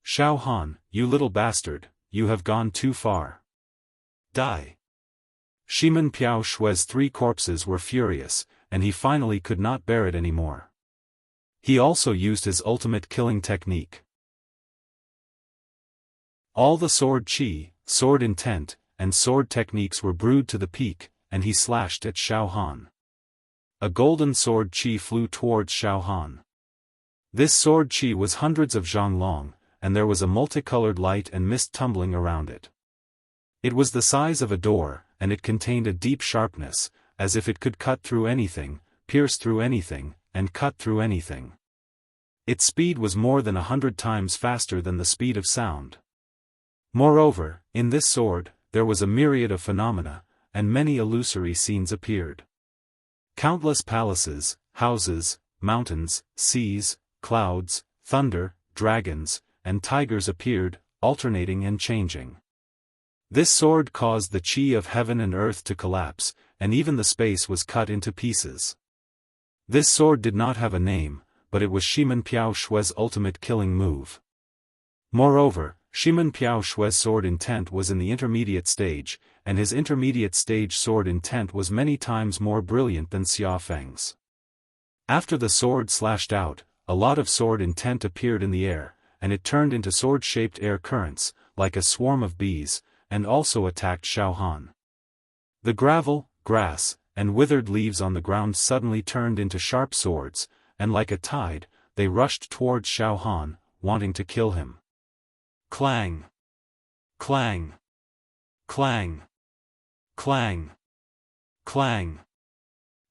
Xiaofan, you little bastard, you have gone too far. Die! Shimen Piao Shui's 3 corpses were furious, and he finally could not bear it anymore. He also used his ultimate killing technique. All the sword chi, sword intent, and sword techniques were brewed to the peak, and he slashed at Xiaofan. A golden sword chi flew towards Xiaofan. This sword chi was hundreds of zhang long, and there was a multicolored light and mist tumbling around it. It was the size of a door, and it contained a deep sharpness, as if it could cut through anything, pierce through anything, and cut through anything. Its speed was more than 100 times faster than the speed of sound. Moreover, in this sword, there was a myriad of phenomena, and many illusory scenes appeared. Countless palaces, houses, mountains, seas, clouds, thunder, dragons, and tigers appeared, alternating and changing. This sword caused the chi of heaven and earth to collapse, and even the space was cut into pieces. This sword did not have a name, but it was Shimen Piao Shui's ultimate killing move. Moreover, Shimen Piao Shui's sword intent was in the intermediate stage, and his intermediate stage sword intent was many times more brilliant than Xiaofeng's. After the sword slashed out, a lot of sword intent appeared in the air, and it turned into sword-shaped air currents, like a swarm of bees, and also attacked Xiaofan. The gravel, grass, and withered leaves on the ground suddenly turned into sharp swords, and like a tide, they rushed towards Xiaofan, wanting to kill him. Clang! Clang! Clang! Clang! Clang!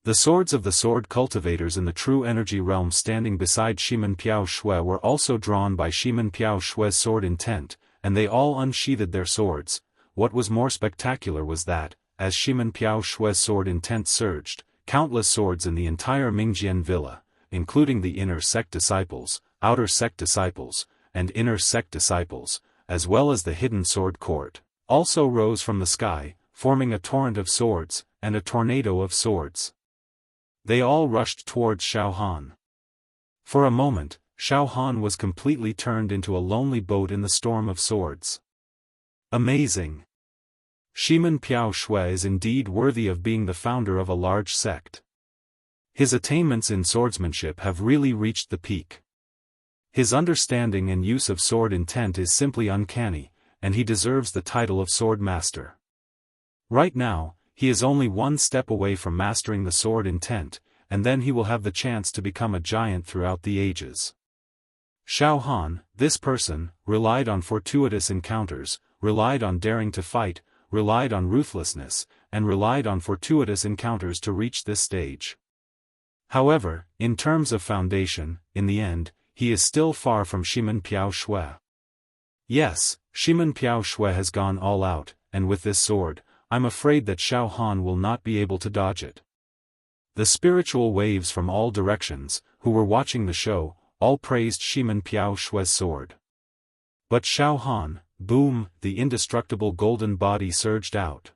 The swords of the sword cultivators in the true energy realm standing beside Shimen Piao Shui were also drawn by Shimen Piao Shui's sword intent, and they all unsheathed their swords. What was more spectacular was that, as Shimen Piao Shui's sword intent surged, countless swords in the entire Mingjian villa, including the inner sect disciples, outer sect disciples, and inner sect disciples, as well as the hidden sword court, also rose from the sky, forming a torrent of swords, and a tornado of swords. They all rushed towards Xiaofan. For a moment, Xiaofan was completely turned into a lonely boat in the storm of swords. Amazing! Shimen Piao Shui is indeed worthy of being the founder of a large sect. His attainments in swordsmanship have really reached the peak. His understanding and use of sword intent is simply uncanny, and he deserves the title of Sword Master. Right now, he is only one step away from mastering the sword intent, and then he will have the chance to become a giant throughout the ages. Xiaofan, this person, relied on fortuitous encounters, relied on daring to fight, relied on ruthlessness, and relied on fortuitous encounters to reach this stage. However, in terms of foundation, in the end, he is still far from Shimen Piao Shui. Yes, Shimen Piao Shui has gone all out, and with this sword, I'm afraid that Xiaofan will not be able to dodge it. The spiritual waves from all directions, who were watching the show, all praised Shimen Piao Shui's sword. But Xiaofan, boom, the indestructible golden body surged out.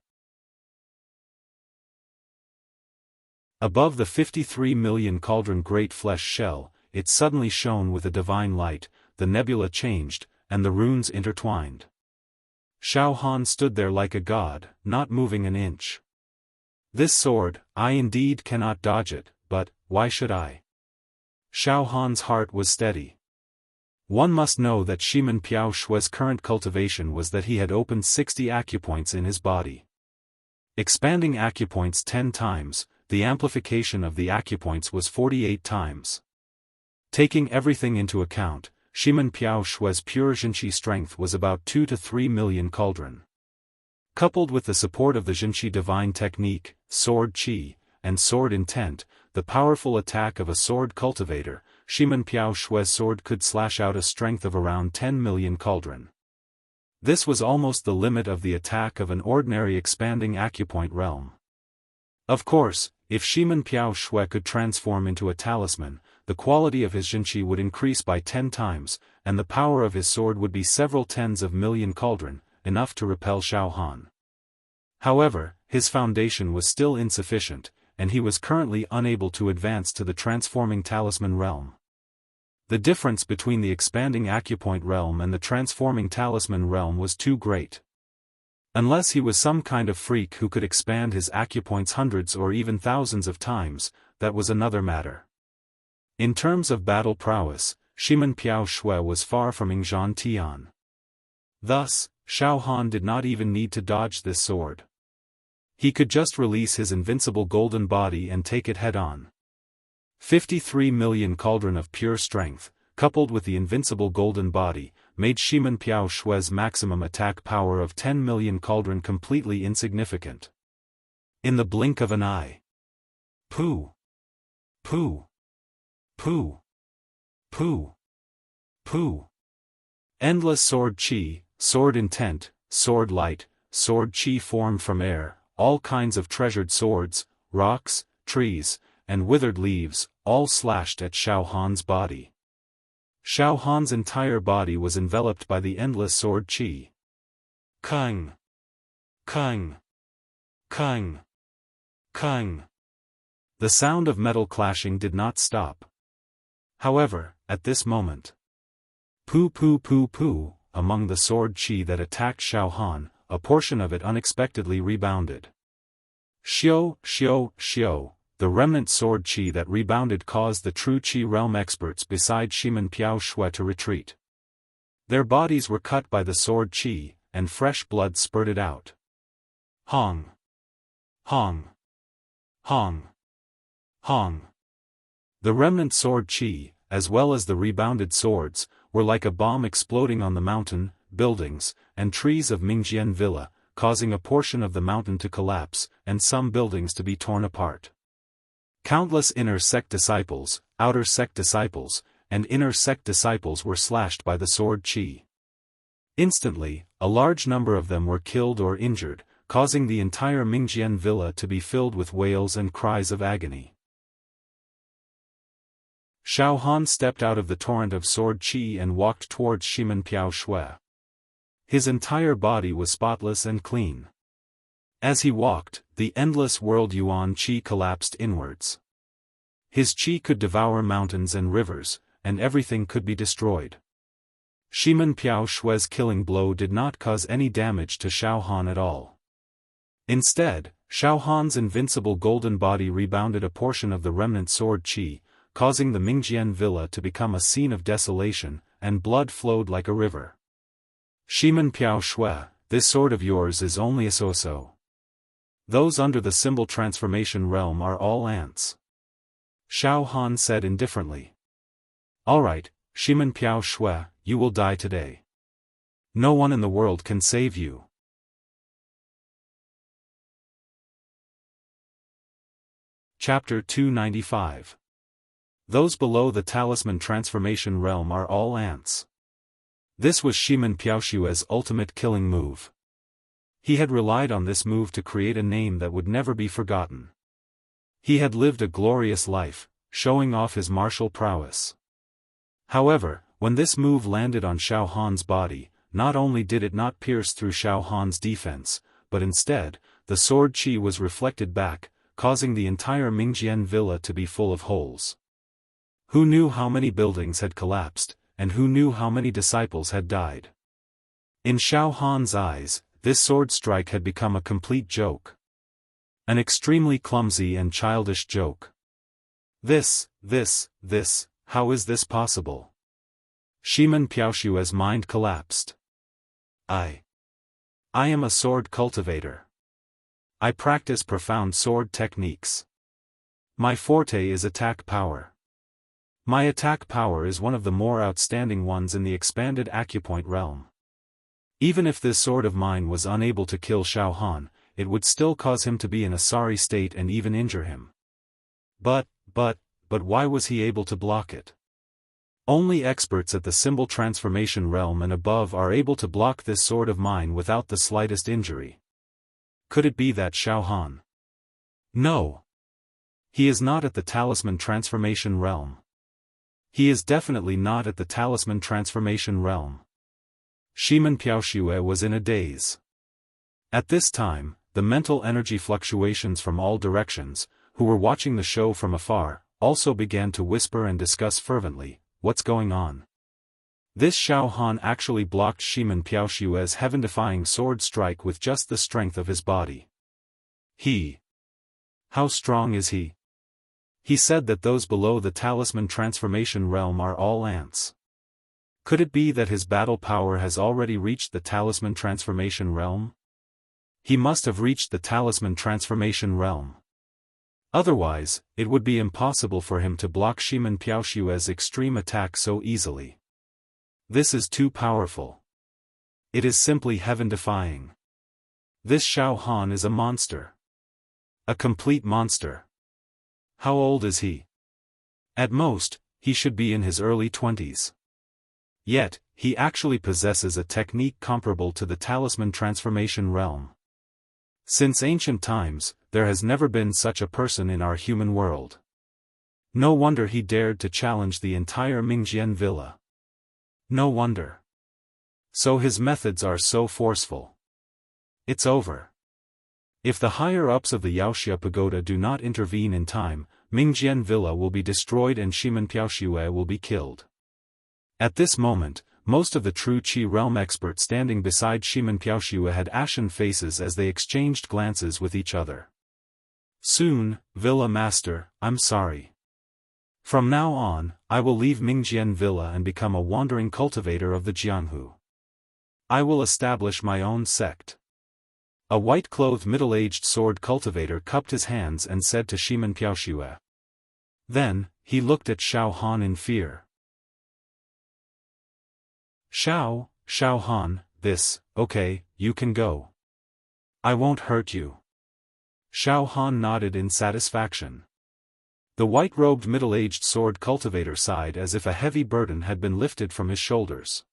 Above the 53 million cauldron great flesh shell, it suddenly shone with a divine light, the nebula changed, and the runes intertwined. Xiaofan stood there like a god, not moving an inch. This sword, I indeed cannot dodge it, but, why should I? Xiaofan's heart was steady. One must know that Shimen Piao Shui's current cultivation was that he had opened 60 acupoints in his body. Expanding acupoints 10 times, the amplification of the acupoints was 48 times. Taking everything into account, Shimen Piao Shui's pure Jinqi strength was about 2 to 3 million cauldron. Coupled with the support of the Jinqi divine technique, sword chi, and sword intent, the powerful attack of a sword cultivator, Shimen Piao Shui's sword could slash out a strength of around 10 million cauldron. This was almost the limit of the attack of an ordinary expanding acupoint realm. Of course, if Shimen Piao Shui could transform into a talisman, the quality of his Jinqi would increase by 10 times, and the power of his sword would be several tens of million cauldron, enough to repel Xiaofan. However, his foundation was still insufficient, and he was currently unable to advance to the transforming talisman realm. The difference between the expanding acupoint realm and the transforming talisman realm was too great. Unless he was some kind of freak who could expand his acupoints hundreds or even thousands of times, that was another matter. In terms of battle prowess, Shimen Piao Shui was far from Yingzhan Tian. Thus, Xiaohan did not even need to dodge this sword. He could just release his invincible golden body and take it head-on. 53 million cauldron of pure strength, coupled with the invincible golden body, made Shimen Piao Shui's maximum attack power of 10 million cauldron completely insignificant. In the blink of an eye. Pooh! Pooh! Pooh! Pooh! Pooh! Endless sword chi, sword intent, sword light, sword chi formed from air, all kinds of treasured swords, rocks, trees, and withered leaves, all slashed at Xiaohan's body. Xiaohan's entire body was enveloped by the endless sword chi. Kung! Kung! Kung! Kung! The sound of metal clashing did not stop. However, at this moment, poo poo poo poo, among the sword chi that attacked Xiaohan, a portion of it unexpectedly rebounded. Xiao, xiao, xiao, the remnant sword chi that rebounded caused the true chi realm experts beside Shimen Piao Shui to retreat. Their bodies were cut by the sword chi, and fresh blood spurted out. Hong! Hong! Hong! Hong! The remnant sword chi, as well as the rebounded swords, were like a bomb exploding on the mountain, buildings, and trees of Mingjian Villa, causing a portion of the mountain to collapse, and some buildings to be torn apart. Countless inner sect disciples, outer sect disciples, and inner sect disciples were slashed by the sword chi. Instantly, a large number of them were killed or injured, causing the entire Mingjian Villa to be filled with wails and cries of agony. Xiaohan stepped out of the torrent of sword chi and walked towards Shimen Piao Shui. His entire body was spotless and clean. As he walked, the endless world Yuan chi collapsed inwards. His chi could devour mountains and rivers, and everything could be destroyed. Shimen Piao Shui's killing blow did not cause any damage to Xiaohan at all. Instead, Xiaohan's invincible golden body rebounded a portion of the remnant sword chi, causing the Mingjian Villa to become a scene of desolation, and blood flowed like a river. Shimen Piao Shui, this sword of yours is only a so-so. Those under the symbol transformation realm are all ants. Xiaohan said indifferently. Alright, Shimen Piao Shui, you will die today. No one in the world can save you. Chapter 295. Those below the talisman transformation realm are all ants. This was Shimen Piao Shui's ultimate killing move. He had relied on this move to create a name that would never be forgotten. He had lived a glorious life, showing off his martial prowess. However, when this move landed on Xiaohan's body, not only did it not pierce through Xiaohan's defense, but instead, the sword chi was reflected back, causing the entire Mingjian Villa to be full of holes. Who knew how many buildings had collapsed, and who knew how many disciples had died? In Xiaohan's eyes, this sword strike had become a complete joke. An extremely clumsy and childish joke. This, how is this possible? Shimen Piao Shui's mind collapsed. I am a sword cultivator. I practice profound sword techniques. My forte is attack power. My attack power is one of the more outstanding ones in the expanded acupoint realm. Even if this sword of mine was unable to kill Xiaohan, it would still cause him to be in a sorry state and even injure him. But why was he able to block it? Only experts at the symbol transformation realm and above are able to block this sword of mine without the slightest injury. Could it be that Xiaohan? No. He is not at the talisman transformation realm. He is definitely not at the talisman transformation realm. Shimen Piaoxue was in a daze. At this time, the mental energy fluctuations from all directions, who were watching the show from afar, also began to whisper and discuss fervently, "What's going on?" This Xiaofan actually blocked Shimen Piaoxue's heaven-defying sword strike with just the strength of his body. How strong is he? He said that those below the talisman transformation realm are all ants. Could it be that his battle power has already reached the talisman transformation realm? He must have reached the talisman transformation realm. Otherwise, it would be impossible for him to block Shimen Piaoxue's extreme attack so easily. This is too powerful. It is simply heaven-defying. This Xiaofan is a monster. A complete monster. How old is he? At most, he should be in his early 20s. Yet, he actually possesses a technique comparable to the talisman transformation realm. Since ancient times, there has never been such a person in our human world. No wonder he dared to challenge the entire Mingjian villa. No wonder. So his methods are so forceful. It's over. If the higher-ups of the Wuxia pagoda do not intervene in time, Mingjian villa will be destroyed and Shimen Piaoxue will be killed. At this moment, most of the true Qi realm experts standing beside Shimen Piaoxue had ashen faces as they exchanged glances with each other. Soon, Villa Master, I'm sorry. From now on, I will leave Mingjian Villa and become a wandering cultivator of the Jianghu. I will establish my own sect. A white-clothed middle-aged sword cultivator cupped his hands and said to Shimen Piaoxue. Then, he looked at Xiaofan in fear. Xiaofan, okay, you can go. I won't hurt you. Xiaofan nodded in satisfaction. The white-robed middle-aged sword cultivator sighed as if a heavy burden had been lifted from his shoulders.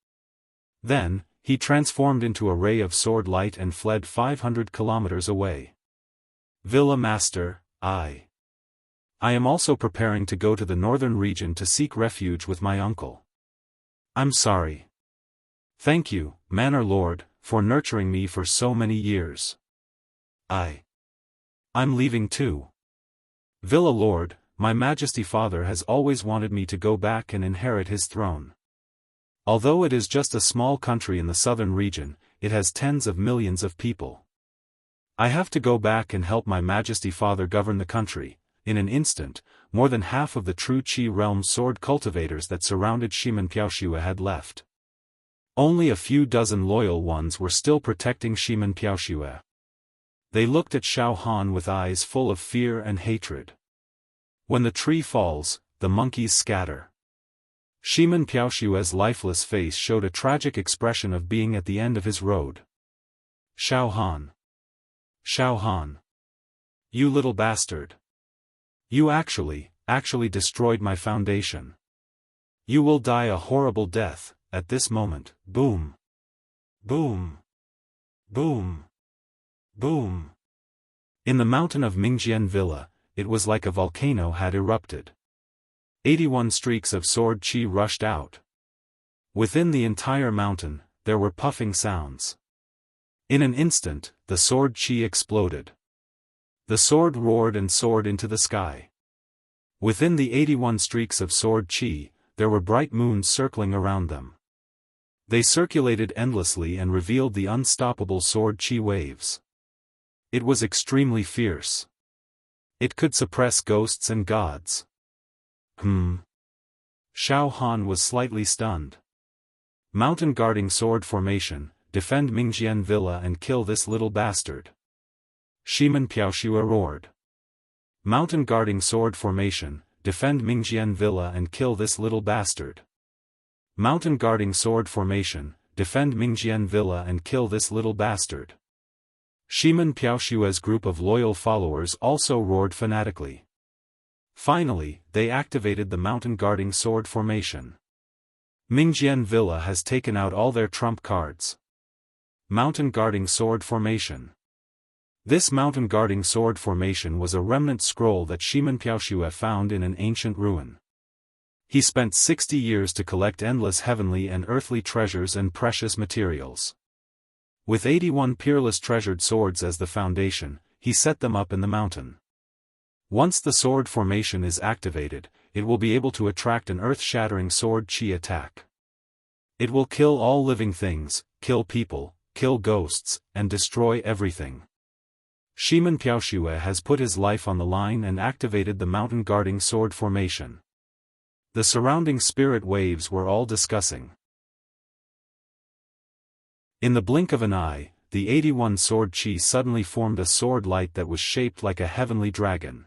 Then, he transformed into a ray of sword light and fled 500 kilometers away. Villa Master, I am also preparing to go to the northern region to seek refuge with my uncle. I'm sorry. Thank you, Manor Lord, for nurturing me for so many years. I'm leaving too. Villa Lord, my Majesty Father has always wanted me to go back and inherit his throne. Although it is just a small country in the southern region, it has tens of millions of people. I have to go back and help my Majesty Father govern the country. In an instant, more than half of the true Qi realm sword cultivators that surrounded Shimen Piaoxue had left. Only a few dozen loyal ones were still protecting Shimen Piaoxue. They looked at Xiaofan with eyes full of fear and hatred. When the tree falls, the monkeys scatter. Shimen Piaoxue's lifeless face showed a tragic expression of being at the end of his road. Xiaofan. You little bastard. You actually destroyed my foundation. You will die a horrible death. At this moment, boom. Boom. Boom. Boom. In the mountain of Mingjian Villa, it was like a volcano had erupted. 81 streaks of sword qi rushed out. Within the entire mountain, there were puffing sounds. In an instant, the sword qi exploded. The sword roared and soared into the sky. Within the 81 streaks of sword qi, there were bright moons circling around them. They circulated endlessly and revealed the unstoppable sword qi waves. It was extremely fierce. It could suppress ghosts and gods. Xiaofan was slightly stunned. Mountain guarding sword formation, defend Mingjian Villa and kill this little bastard. Shimen Piaoxue roared. Mountain guarding sword formation, defend Mingjian Villa and kill this little bastard. Mountain guarding sword formation, defend Mingjian Villa and kill this little bastard. Shimen Piaoxue's group of loyal followers also roared fanatically. Finally, they activated the mountain guarding sword formation. Mingjian Villa has taken out all their trump cards. Mountain guarding sword formation. This mountain guarding sword formation was a remnant scroll that Shimen Piaoxue found in an ancient ruin. He spent 60 years to collect endless heavenly and earthly treasures and precious materials. With 81 peerless treasured swords as the foundation, he set them up in the mountain. Once the sword formation is activated, it will be able to attract an earth-shattering sword chi attack. It will kill all living things, kill people, kill ghosts, and destroy everything. Shimen Piaoxue has put his life on the line and activated the mountain guarding sword formation. The surrounding spirit waves were all discussing. In the blink of an eye, the 81 sword chi suddenly formed a sword light that was shaped like a heavenly dragon.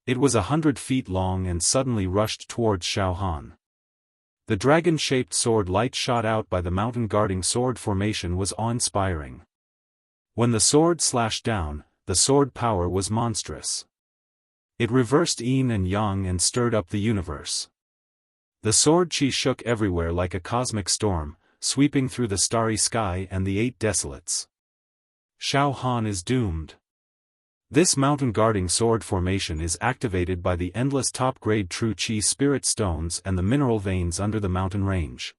It was 100 feet long and suddenly rushed towards Xiaofan. The dragon-shaped sword light shot out by the mountain guarding sword formation was awe-inspiring. When the sword slashed down, the sword power was monstrous. It reversed yin and yang and stirred up the universe. The sword chi shook everywhere like a cosmic storm, sweeping through the starry sky and the 8 desolates. Xiaofan is doomed. This mountain guarding sword formation is activated by the endless top-grade true chi spirit stones and the mineral veins under the mountain range.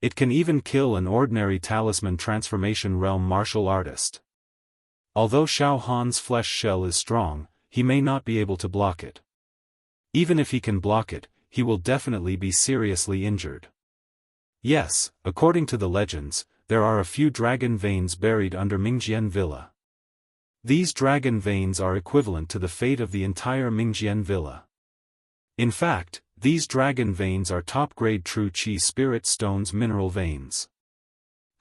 It can even kill an ordinary talisman transformation realm martial artist. Although Xiaohan's flesh shell is strong, he may not be able to block it. Even if he can block it, he will definitely be seriously injured. Yes, according to the legends, there are a few dragon veins buried under Mingjian Villa. These dragon veins are equivalent to the fate of the entire Mingjian Villa. In fact, these dragon veins are top-grade true chi spirit stones mineral veins.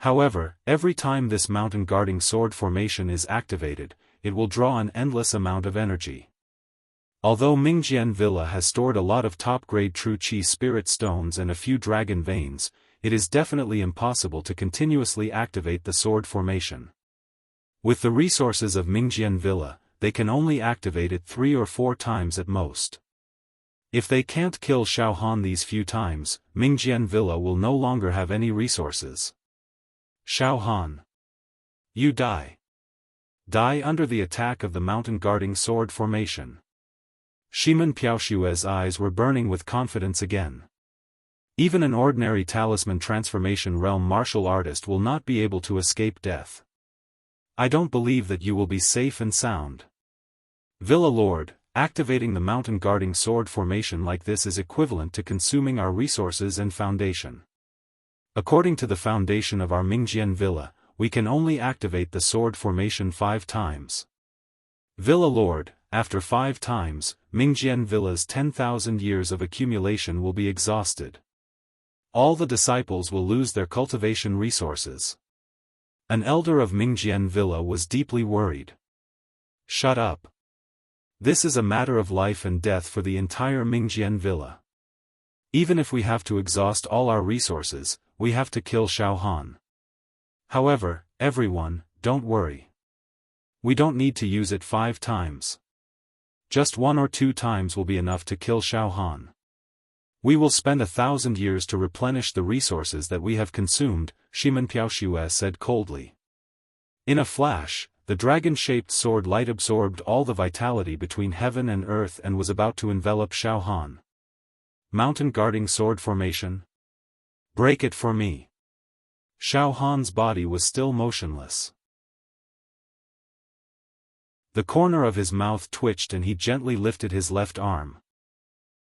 However, every time this mountain guarding sword formation is activated, it will draw an endless amount of energy. Although Mingjian Villa has stored a lot of top-grade true chi spirit stones and a few dragon veins, it is definitely impossible to continuously activate the sword formation. With the resources of Mingjian Villa, they can only activate it 3 or 4 times at most. If they can't kill Xiaofan these few times, Mingjian Villa will no longer have any resources. Xiaofan, you die. Die under the attack of the mountain guarding sword formation. Shimen Piaoxue's eyes were burning with confidence again. Even an ordinary talisman transformation realm martial artist will not be able to escape death. I don't believe that you will be safe and sound. Villa Lord, activating the mountain guarding sword formation like this is equivalent to consuming our resources and foundation. According to the foundation of our Mingjian Villa, we can only activate the sword formation 5 times. Villa Lord, after 5 times, Mingjian Villa's 10,000 years of accumulation will be exhausted. All the disciples will lose their cultivation resources. An elder of Mingjian Villa was deeply worried. Shut up. This is a matter of life and death for the entire Mingjian Villa. Even if we have to exhaust all our resources, we have to kill Xiaofan. However, everyone, don't worry. We don't need to use it 5 times. Just 1 or 2 times will be enough to kill Xiaofan. We will spend 1,000 years to replenish the resources that we have consumed, Shimen Piaoxue said coldly. In a flash, the dragon-shaped sword light absorbed all the vitality between heaven and earth and was about to envelop Xiaofan. Mountain guarding sword formation? Break it for me. Xiaohan's body was still motionless. The corner of his mouth twitched and he gently lifted his left arm.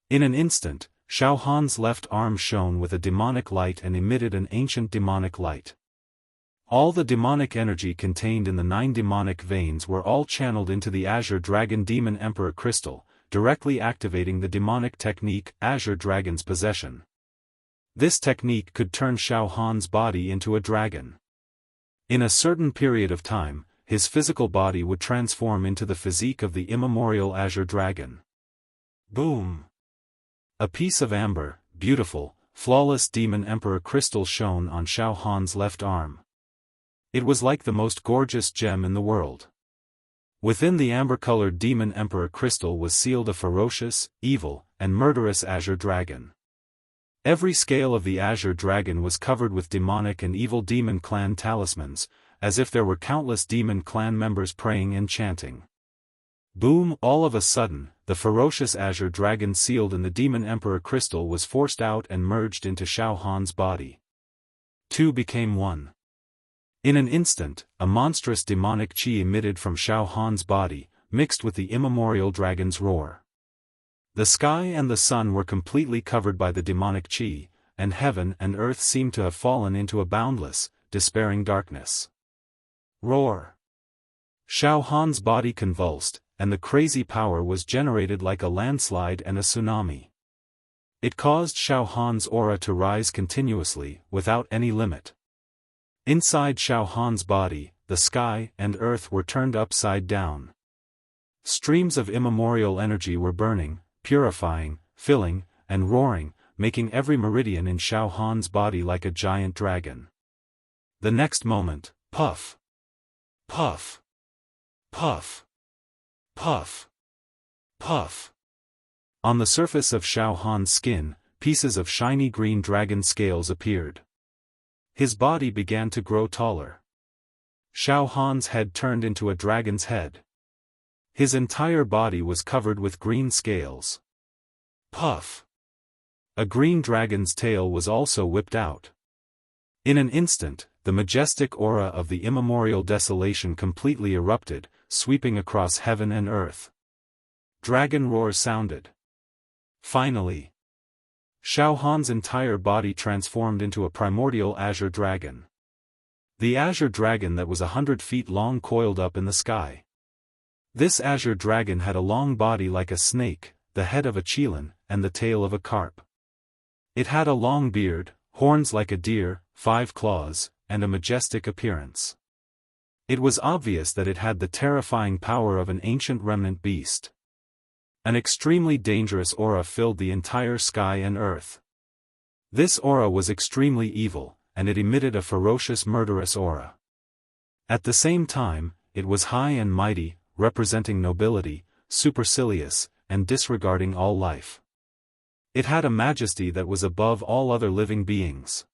In an instant, Xiaohan's left arm shone with a demonic light and emitted an ancient demonic light. All the demonic energy contained in the 9 demonic veins were all channeled into the Azure Dragon Demon Emperor crystal, directly activating the demonic technique Azure Dragon's Possession. This technique could turn Xiaohan's body into a dragon. In a certain period of time, his physical body would transform into the physique of the immemorial Azure Dragon. Boom! A piece of amber, beautiful, flawless Demon Emperor crystal shone on Xiaohan's left arm. It was like the most gorgeous gem in the world. Within the amber-colored Demon Emperor crystal was sealed a ferocious, evil, and murderous Azure Dragon. Every scale of the Azure Dragon was covered with demonic and evil demon clan talismans, as if there were countless demon clan members praying and chanting. Boom! All of a sudden, the ferocious azure dragon sealed in the Demon Emperor crystal was forced out and merged into Xiaohan's body. Two became one. In an instant, a monstrous demonic qi emitted from Xiaohan's body, mixed with the immemorial dragon's roar. The sky and the sun were completely covered by the demonic qi, and heaven and earth seemed to have fallen into a boundless, despairing darkness. Roar! Xiaohan's body convulsed, and the crazy power was generated like a landslide and a tsunami. It caused Xiaohan's aura to rise continuously, without any limit. Inside Xiaohan's body, the sky and earth were turned upside down. Streams of immemorial energy were burning, purifying, filling, and roaring, making every meridian in Xiaohan's body like a giant dragon. The next moment, puff! Puff! Puff! Puff! Puff! On the surface of Xiaohan's skin, pieces of shiny green dragon scales appeared. His body began to grow taller. Xiaohan's head turned into a dragon's head. His entire body was covered with green scales. Puff! A green dragon's tail was also whipped out. In an instant, the majestic aura of the immemorial desolation completely erupted, sweeping across heaven and earth. Dragon roars sounded. Finally, Xiaohan's entire body transformed into a primordial azure dragon. The azure dragon that was 100 feet long coiled up in the sky. This azure dragon had a long body like a snake, the head of a qilin, and the tail of a carp. It had a long beard, horns like a deer, 5 claws, and a majestic appearance. It was obvious that it had the terrifying power of an ancient remnant beast. An extremely dangerous aura filled the entire sky and earth. This aura was extremely evil, and it emitted a ferocious murderous aura. At the same time, it was high and mighty, representing nobility, supercilious, and disregarding all life. It had a majesty that was above all other living beings.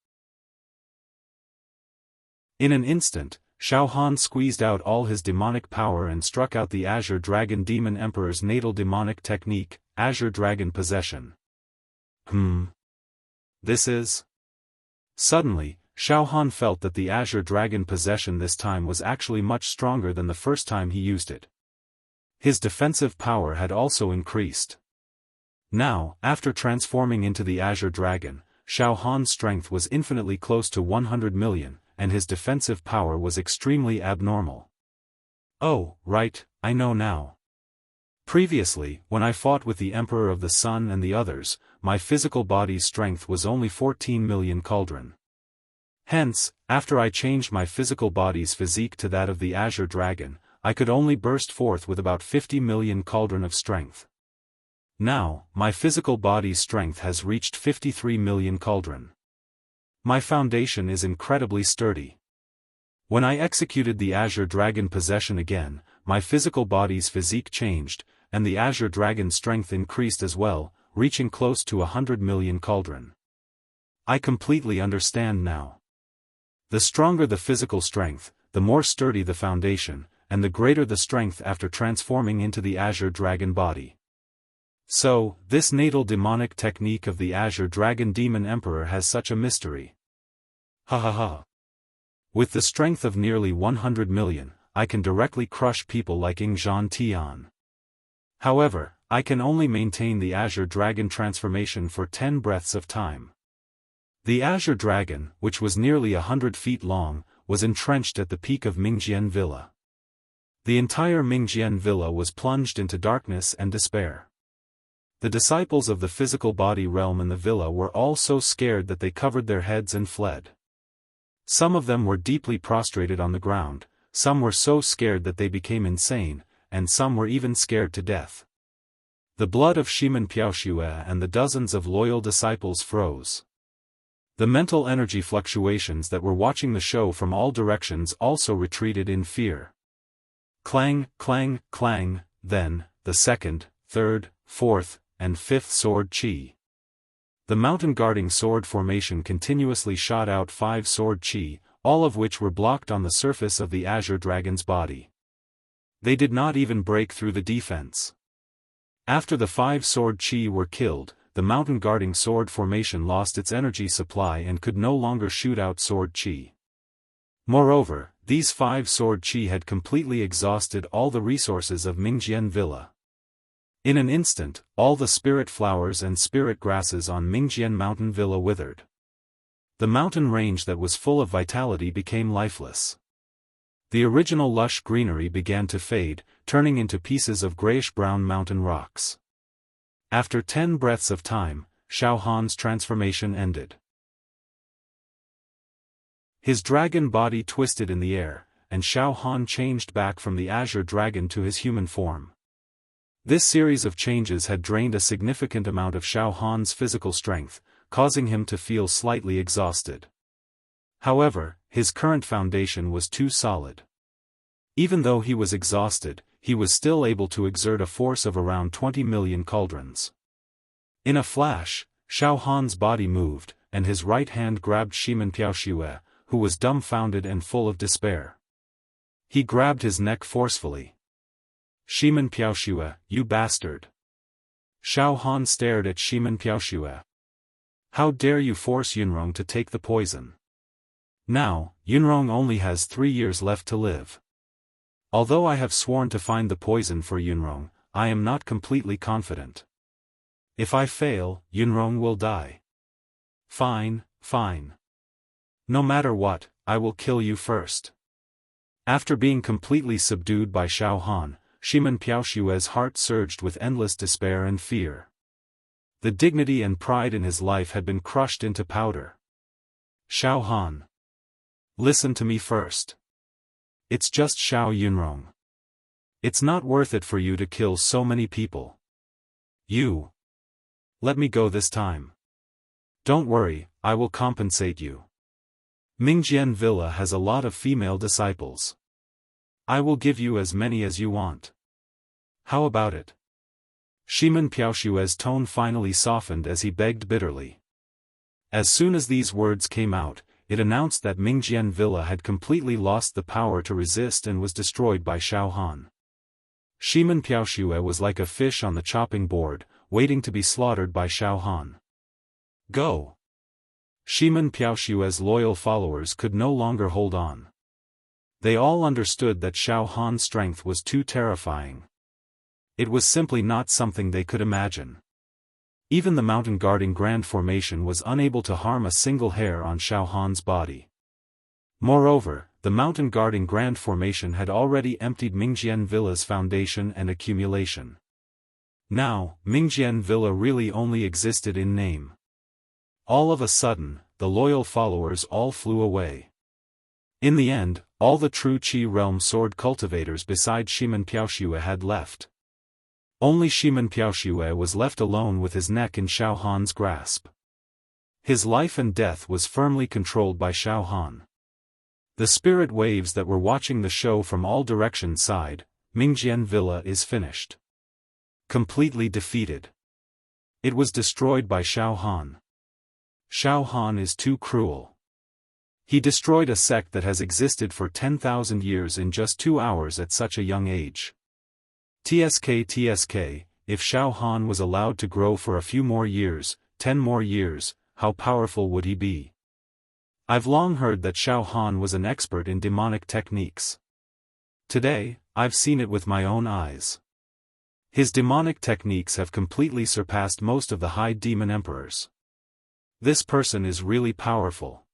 In an instant, Xiaohan squeezed out all his demonic power and struck out the Azure Dragon Demon Emperor's natal demonic technique, Azure Dragon Possession. This is... Suddenly, Xiaohan felt that the Azure Dragon Possession this time was actually much stronger than the first time he used it. His defensive power had also increased. Now, after transforming into the Azure Dragon, Xiaohan's strength was infinitely close to 100 million, and his defensive power was extremely abnormal. Oh, right, I know now. Previously, when I fought with the Emperor of the Sun and the others, my physical body's strength was only 14 million cauldron. Hence, after I changed my physical body's physique to that of the Azure Dragon, I could only burst forth with about 50 million cauldron of strength. Now, my physical body's strength has reached 53 million cauldron. My foundation is incredibly sturdy. When I executed the Azure Dragon Possession again, my physical body's physique changed, and the Azure Dragon's strength increased as well, reaching close to 100 million cauldron. I completely understand now. The stronger the physical strength, the more sturdy the foundation, and the greater the strength after transforming into the Azure Dragon body. So, this natal demonic technique of the Azure Dragon Demon Emperor has such a mystery. Ha ha ha. With the strength of nearly 100 million, I can directly crush people like Ingzhan Tian. However, I can only maintain the Azure Dragon transformation for 10 breaths of time. The Azure Dragon, which was nearly 100 feet long, was entrenched at the peak of Mingjian Villa. The entire Mingjian Villa was plunged into darkness and despair. The disciples of the physical body realm in the villa were all so scared that they covered their heads and fled. Some of them were deeply prostrated on the ground, some were so scared that they became insane, and some were even scared to death. The blood of Shimen Piaoxue and the dozens of loyal disciples froze. The mental energy fluctuations that were watching the show from all directions also retreated in fear. Clang, clang, clang, then, the second, third, fourth, and fifth sword chi. The mountain-guarding sword formation continuously shot out 5 sword chi, all of which were blocked on the surface of the Azure Dragon's body. They did not even break through the defense. After the 5 sword chi were killed, the mountain guarding sword formation lost its energy supply and could no longer shoot out sword chi. Moreover, these 5 sword chi had completely exhausted all the resources of Mingjian Villa. In an instant, all the spirit flowers and spirit grasses on Mingjian Mountain Villa withered. The mountain range that was full of vitality became lifeless. The original lush greenery began to fade, turning into pieces of grayish-brown mountain rocks. After 10 breaths of time, Xiaohan's transformation ended. His dragon body twisted in the air, and Xiaohan changed back from the azure dragon to his human form. This series of changes had drained a significant amount of Xiaohan's physical strength, causing him to feel slightly exhausted. However, his current foundation was too solid. Even though he was exhausted, he was still able to exert a force of around 20 million cauldrons. In a flash, Xiaohan's body moved, and his right hand grabbed Shimen Piaoxue, who was dumbfounded and full of despair. He grabbed his neck forcefully. "Shimen Piaoxue, you bastard!" Xiaohan stared at Shimen Piaoxue. "How dare you force Yunrong to take the poison? Now, Yunrong only has 3 years left to live. Although I have sworn to find the poison for Yunrong, I am not completely confident. If I fail, Yunrong will die. Fine, fine. No matter what, I will kill you first." After being completely subdued by Xiaohan, Shimen Piaoxue's heart surged with endless despair and fear. The dignity and pride in his life had been crushed into powder. "Xiaohan. Listen to me first. It's just Xiao Yunrong. It's not worth it for you to kill so many people. You. Let me go this time. Don't worry, I will compensate you. Mingjian Villa has a lot of female disciples. I will give you as many as you want. How about it?" Shimen Piaoxue's tone finally softened as he begged bitterly. As soon as these words came out, it announced that Mingjian Villa had completely lost the power to resist and was destroyed by Xiaohan. Shimen Piaoxue was like a fish on the chopping board, waiting to be slaughtered by Xiaohan. "Go!" Shimen Piaoxue's loyal followers could no longer hold on. They all understood that Xiaohan's strength was too terrifying. It was simply not something they could imagine. Even the mountain guarding grand formation was unable to harm a single hair on Xiaohan's body. Moreover, the mountain guarding grand formation had already emptied Mingjian Villa's foundation and accumulation. Now, Mingjian Villa really only existed in name. All of a sudden, the loyal followers all flew away. In the end, all the true Qi realm sword cultivators besides Shimen Piaoxue had left. Only Shimen Piaoxue was left alone with his neck in Xiaohan's grasp. His life and death was firmly controlled by Xiaohan. The spirit waves that were watching the show from all directions sighed, "Mingjian Villa is finished. Completely defeated. It was destroyed by Xiaohan. Xiaohan is too cruel. He destroyed a sect that has existed for 10,000 years in just 2 hours at such a young age. TSK, if Xiaohan was allowed to grow for a few more years, 10 more years, how powerful would he be? I've long heard that Xiaohan was an expert in demonic techniques. Today, I've seen it with my own eyes. His demonic techniques have completely surpassed most of the high demon emperors. This person is really powerful.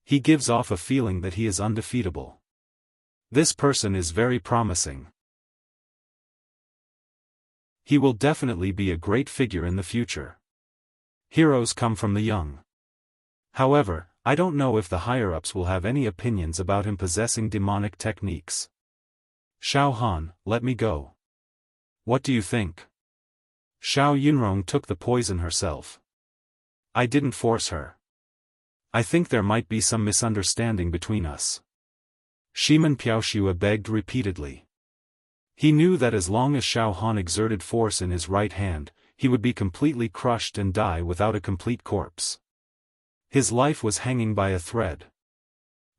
He gives off a feeling that he is undefeatable. This person is very promising. He will definitely be a great figure in the future. Heroes come from the young. However, I don't know if the higher-ups will have any opinions about him possessing demonic techniques. Xiaohan, let me go. What do you think? Xiao Yunrong took the poison herself. I didn't force her. I think there might be some misunderstanding between us. Shimen Piaoxue begged repeatedly. He knew that as long as Xiaohan exerted force in his right hand, he would be completely crushed and die without a complete corpse. His life was hanging by a thread.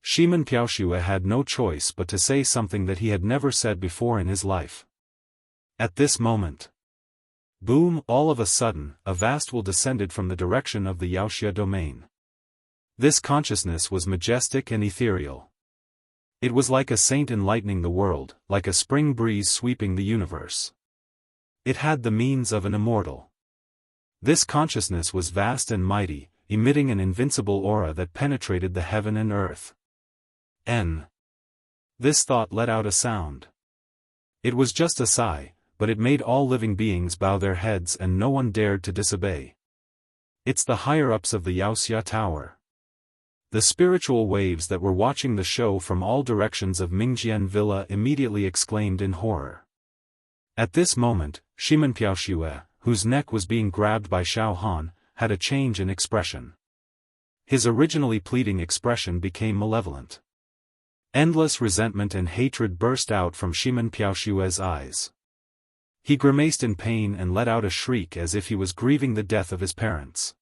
Shimen Piaoxue had no choice but to say something that he had never said before in his life. At this moment, boom! All of a sudden, a vast will descended from the direction of the Wuxia domain. This consciousness was majestic and ethereal. It was like a saint enlightening the world, like a spring breeze sweeping the universe. It had the means of an immortal. This consciousness was vast and mighty, emitting an invincible aura that penetrated the heaven and earth. This thought let out a sound. It was just a sigh, but it made all living beings bow their heads and no one dared to disobey. It's the higher-ups of the Wuxia Tower. The spiritual waves that were watching the show from all directions of Mingjian Villa immediately exclaimed in horror. At this moment, Shimen Piaoxue, whose neck was being grabbed by Xiaofan, had a change in expression. His originally pleading expression became malevolent. Endless resentment and hatred burst out from Shimen Piaoxue's eyes. He grimaced in pain and let out a shriek as if he was grieving the death of his parents.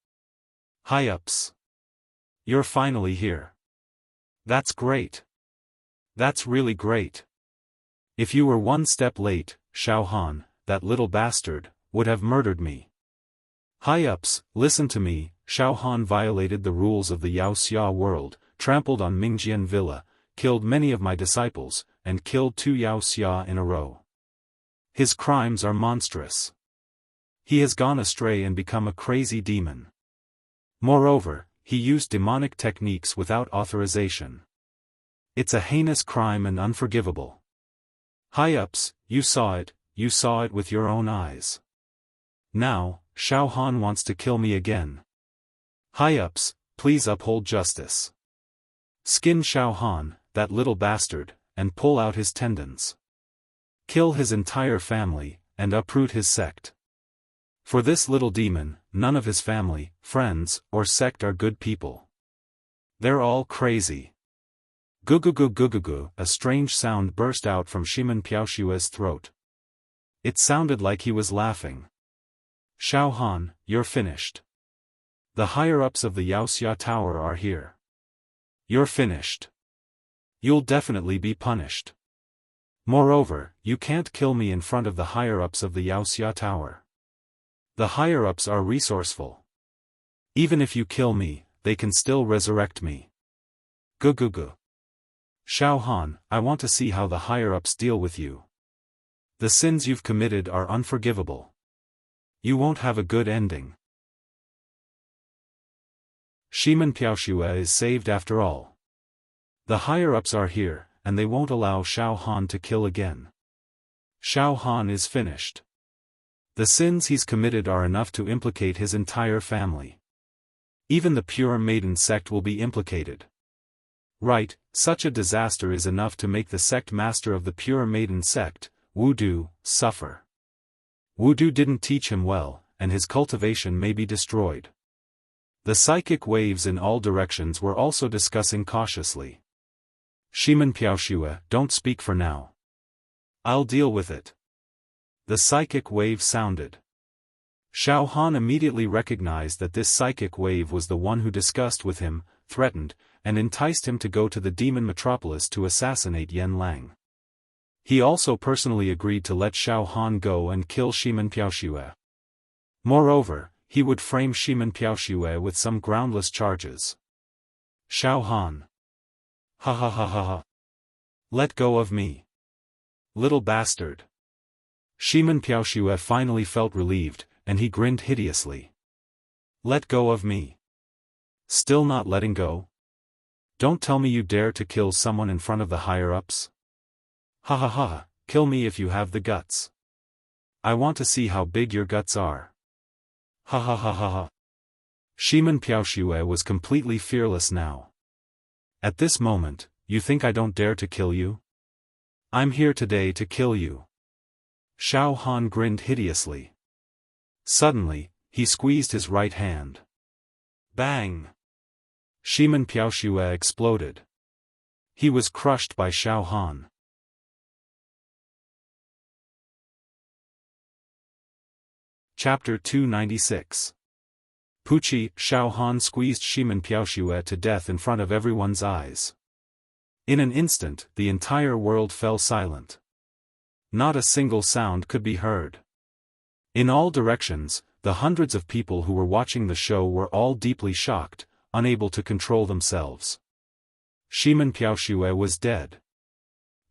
High-ups! You're finally here. That's great. That's really great. If you were one step late, Xiaofan, that little bastard, would have murdered me. High-ups, listen to me. Xiaofan violated the rules of the Wuxia world, trampled on Mingjian Villa, killed many of my disciples, and killed 2 Wuxia in a row. His crimes are monstrous. He has gone astray and become a crazy demon. Moreover, he used demonic techniques without authorization. It's a heinous crime and unforgivable. High-ups, you saw it with your own eyes. Now, Xiaofan wants to kill me again. High-ups, please uphold justice. Skin Xiaofan, that little bastard, and pull out his tendons. Kill his entire family, and uproot his sect. For this little demon, none of his family, friends, or sect are good people. They're all crazy. Gu-gu-gu-gu-gu-gu, a strange sound burst out from Shimen Piaoxue's throat. It sounded like he was laughing. Xiaofan, you're finished. The higher-ups of the Wuxia Tower are here. You're finished. You'll definitely be punished. Moreover, you can't kill me in front of the higher-ups of the Wuxia Tower. The higher-ups are resourceful. Even if you kill me, they can still resurrect me. Gu-gu-gu. Xiaofan, I want to see how the higher-ups deal with you. The sins you've committed are unforgivable. You won't have a good ending. Shimen Piaoxue is saved after all. The higher-ups are here, and they won't allow Xiaofan to kill again. Xiaofan is finished. The sins he's committed are enough to implicate his entire family. Even the pure maiden sect will be implicated. Right, such a disaster is enough to make the sect master of the pure maiden sect, Wudu, suffer. Wudu didn't teach him well, and his cultivation may be destroyed. The psychic waves in all directions were also discussing cautiously. Shimen Piaoxue, don't speak for now. I'll deal with it. The psychic wave sounded. Xiaofan immediately recognized that this psychic wave was the one who discussed with him, threatened, and enticed him to go to the demon metropolis to assassinate Yen Lang. He also personally agreed to let Xiaofan go and kill Shimen Piaoxue. Moreover, he would frame Shimen Piaoxue with some groundless charges. Xiaofan. Ha ha ha ha ha. Let go of me. Little bastard. Shimen Piaoxue finally felt relieved, and he grinned hideously. Let go of me. Still not letting go? Don't tell me you dare to kill someone in front of the higher-ups? Ha ha ha, kill me if you have the guts. I want to see how big your guts are. Ha ha ha ha ha. Shimen Piaoxue was completely fearless now. At this moment, you think I don't dare to kill you? I'm here today to kill you. Xiaofan grinned hideously. Suddenly, he squeezed his right hand. Bang! Shimen Piaoxue exploded. He was crushed by Xiaofan. Chapter 296. Pucci, Xiaofan squeezed Shimen Piaoxue to death in front of everyone's eyes. In an instant, the entire world fell silent. Not a single sound could be heard. In all directions, the hundreds of people who were watching the show were all deeply shocked, unable to control themselves. Shimen Piaoxue was dead.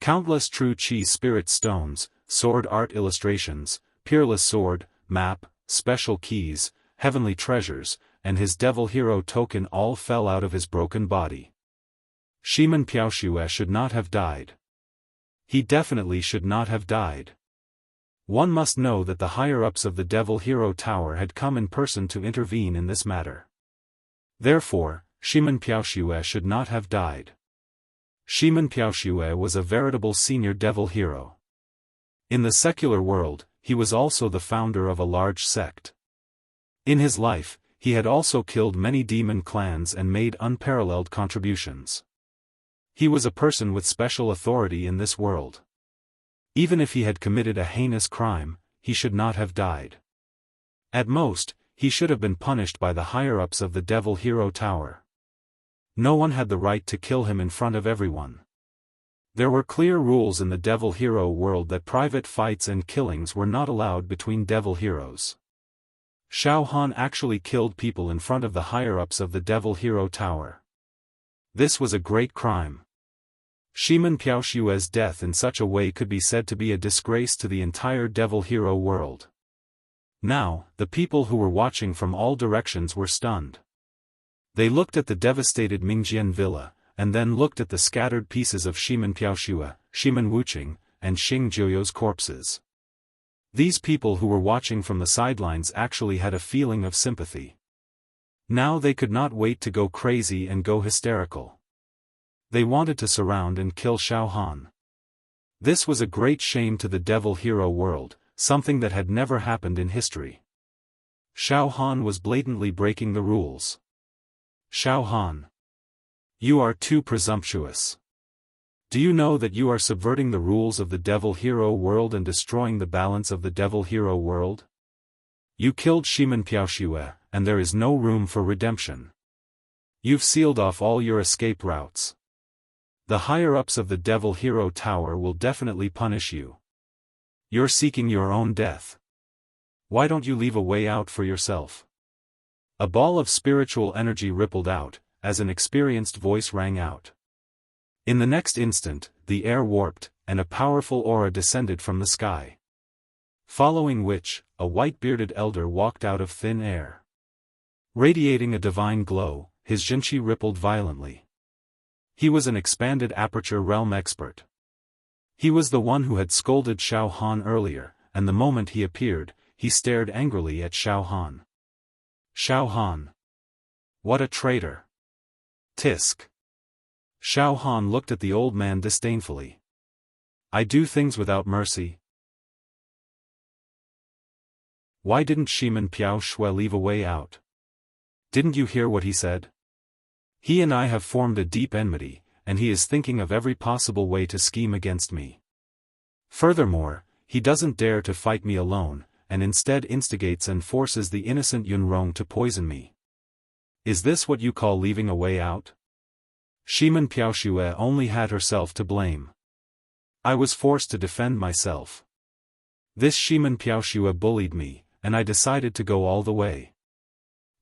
Countless true Qi spirit stones, sword art illustrations, peerless sword, map, special keys, heavenly treasures, and his devil hero token all fell out of his broken body. Shimen Piaoxue should not have died. He definitely should not have died. One must know that the higher-ups of the Devil Hero Tower had come in person to intervene in this matter. Therefore, Shimen Piaoxue should not have died. Shimen Piaoxue was a veritable senior devil hero. In the secular world, he was also the founder of a large sect. In his life, he had also killed many demon clans and made unparalleled contributions. He was a person with special authority in this world. Even if he had committed a heinous crime, he should not have died. At most, he should have been punished by the higher-ups of the Devil Hero Tower. No one had the right to kill him in front of everyone. There were clear rules in the Devil Hero world that private fights and killings were not allowed between Devil Heroes. Xiaofan actually killed people in front of the higher-ups of the Devil Hero Tower. This was a great crime. Shimen Piaoxue's death in such a way could be said to be a disgrace to the entire Devil Hero world. Now, the people who were watching from all directions were stunned. They looked at the devastated Mingjian villa, and then looked at the scattered pieces of Shimen Piaoxue, Shimen Wuqing, and Xing Jiuyo's corpses. These people who were watching from the sidelines actually had a feeling of sympathy. Now they could not wait to go crazy and go hysterical. They wanted to surround and kill Xiaofan. This was a great shame to the Devil Hero world, something that had never happened in history. Xiaofan was blatantly breaking the rules. Xiaofan, you are too presumptuous. Do you know that you are subverting the rules of the Devil Hero world and destroying the balance of the Devil Hero world? You killed Shimen Piaoxue, and there is no room for redemption. You've sealed off all your escape routes. The higher-ups of the Devil Hero Tower will definitely punish you. You're seeking your own death. Why don't you leave a way out for yourself? A ball of spiritual energy rippled out, as an experienced voice rang out. In the next instant, the air warped, and a powerful aura descended from the sky. Following which, a white-bearded elder walked out of thin air. Radiating a divine glow, his jinqi rippled violently. He was an expanded aperture realm expert. He was the one who had scolded Xiaofan earlier, and the moment he appeared, he stared angrily at Xiaofan. Xiaofan! What a traitor! Tisk! Xiaofan looked at the old man disdainfully. I do things without mercy. Why didn't Shimen Piaoxue leave a way out? Didn't you hear what he said? He and I have formed a deep enmity, and he is thinking of every possible way to scheme against me. Furthermore, he doesn't dare to fight me alone, and instead instigates and forces the innocent Yunrong to poison me. Is this what you call leaving a way out? Shimen Piaoxue only had herself to blame. I was forced to defend myself. This Shimen Piaoxue bullied me, and I decided to go all the way.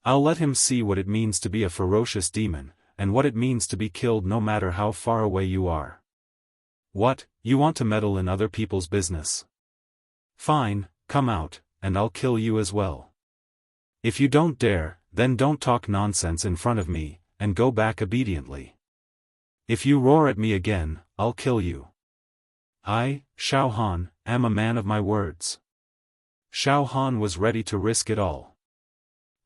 I'll let him see what it means to be a ferocious demon, and what it means to be killed no matter how far away you are. What, you want to meddle in other people's business? Fine, come out, and I'll kill you as well. If you don't dare, then don't talk nonsense in front of me, and go back obediently. If you roar at me again, I'll kill you. I, Xiaofan, am a man of my words. Xiaofan was ready to risk it all.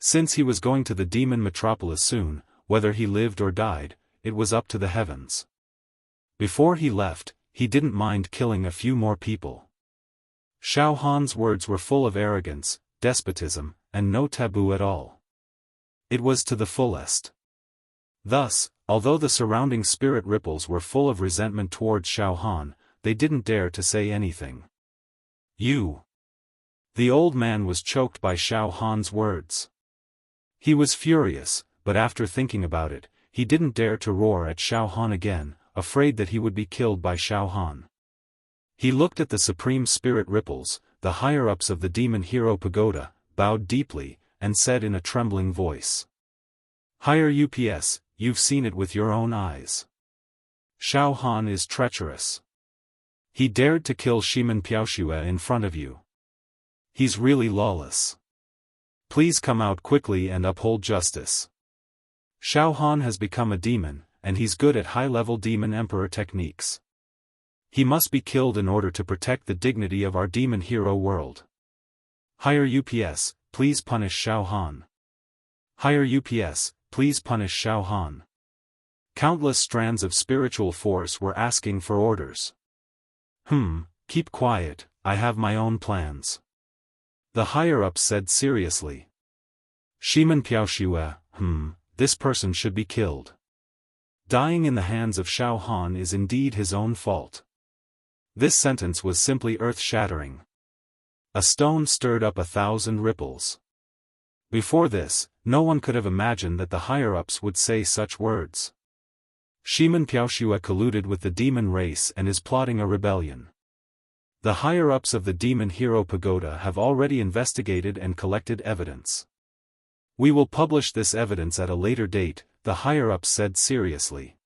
Since he was going to the demon metropolis soon, whether he lived or died, it was up to the heavens. Before he left, he didn't mind killing a few more people. Xiaofan's words were full of arrogance, despotism, and no taboo at all. It was to the fullest. Thus, although the surrounding spirit ripples were full of resentment towards Xiaofan, they didn't dare to say anything. You! The old man was choked by Xiaofan's words. He was furious, but after thinking about it, he didn't dare to roar at Xiaofan again, afraid that he would be killed by Xiaofan. He looked at the supreme spirit ripples, the higher-ups of the demon hero pagoda, bowed deeply, and said in a trembling voice. Higher Ups, you've seen it with your own eyes. Xiaofan is treacherous. He dared to kill Shimen Piaoxue in front of you. He's really lawless. Please come out quickly and uphold justice. Xiaofan has become a demon, and he's good at high-level demon emperor techniques. He must be killed in order to protect the dignity of our demon hero world. Higher Ups, please punish Xiaofan. Higher Ups, please punish Xiaofan. Countless strands of spiritual force were asking for orders. Keep quiet, I have my own plans. The higher-ups said seriously. Shimen Piaoxue, this person should be killed. Dying in the hands of Xiaofan is indeed his own fault. This sentence was simply earth-shattering. A stone stirred up 1,000 ripples. Before this, no one could have imagined that the higher-ups would say such words. Shimen Piaoxue colluded with the demon race and is plotting a rebellion. The higher-ups of the demon hero pagoda have already investigated and collected evidence. We will publish this evidence at a later date, the higher-ups said seriously.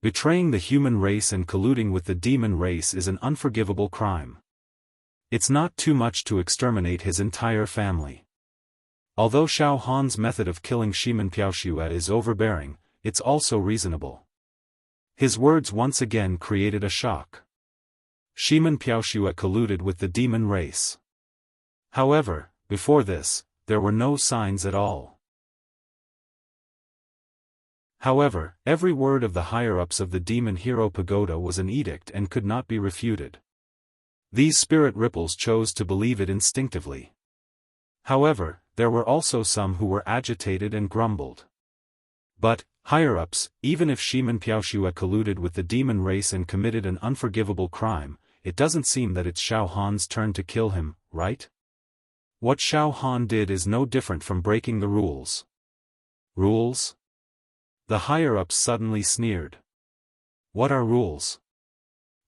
Betraying the human race and colluding with the demon race is an unforgivable crime. It's not too much to exterminate his entire family. Although Xiaohan's method of killing Shimen Piaoxue is overbearing, it's also reasonable. His words once again created a shock. Shimen Piaoxue colluded with the demon race. However, before this, there were no signs at all. However, every word of the higher-ups of the demon hero pagoda was an edict and could not be refuted. These spirit ripples chose to believe it instinctively. However, there were also some who were agitated and grumbled. But, higher-ups, even if Shimen Piaoxue colluded with the demon race and committed an unforgivable crime, it doesn't seem that it's Xiaohan's turn to kill him, right? What Xiaofan did is no different from breaking the rules. Rules? The higher-ups suddenly sneered. What are rules?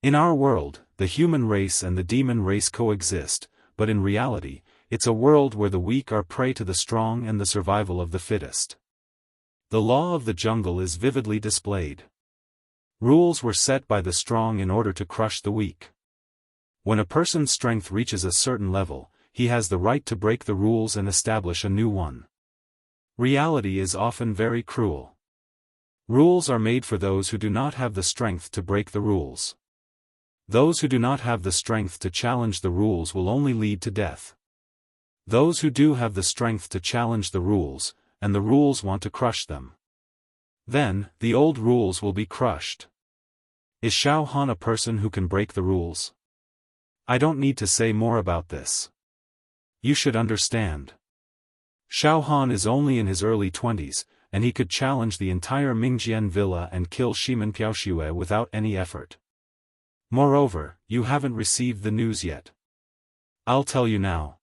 In our world, the human race and the demon race coexist, but in reality, it's a world where the weak are prey to the strong and the survival of the fittest. The law of the jungle is vividly displayed. Rules were set by the strong in order to crush the weak. When a person's strength reaches a certain level, he has the right to break the rules and establish a new one. Reality is often very cruel. Rules are made for those who do not have the strength to break the rules. Those who do not have the strength to challenge the rules will only lead to death. Those who do have the strength to challenge the rules, and the rules want to crush them. Then, the old rules will be crushed. Is Xiaohan a person who can break the rules? I don't need to say more about this. You should understand. Xiaohan is only in his early 20s, and he could challenge the entire Mingjian villa and kill Shimen Piaoxue without any effort. Moreover, you haven't received the news yet. I'll tell you now.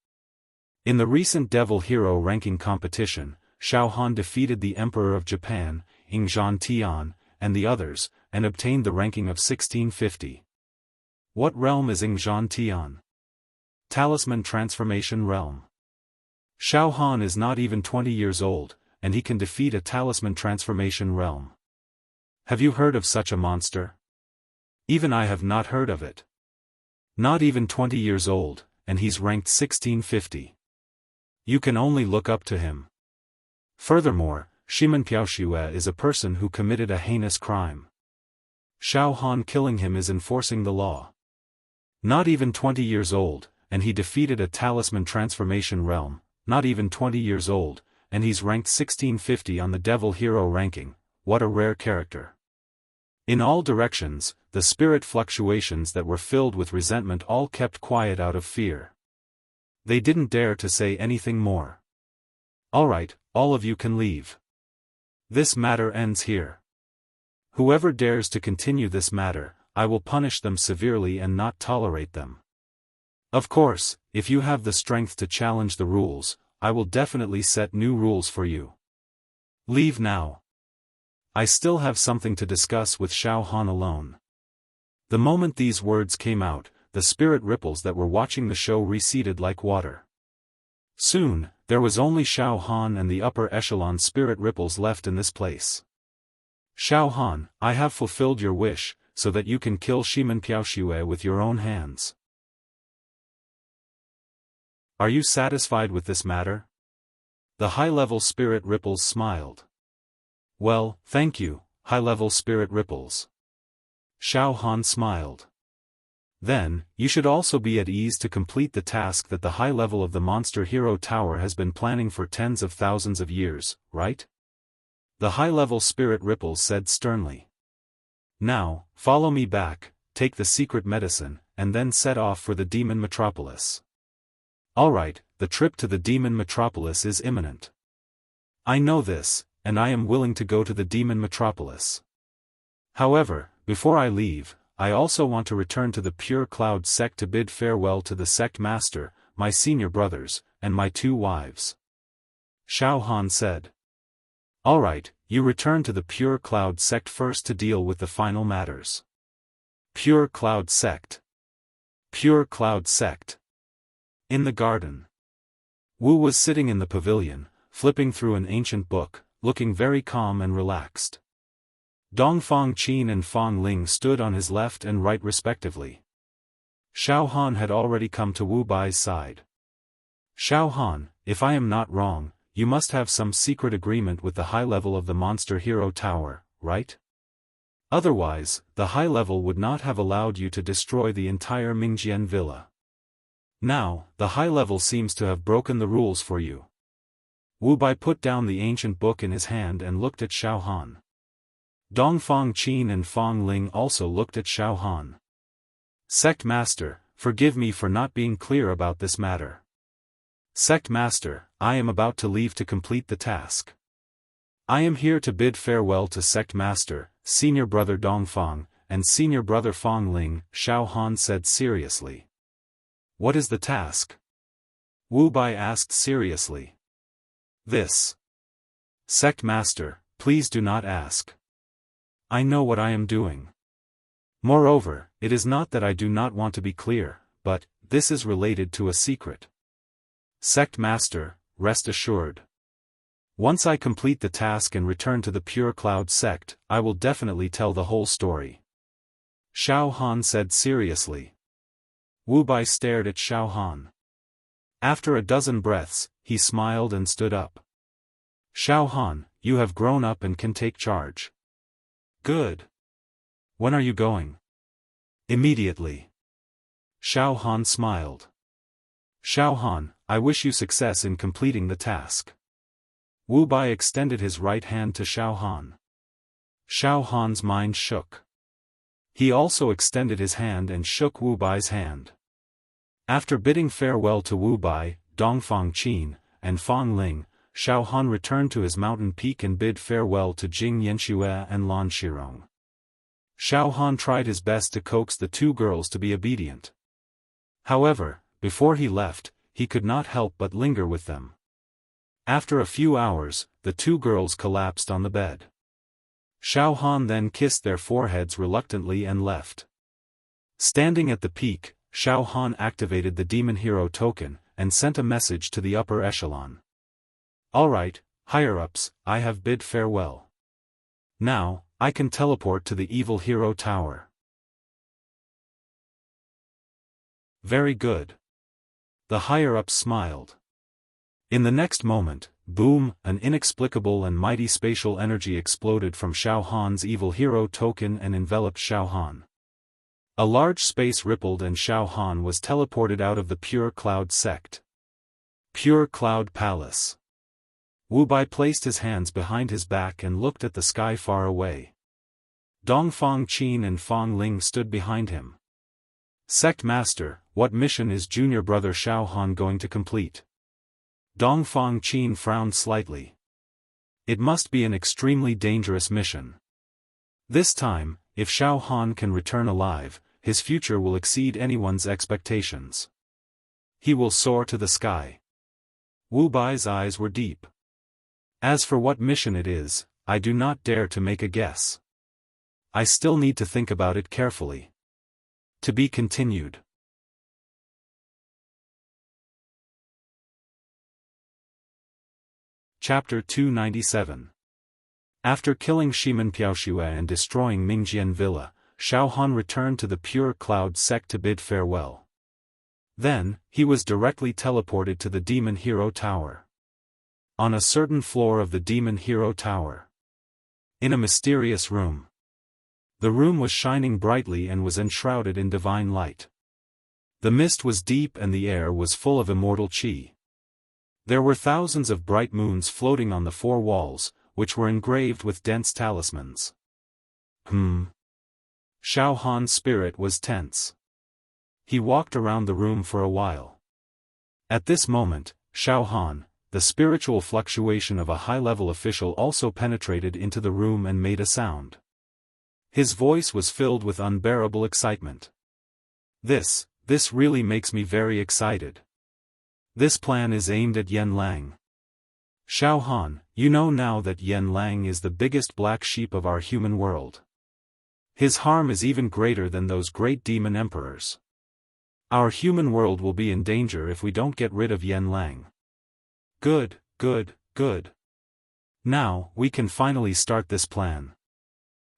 In the recent Devil Hero ranking competition, Xiaohan defeated the Emperor of Japan, Ingzhan Tian, and the others, and obtained the ranking of 1650. What realm is Ingzhan Tian? Talisman Transformation Realm. Xiaohan is not even 20 years old, and he can defeat a Talisman Transformation Realm. Have you heard of such a monster? Even I have not heard of it. Not even 20 years old, and he's ranked 1650. You can only look up to him. Furthermore, Shimen Piaoxue is a person who committed a heinous crime. Xiaohan killing him is enforcing the law. Not even 20 years old, and he defeated a Talisman Transformation Realm, not even 20 years old, and he's ranked 1650 on the Devil Hero ranking. What a rare character. In all directions, the spirit fluctuations that were filled with resentment all kept quiet out of fear. They didn't dare to say anything more. Alright, all of you can leave. This matter ends here. Whoever dares to continue this matter, I will punish them severely and not tolerate them. Of course, if you have the strength to challenge the rules, I will definitely set new rules for you. Leave now. I still have something to discuss with Xiaofan alone. The moment these words came out, the spirit ripples that were watching the show receded like water. Soon, there was only Xiaofan and the upper echelon spirit ripples left in this place. Xiaofan, I have fulfilled your wish, so that you can kill Shimen Piaoxue with your own hands. Are you satisfied with this matter? The high-level spirit ripples smiled. Well, thank you, high-level spirit ripples. Xiaofan smiled. Then, you should also be at ease to complete the task that the high level of the Monster Hero Tower has been planning for tens of thousands of years, right? The high-level spirit ripples said sternly. Now, follow me back, take the secret medicine, and then set off for the demon metropolis. Alright, the trip to the demon metropolis is imminent. I know this, and I am willing to go to the demon metropolis. However, before I leave, I also want to return to the Pure Cloud sect to bid farewell to the sect master, my senior brothers, and my 2 wives. Xiaofan said. Alright, you return to the Pure Cloud sect first to deal with the final matters. Pure Cloud sect. Pure Cloud sect. In the garden. Wu was sitting in the pavilion, flipping through an ancient book, looking very calm and relaxed. Dongfang Qin and Fang Ling stood on his left and right respectively. Xiaofan had already come to Wu Bai's side. Xiaofan, if I am not wrong, you must have some secret agreement with the high level of the Monster Hero Tower, right? Otherwise, the high level would not have allowed you to destroy the entire Mingjian villa. Now, the high level seems to have broken the rules for you. Wu Bai put down the ancient book in his hand and looked at Xiaofan. Dongfang Qin and Fang Ling also looked at Xiaofan. Sect Master, forgive me for not being clear about this matter. Sect Master, I am about to leave to complete the task. I am here to bid farewell to Sect Master, Senior Brother Dongfang, and Senior Brother Fang Ling, Xiaofan said seriously. What is the task? Wu Bai asked seriously. This. Sect Master, please do not ask. I know what I am doing. Moreover, it is not that I do not want to be clear, but, this is related to a secret. Sect Master, rest assured. Once I complete the task and return to the Pure Cloud sect, I will definitely tell the whole story. Xiaofan said seriously. Wu Bai stared at Xiaofan. After a dozen breaths, he smiled and stood up. Xiaofan, you have grown up and can take charge. Good. When are you going? Immediately. Xiaofan smiled. Xiaofan, I wish you success in completing the task. Wu Bai extended his right hand to Xiaofan. Xiaofan's mind shook. He also extended his hand and shook Wu Bai's hand. After bidding farewell to Wu Bai, Dongfang Qin, and Fang Ling, Xiaofan returned to his mountain peak and bid farewell to Jing Yanxue and Lan Shirong. Xiaofan tried his best to coax the 2 girls to be obedient. However, before he left, he could not help but linger with them. After a few hours, the 2 girls collapsed on the bed. Xiaofan then kissed their foreheads reluctantly and left. Standing at the peak, Xiaofan activated the Demon Hero token, and sent a message to the upper echelon. Alright, higher-ups, I have bid farewell. Now, I can teleport to the Evil Hero Tower. Very good. The higher-ups smiled. In the next moment, boom, an inexplicable and mighty spatial energy exploded from Xiaohan's Evil Hero token and enveloped Xiaofan. A large space rippled and Xiaofan was teleported out of the Pure Cloud sect. Pure Cloud Palace. Wu Bai placed his hands behind his back and looked at the sky far away. Dongfang Qin and Fang Ling stood behind him. Sect Master, what mission is junior brother Xiaofan going to complete? Dongfang Qin frowned slightly. It must be an extremely dangerous mission. This time, if Xiaofan can return alive, his future will exceed anyone's expectations. He will soar to the sky. Wu Bai's eyes were deep. As for what mission it is, I do not dare to make a guess. I still need to think about it carefully. To be continued. Chapter 297. After killing Shimen Piaoxue and destroying Mingjian Villa, Xiaofan returned to the Pure Cloud sect to bid farewell. Then, he was directly teleported to the Demon Hero Tower. On a certain floor of the Demon Hero Tower. In a mysterious room. The room was shining brightly and was enshrouded in divine light. The mist was deep and the air was full of immortal qi. There were thousands of bright moons floating on the four walls, which were engraved with dense talismans. Xiaohan's spirit was tense. He walked around the room for a while. At this moment, Xiaofan, the spiritual fluctuation of a high-level official, also penetrated into the room and made a sound. His voice was filled with unbearable excitement. This really makes me very excited. This plan is aimed at Yen Lang. Xiaofan, you know now that Yen Lang is the biggest black sheep of our human world. His harm is even greater than those great demon emperors. Our human world will be in danger if we don't get rid of Yen Lang. Good. Now, we can finally start this plan.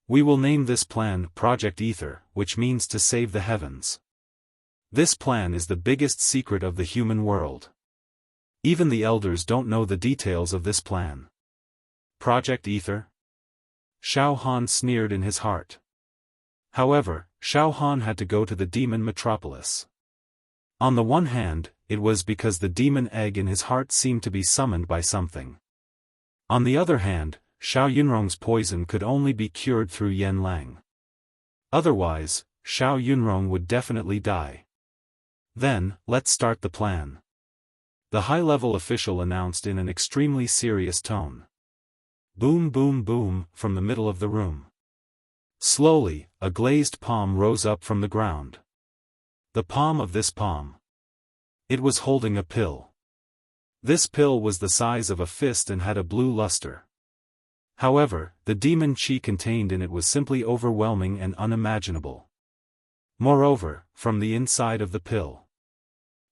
We will name this plan Project Ether, which means to save the heavens. This plan is the biggest secret of the human world. Even the elders don't know the details of this plan. Project Ether? Xiaofan sneered in his heart. However, Xiaofan had to go to the demon metropolis. On the one hand, it was because the demon egg in his heart seemed to be summoned by something. On the other hand, Xiao Yunrong's poison could only be cured through Yen Lang. Otherwise, Xiao Yunrong would definitely die. Then, let's start the plan. The high-level official announced in an extremely serious tone. Boom boom boom, from the middle of the room. Slowly, a glazed palm rose up from the ground. The palm of this palm. It was holding a pill. This pill was the size of a fist and had a blue luster. However, the demon qi contained in it was simply overwhelming and unimaginable. Moreover, from the inside of the pill,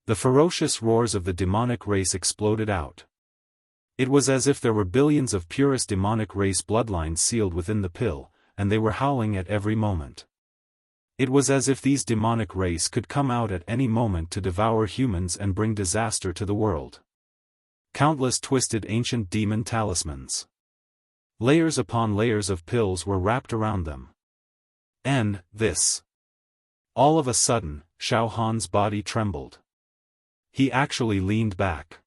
the ferocious roars of the demonic race exploded out. It was as if there were billions of purest demonic race bloodlines sealed within the pill, and they were howling at every moment. It was as if these demonic race could come out at any moment to devour humans and bring disaster to the world. Countless twisted ancient demon talismans. Layers upon layers of pills were wrapped around them. And, this. All of a sudden, Xiaohan's body trembled. He actually leaned back.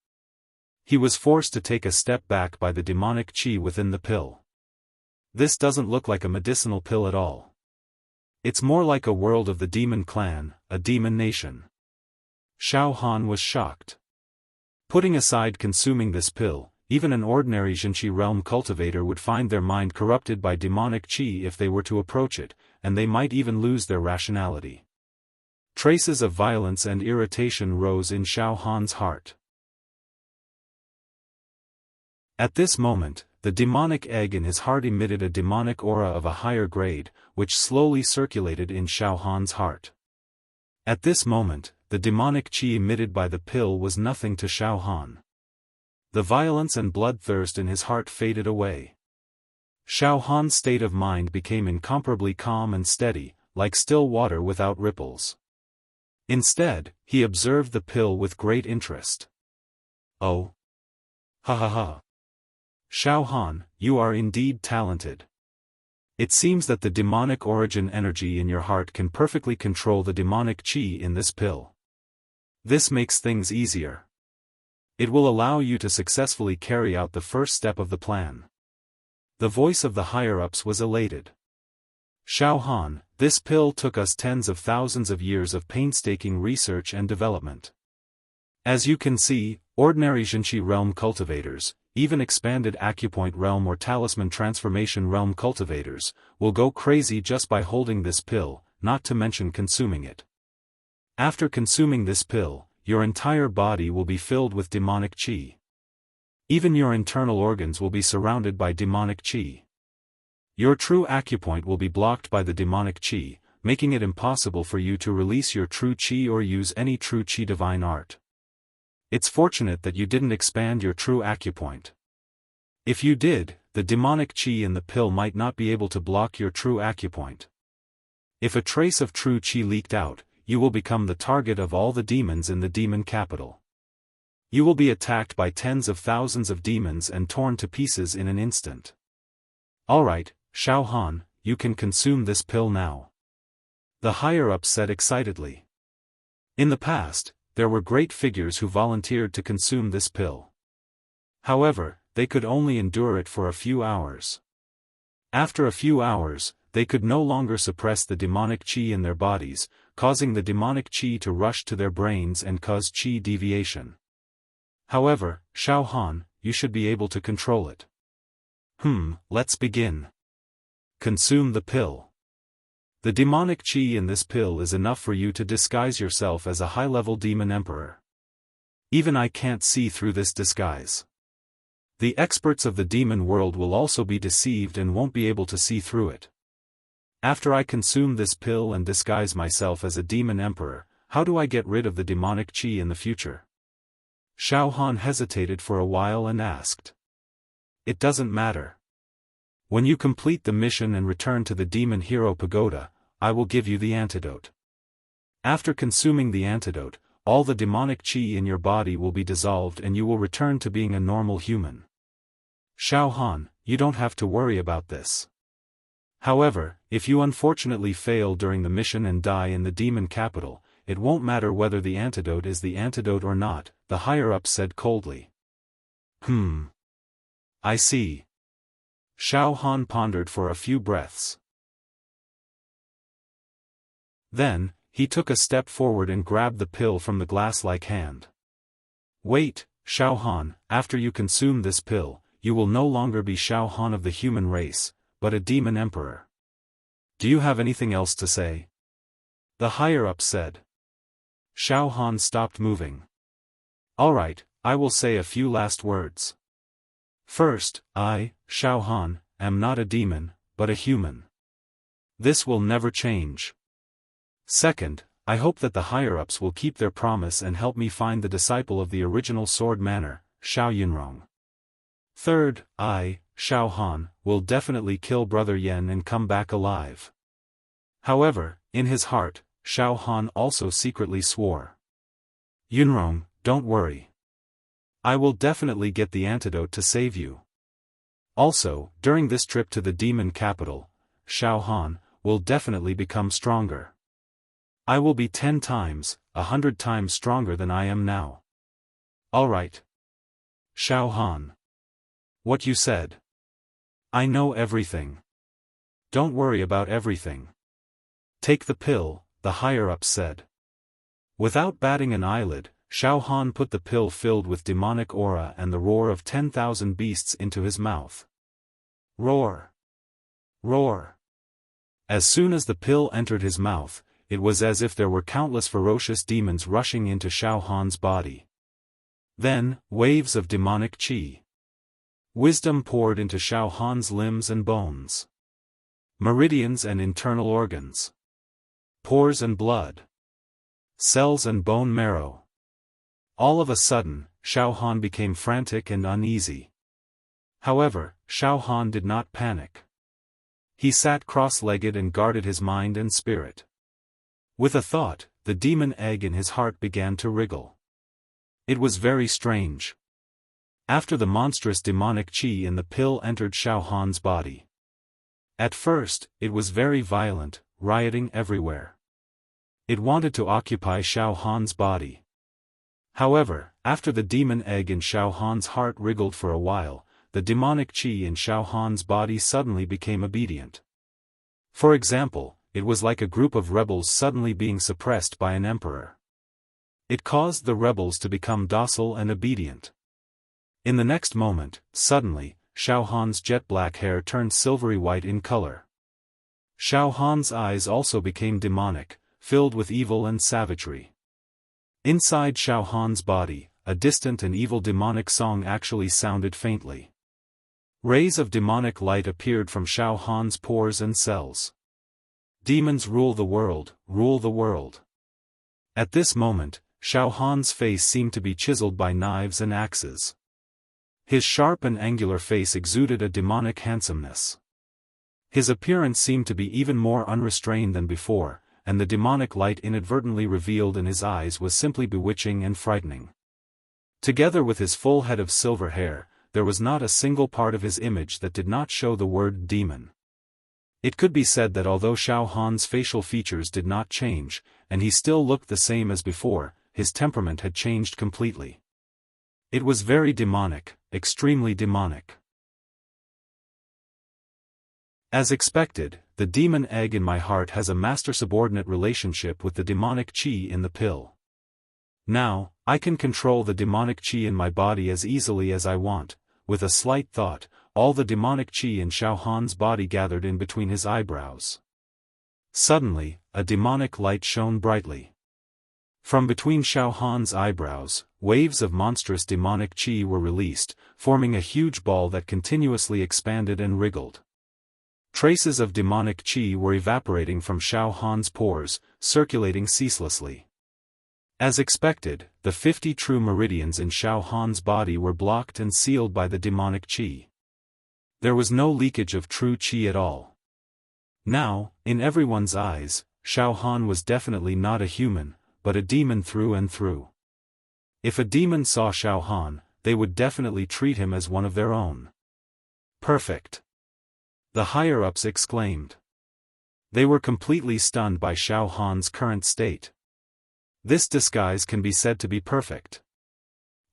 He was forced to take a step back by the demonic qi within the pill. This doesn't look like a medicinal pill at all. It's more like a world of the demon clan, a demon nation. Xiaofan was shocked. Putting aside consuming this pill, even an ordinary Jinqi realm cultivator would find their mind corrupted by demonic qi if they were to approach it, and they might even lose their rationality. Traces of violence and irritation rose in Xiaohan's heart. At this moment, the demonic egg in his heart emitted a demonic aura of a higher grade, which slowly circulated in Xiaohan's heart. At this moment, the demonic qi emitted by the pill was nothing to Xiaohan. The violence and bloodthirst in his heart faded away. Xiaohan's state of mind became incomparably calm and steady, like still water without ripples. Instead, he observed the pill with great interest. Oh! Ha! Xiaohan, you are indeed talented. It seems that the demonic origin energy in your heart can perfectly control the demonic qi in this pill. This makes things easier. It will allow you to successfully carry out the first step of the plan. The voice of the higher-ups was elated. Xiaohan, this pill took us tens of thousands of years of painstaking research and development. As you can see, ordinary Jinqi realm cultivators, even expanded acupoint realm or talisman transformation realm cultivators, will go crazy just by holding this pill, not to mention consuming it. After consuming this pill, your entire body will be filled with demonic qi. Even your internal organs will be surrounded by demonic qi. Your true acupoint will be blocked by the demonic qi, making it impossible for you to release your true qi or use any true qi divine art. It's fortunate that you didn't expand your true acupoint. If you did, the demonic qi in the pill might not be able to block your true acupoint. If a trace of true qi leaked out, you will become the target of all the demons in the demon capital. You will be attacked by tens of thousands of demons and torn to pieces in an instant. Alright, Xiaofan, you can consume this pill now. The higher-ups said excitedly. In the past, there were great figures who volunteered to consume this pill. However, they could only endure it for a few hours. After a few hours, they could no longer suppress the demonic qi in their bodies, causing the demonic qi to rush to their brains and cause qi deviation. However, Xiaofan, you should be able to control it. Let's begin. Consume the pill. The demonic qi in this pill is enough for you to disguise yourself as a high-level demon emperor. Even I can't see through this disguise. The experts of the demon world will also be deceived and won't be able to see through it. After I consume this pill and disguise myself as a demon emperor, how do I get rid of the demonic qi in the future? Xiaofan hesitated for a while and asked. It doesn't matter. When you complete the mission and return to the Demon Hero Pagoda, I will give you the antidote. After consuming the antidote, all the demonic qi in your body will be dissolved and you will return to being a normal human. Xiaofan, you don't have to worry about this. However, if you unfortunately fail during the mission and die in the demon capital, it won't matter whether the antidote is the antidote or not, the higher-up said coldly. I see. Xiaofan pondered for a few breaths. Then, he took a step forward and grabbed the pill from the glass-like hand. Wait, Xiaofan, after you consume this pill, you will no longer be Xiaofan of the human race, but a demon emperor. Do you have anything else to say? The higher-up said. Xiaofan stopped moving. Alright, I will say a few last words. First, I, Xiaofan, am not a demon, but a human. This will never change. Second, I hope that the higher-ups will keep their promise and help me find the disciple of the original sword manor, Xiao Yunrong. Third, I, Xiaofan, will definitely kill Brother Yen and come back alive. However, in his heart, Xiaofan also secretly swore. Yunrong, don't worry. I will definitely get the antidote to save you. Also, during this trip to the demon capital, Xiaofan will definitely become stronger. I will be 10 times, 100 times stronger than I am now. Alright. Xiaofan. What you said. I know everything. Don't worry about everything. Take the pill, the higher-ups said. Without batting an eyelid, Xiaofan put the pill filled with demonic aura and the roar of 10,000 beasts into his mouth. Roar! Roar! As soon as the pill entered his mouth, it was as if there were countless ferocious demons rushing into Xiaofan's body. Then, waves of demonic qi. Wisdom poured into Xiaofan's limbs and bones. Meridians and internal organs. Pores and blood. Cells and bone marrow. All of a sudden, Xiaofan became frantic and uneasy. However, Xiaofan did not panic. He sat cross-legged and guarded his mind and spirit. With a thought, the demon egg in his heart began to wriggle. It was very strange. After the monstrous demonic qi in the pill entered Xiaofan's body. At first, it was very violent, rioting everywhere. It wanted to occupy Xiaofan's body. However, after the demon egg in Xiaofan's heart wriggled for a while, the demonic qi in Xiaofan's body suddenly became obedient. For example, it was like a group of rebels suddenly being suppressed by an emperor. It caused the rebels to become docile and obedient. In the next moment, suddenly, Xiaofan's jet-black hair turned silvery white in color. Xiaofan's eyes also became demonic, filled with evil and savagery. Inside Xiaofan's body, a distant and evil demonic song actually sounded faintly. Rays of demonic light appeared from Xiaofan's pores and cells. Demons rule the world, rule the world. At this moment, Xiaofan's face seemed to be chiseled by knives and axes. His sharp and angular face exuded a demonic handsomeness. His appearance seemed to be even more unrestrained than before, and the demonic light inadvertently revealed in his eyes was simply bewitching and frightening. Together with his full head of silver hair, there was not a single part of his image that did not show the word demon. It could be said that although Xiaofan's facial features did not change, and he still looked the same as before, his temperament had changed completely. It was very demonic, extremely demonic. As expected, the demon egg in my heart has a master-subordinate relationship with the demonic qi in the pill. Now, I can control the demonic qi in my body as easily as I want. With a slight thought, all the demonic qi in Xiaofan's body gathered in between his eyebrows. Suddenly, a demonic light shone brightly. From between Xiaofan's eyebrows, waves of monstrous demonic qi were released, forming a huge ball that continuously expanded and wriggled. Traces of demonic qi were evaporating from Xiaofan's pores, circulating ceaselessly. As expected, the 50 true meridians in Xiaofan's body were blocked and sealed by the demonic qi. There was no leakage of true qi at all. Now, in everyone's eyes, Xiaofan was definitely not a human, but a demon through and through. If a demon saw Xiaofan, they would definitely treat him as one of their own. Perfect! The higher-ups exclaimed. They were completely stunned by Xiaofan's current state. This disguise can be said to be perfect.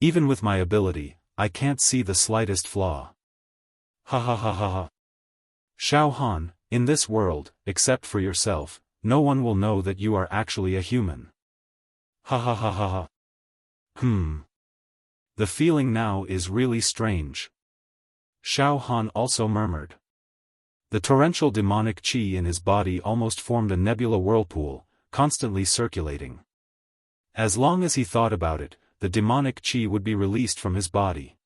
Even with my ability, I can't see the slightest flaw. Ha ha ha ha ha. Xiaofan, in this world, except for yourself, no one will know that you are actually a human. Ha ha ha ha ha. The feeling now is really strange. Xiaofan also murmured. The torrential demonic qi in his body almost formed a nebula whirlpool, constantly circulating. As long as he thought about it, the demonic qi would be released from his body.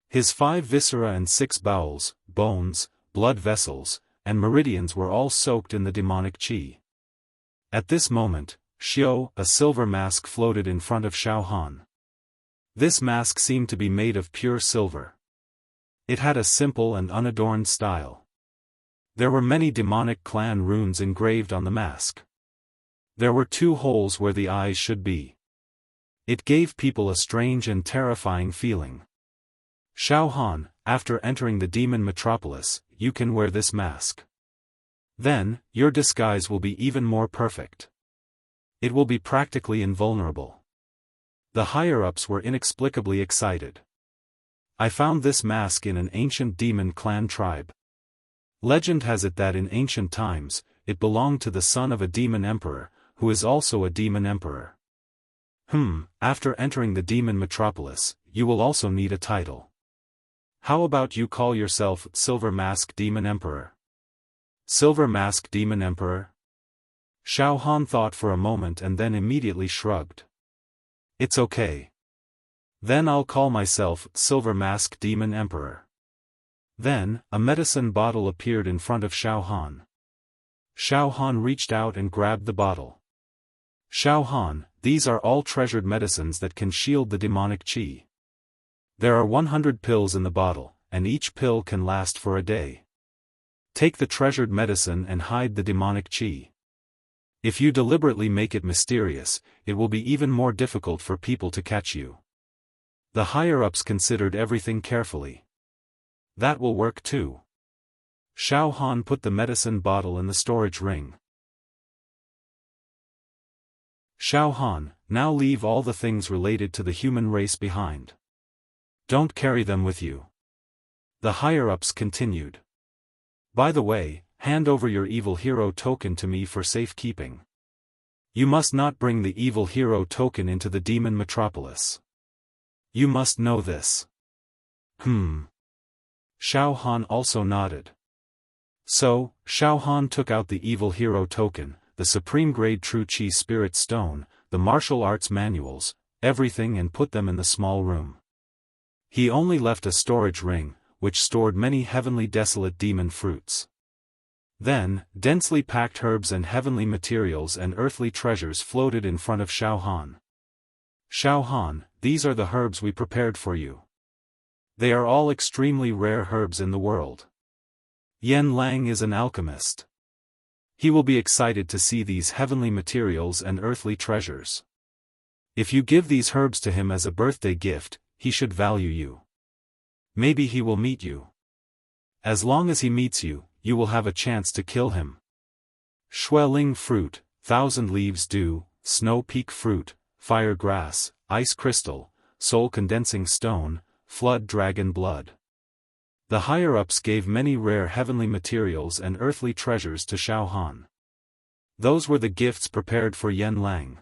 His 5 viscera and 6 bowels, bones, blood vessels, and meridians were all soaked in the demonic qi. At this moment, a silver mask floated in front of Xiaofan. This mask seemed to be made of pure silver. It had a simple and unadorned style. There were many demonic clan runes engraved on the mask. There were 2 holes where the eyes should be. It gave people a strange and terrifying feeling. Xiaofan, after entering the demon metropolis, you can wear this mask. Then, your disguise will be even more perfect. It will be practically invulnerable. The higher-ups were inexplicably excited. I found this mask in an ancient demon clan tribe. Legend has it that in ancient times, it belonged to the son of a demon emperor, who is also a demon emperor. After entering the demon metropolis, you will also need a title. How about you call yourself Silver Mask Demon Emperor? Silver Mask Demon Emperor? Xiaofan thought for a moment and then immediately shrugged. It's okay. Then I'll call myself Silver Mask Demon Emperor. Then, a medicine bottle appeared in front of Xiaofan. Xiaofan reached out and grabbed the bottle. Xiaofan, these are all treasured medicines that can shield the demonic qi. There are 100 pills in the bottle, and each pill can last for a day. Take the treasured medicine and hide the demonic qi. If you deliberately make it mysterious, it will be even more difficult for people to catch you. The higher-ups considered everything carefully. That will work too. Xiaofan put the medicine bottle in the storage ring. Xiaofan, now leave all the things related to the human race behind. Don't carry them with you. The higher-ups continued. By the way, hand over your evil hero token to me for safekeeping. You must not bring the evil hero token into the demon metropolis. You must know this. Xiaofan also nodded. So, Xiaofan took out the evil hero token, the supreme grade true qi spirit stone, the martial arts manuals, everything and put them in the small room. He only left a storage ring, which stored many heavenly desolate demon fruits. Then, densely packed herbs and heavenly materials and earthly treasures floated in front of Xiaofan. Xiaofan, these are the herbs we prepared for you. They are all extremely rare herbs in the world. Yan Lang is an alchemist. He will be excited to see these heavenly materials and earthly treasures. If you give these herbs to him as a birthday gift, he should value you. Maybe he will meet you. As long as he meets you, you will have a chance to kill him. Xueling fruit, thousand leaves dew, snow peak fruit, fire grass, ice crystal, soul condensing stone, flood dragon blood. The higher-ups gave many rare heavenly materials and earthly treasures to Xiaofan. Those were the gifts prepared for Yan Lang.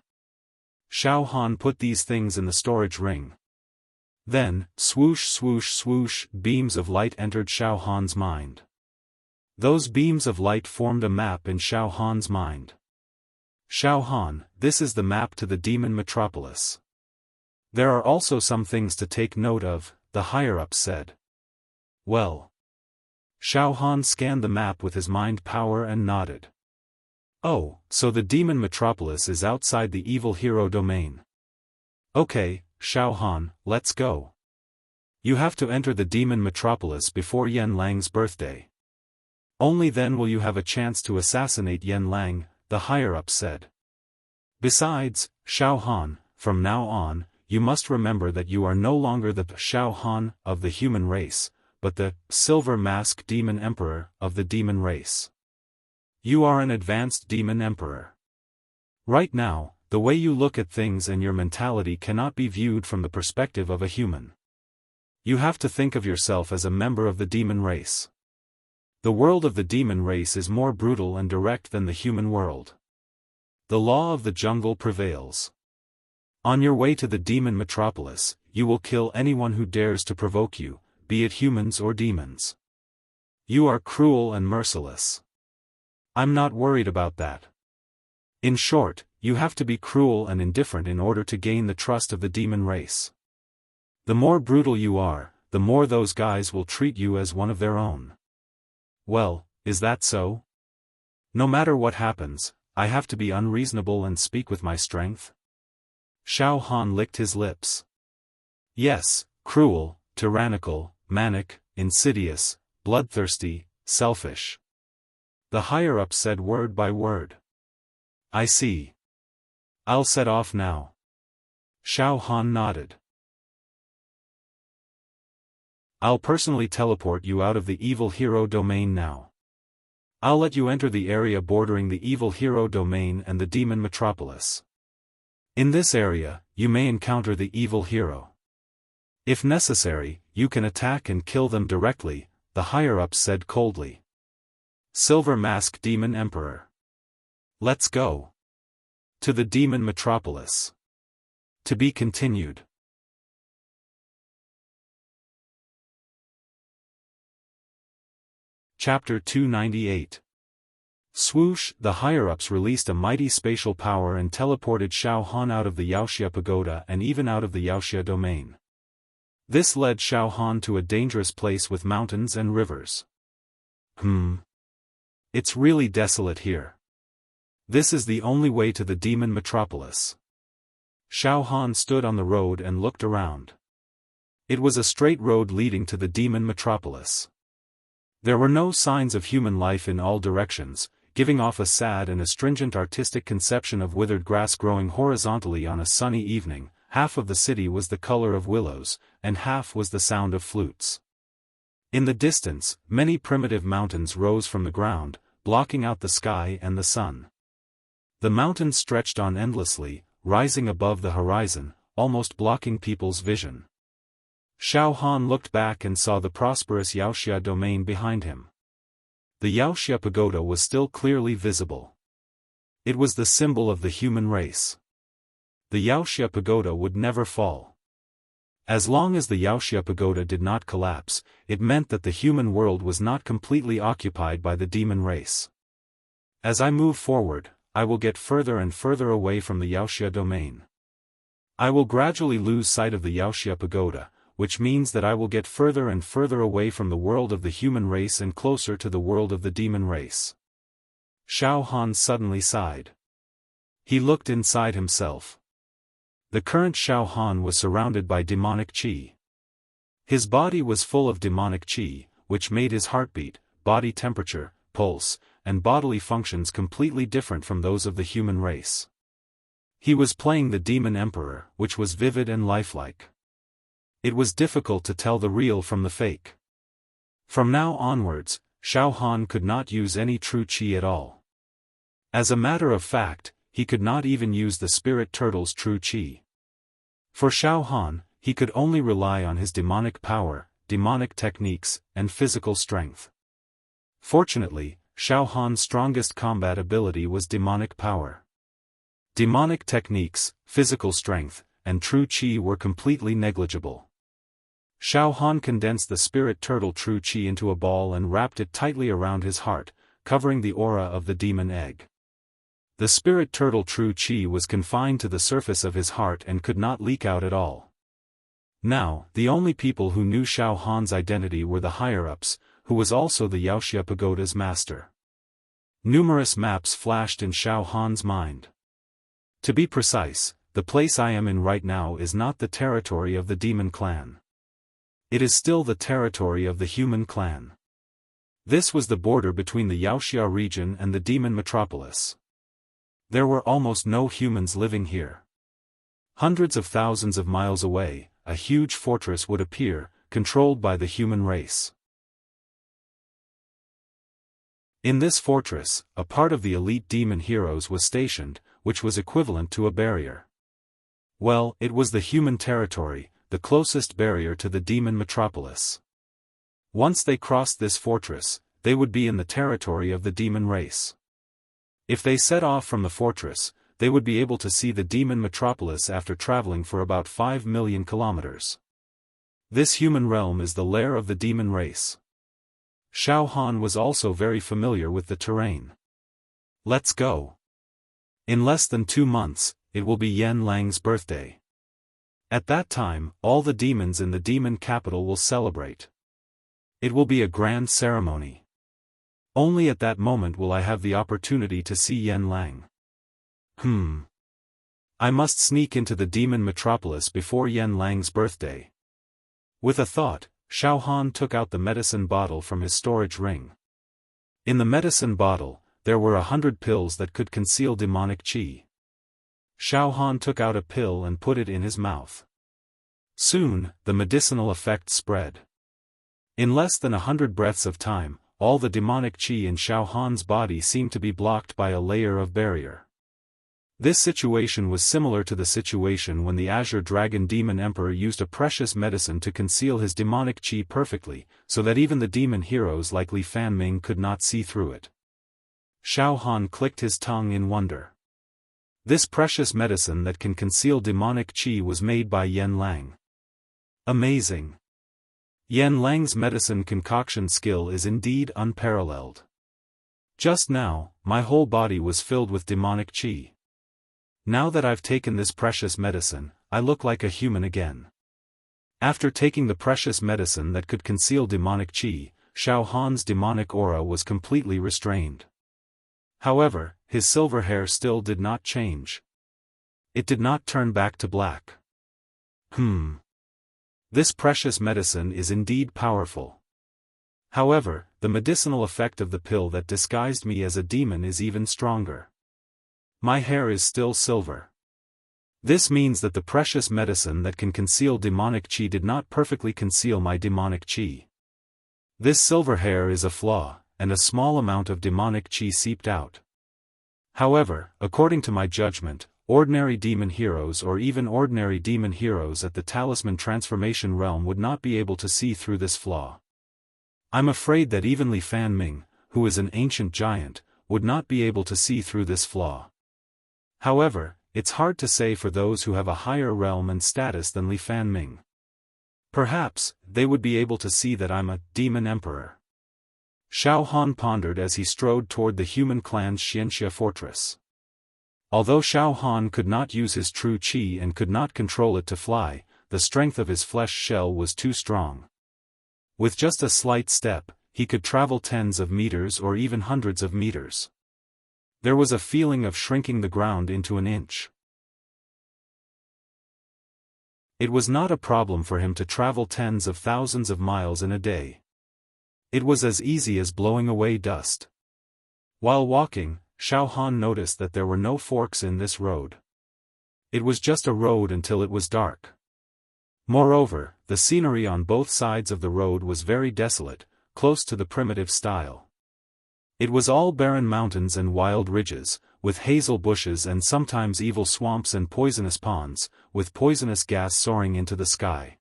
Xiaofan put these things in the storage ring. Then, swoosh swoosh swoosh, beams of light entered Xiaofan's mind. Those beams of light formed a map in Xiaofan's mind. Xiaofan, this is the map to the demon metropolis. There are also some things to take note of, the higher-ups said. Well. Xiaofan scanned the map with his mind power and nodded. Oh, so the demon metropolis is outside the evil hero domain. Okay, Xiaofan, let's go. You have to enter the demon metropolis before Yan Lang's birthday. Only then will you have a chance to assassinate Yan Lang, the higher-up said. Besides, Xiaofan, from now on, you must remember that you are no longer the Xiaofan of the human race, but the Silver Mask Demon Emperor of the demon race. You are an advanced demon emperor. Right now, the way you look at things and your mentality cannot be viewed from the perspective of a human. You have to think of yourself as a member of the demon race. The world of the demon race is more brutal and direct than the human world. The law of the jungle prevails. On your way to the demon metropolis, you will kill anyone who dares to provoke you, be it humans or demons. You are cruel and merciless. I'm not worried about that. In short, you have to be cruel and indifferent in order to gain the trust of the demon race. The more brutal you are, the more those guys will treat you as one of their own. Well, is that so? No matter what happens, I have to be unreasonable and speak with my strength? Xiaofan licked his lips. Yes, cruel, tyrannical, manic, insidious, bloodthirsty, selfish. The higher-up said word by word. I see. I'll set off now. Xiaofan nodded. I'll personally teleport you out of the evil hero domain now. I'll let you enter the area bordering the evil hero domain and the demon metropolis. In this area, you may encounter the evil hero. If necessary, you can attack and kill them directly, the higher-ups said coldly. Silver Mask Demon Emperor. Let's go. To the demon metropolis. To be continued. Chapter 298. Swoosh, the higher-ups released a mighty spatial power and teleported Xiaofan out of the Wuxia pagoda and even out of the Wuxia domain. This led Xiaofan to a dangerous place with mountains and rivers. It's really desolate here. This is the only way to the demon metropolis. Xiaofan stood on the road and looked around. It was a straight road leading to the demon metropolis. There were no signs of human life in all directions, giving off a sad and astringent artistic conception of withered grass growing horizontally on a sunny evening. Half of the city was the color of willows, and half was the sound of flutes. In the distance, many primitive mountains rose from the ground, blocking out the sky and the sun. The mountains stretched on endlessly, rising above the horizon, almost blocking people's vision. Xiaofan looked back and saw the prosperous Wuxia domain behind him. The Wuxia pagoda was still clearly visible. It was the symbol of the human race. The Wuxia pagoda would never fall. As long as the Wuxia pagoda did not collapse, it meant that the human world was not completely occupied by the demon race. As I move forward, I will get further and further away from the Wuxia domain. I will gradually lose sight of the Wuxia pagoda, which means that I will get further and further away from the world of the human race and closer to the world of the demon race. Xiaofan suddenly sighed. He looked inside himself. The current Xiaofan was surrounded by demonic qi. His body was full of demonic qi, which made his heartbeat, body temperature, pulse, and bodily functions completely different from those of the human race. He was playing the demon emperor, which was vivid and lifelike. It was difficult to tell the real from the fake. From now onwards, Xiaofan could not use any true qi at all. As a matter of fact, he could not even use the spirit turtle's true qi. For Xiaofan, he could only rely on his demonic power, demonic techniques, and physical strength. Fortunately, Xiaofan's strongest combat ability was demonic power. Demonic techniques, physical strength, and true qi were completely negligible. Xiaofan condensed the spirit turtle true qi into a ball and wrapped it tightly around his heart, covering the aura of the demon egg. The spirit turtle true qi was confined to the surface of his heart and could not leak out at all. Now, the only people who knew Xiaofan's identity were the higher-ups, who was also the Wuxia pagoda's master. Numerous maps flashed in Xiaofan's mind. To be precise, the place I am in right now is not the territory of the demon clan. It is still the territory of the human clan. This was the border between the Wuxia region and the demon metropolis. There were almost no humans living here. Hundreds of thousands of miles away, a huge fortress would appear, controlled by the human race. In this fortress, a part of the elite demon heroes was stationed, which was equivalent to a barrier. Well, it was the human territory, the closest barrier to the demon metropolis. Once they crossed this fortress, they would be in the territory of the demon race. If they set off from the fortress, they would be able to see the demon metropolis after traveling for about 5 million kilometers. This human realm is the lair of the demon race. Xiaofan was also very familiar with the terrain. Let's go. In less than 2 months, it will be Yan Lang's birthday. At that time, all the demons in the demon capital will celebrate. It will be a grand ceremony. Only at that moment will I have the opportunity to see Yan Lang. I must sneak into the demon metropolis before Yan Lang's birthday. With a thought, Xiaofan took out the medicine bottle from his storage ring. In the medicine bottle, there were 100 pills that could conceal demonic qi. Xiaofan took out a pill and put it in his mouth. Soon, the medicinal effect spread. In less than 100 breaths of time, all the demonic qi in Xiaofan's body seemed to be blocked by a layer of barrier. This situation was similar to the situation when the Azure Dragon Demon Emperor used a precious medicine to conceal his demonic qi perfectly, so that even the demon heroes like Li Fanming could not see through it. Xiaofan clicked his tongue in wonder. This precious medicine that can conceal demonic qi was made by Yan Lang. Amazing! Yan Lang's medicine concoction skill is indeed unparalleled. Just now, my whole body was filled with demonic qi. Now that I've taken this precious medicine, I look like a human again. After taking the precious medicine that could conceal demonic qi, Xiaofan's demonic aura was completely restrained. However, his silver hair still did not change. It did not turn back to black. This precious medicine is indeed powerful. However, the medicinal effect of the pill that disguised me as a demon is even stronger. My hair is still silver. This means that the precious medicine that can conceal demonic qi did not perfectly conceal my demonic qi. This silver hair is a flaw, and a small amount of demonic qi seeped out. However, according to my judgment, ordinary demon heroes or even ordinary demon heroes at the Talisman Transformation Realm would not be able to see through this flaw. I'm afraid that even Li Fanming, who is an ancient giant, would not be able to see through this flaw. However, it's hard to say for those who have a higher realm and status than Li Fanming. Perhaps, they would be able to see that I'm a demon emperor. Xiaofan pondered as he strode toward the human clan's Xianxia fortress. Although Xiaofan could not use his true qi and could not control it to fly, the strength of his flesh shell was too strong. With just a slight step, he could travel tens of meters or even hundreds of meters. There was a feeling of shrinking the ground into an inch. It was not a problem for him to travel tens of thousands of miles in a day. It was as easy as blowing away dust. While walking, Xiaofan noticed that there were no forks in this road. It was just a road until it was dark. Moreover, the scenery on both sides of the road was very desolate, close to the primitive style. It was all barren mountains and wild ridges, with hazel bushes and sometimes evil swamps and poisonous ponds, with poisonous gas soaring into the sky.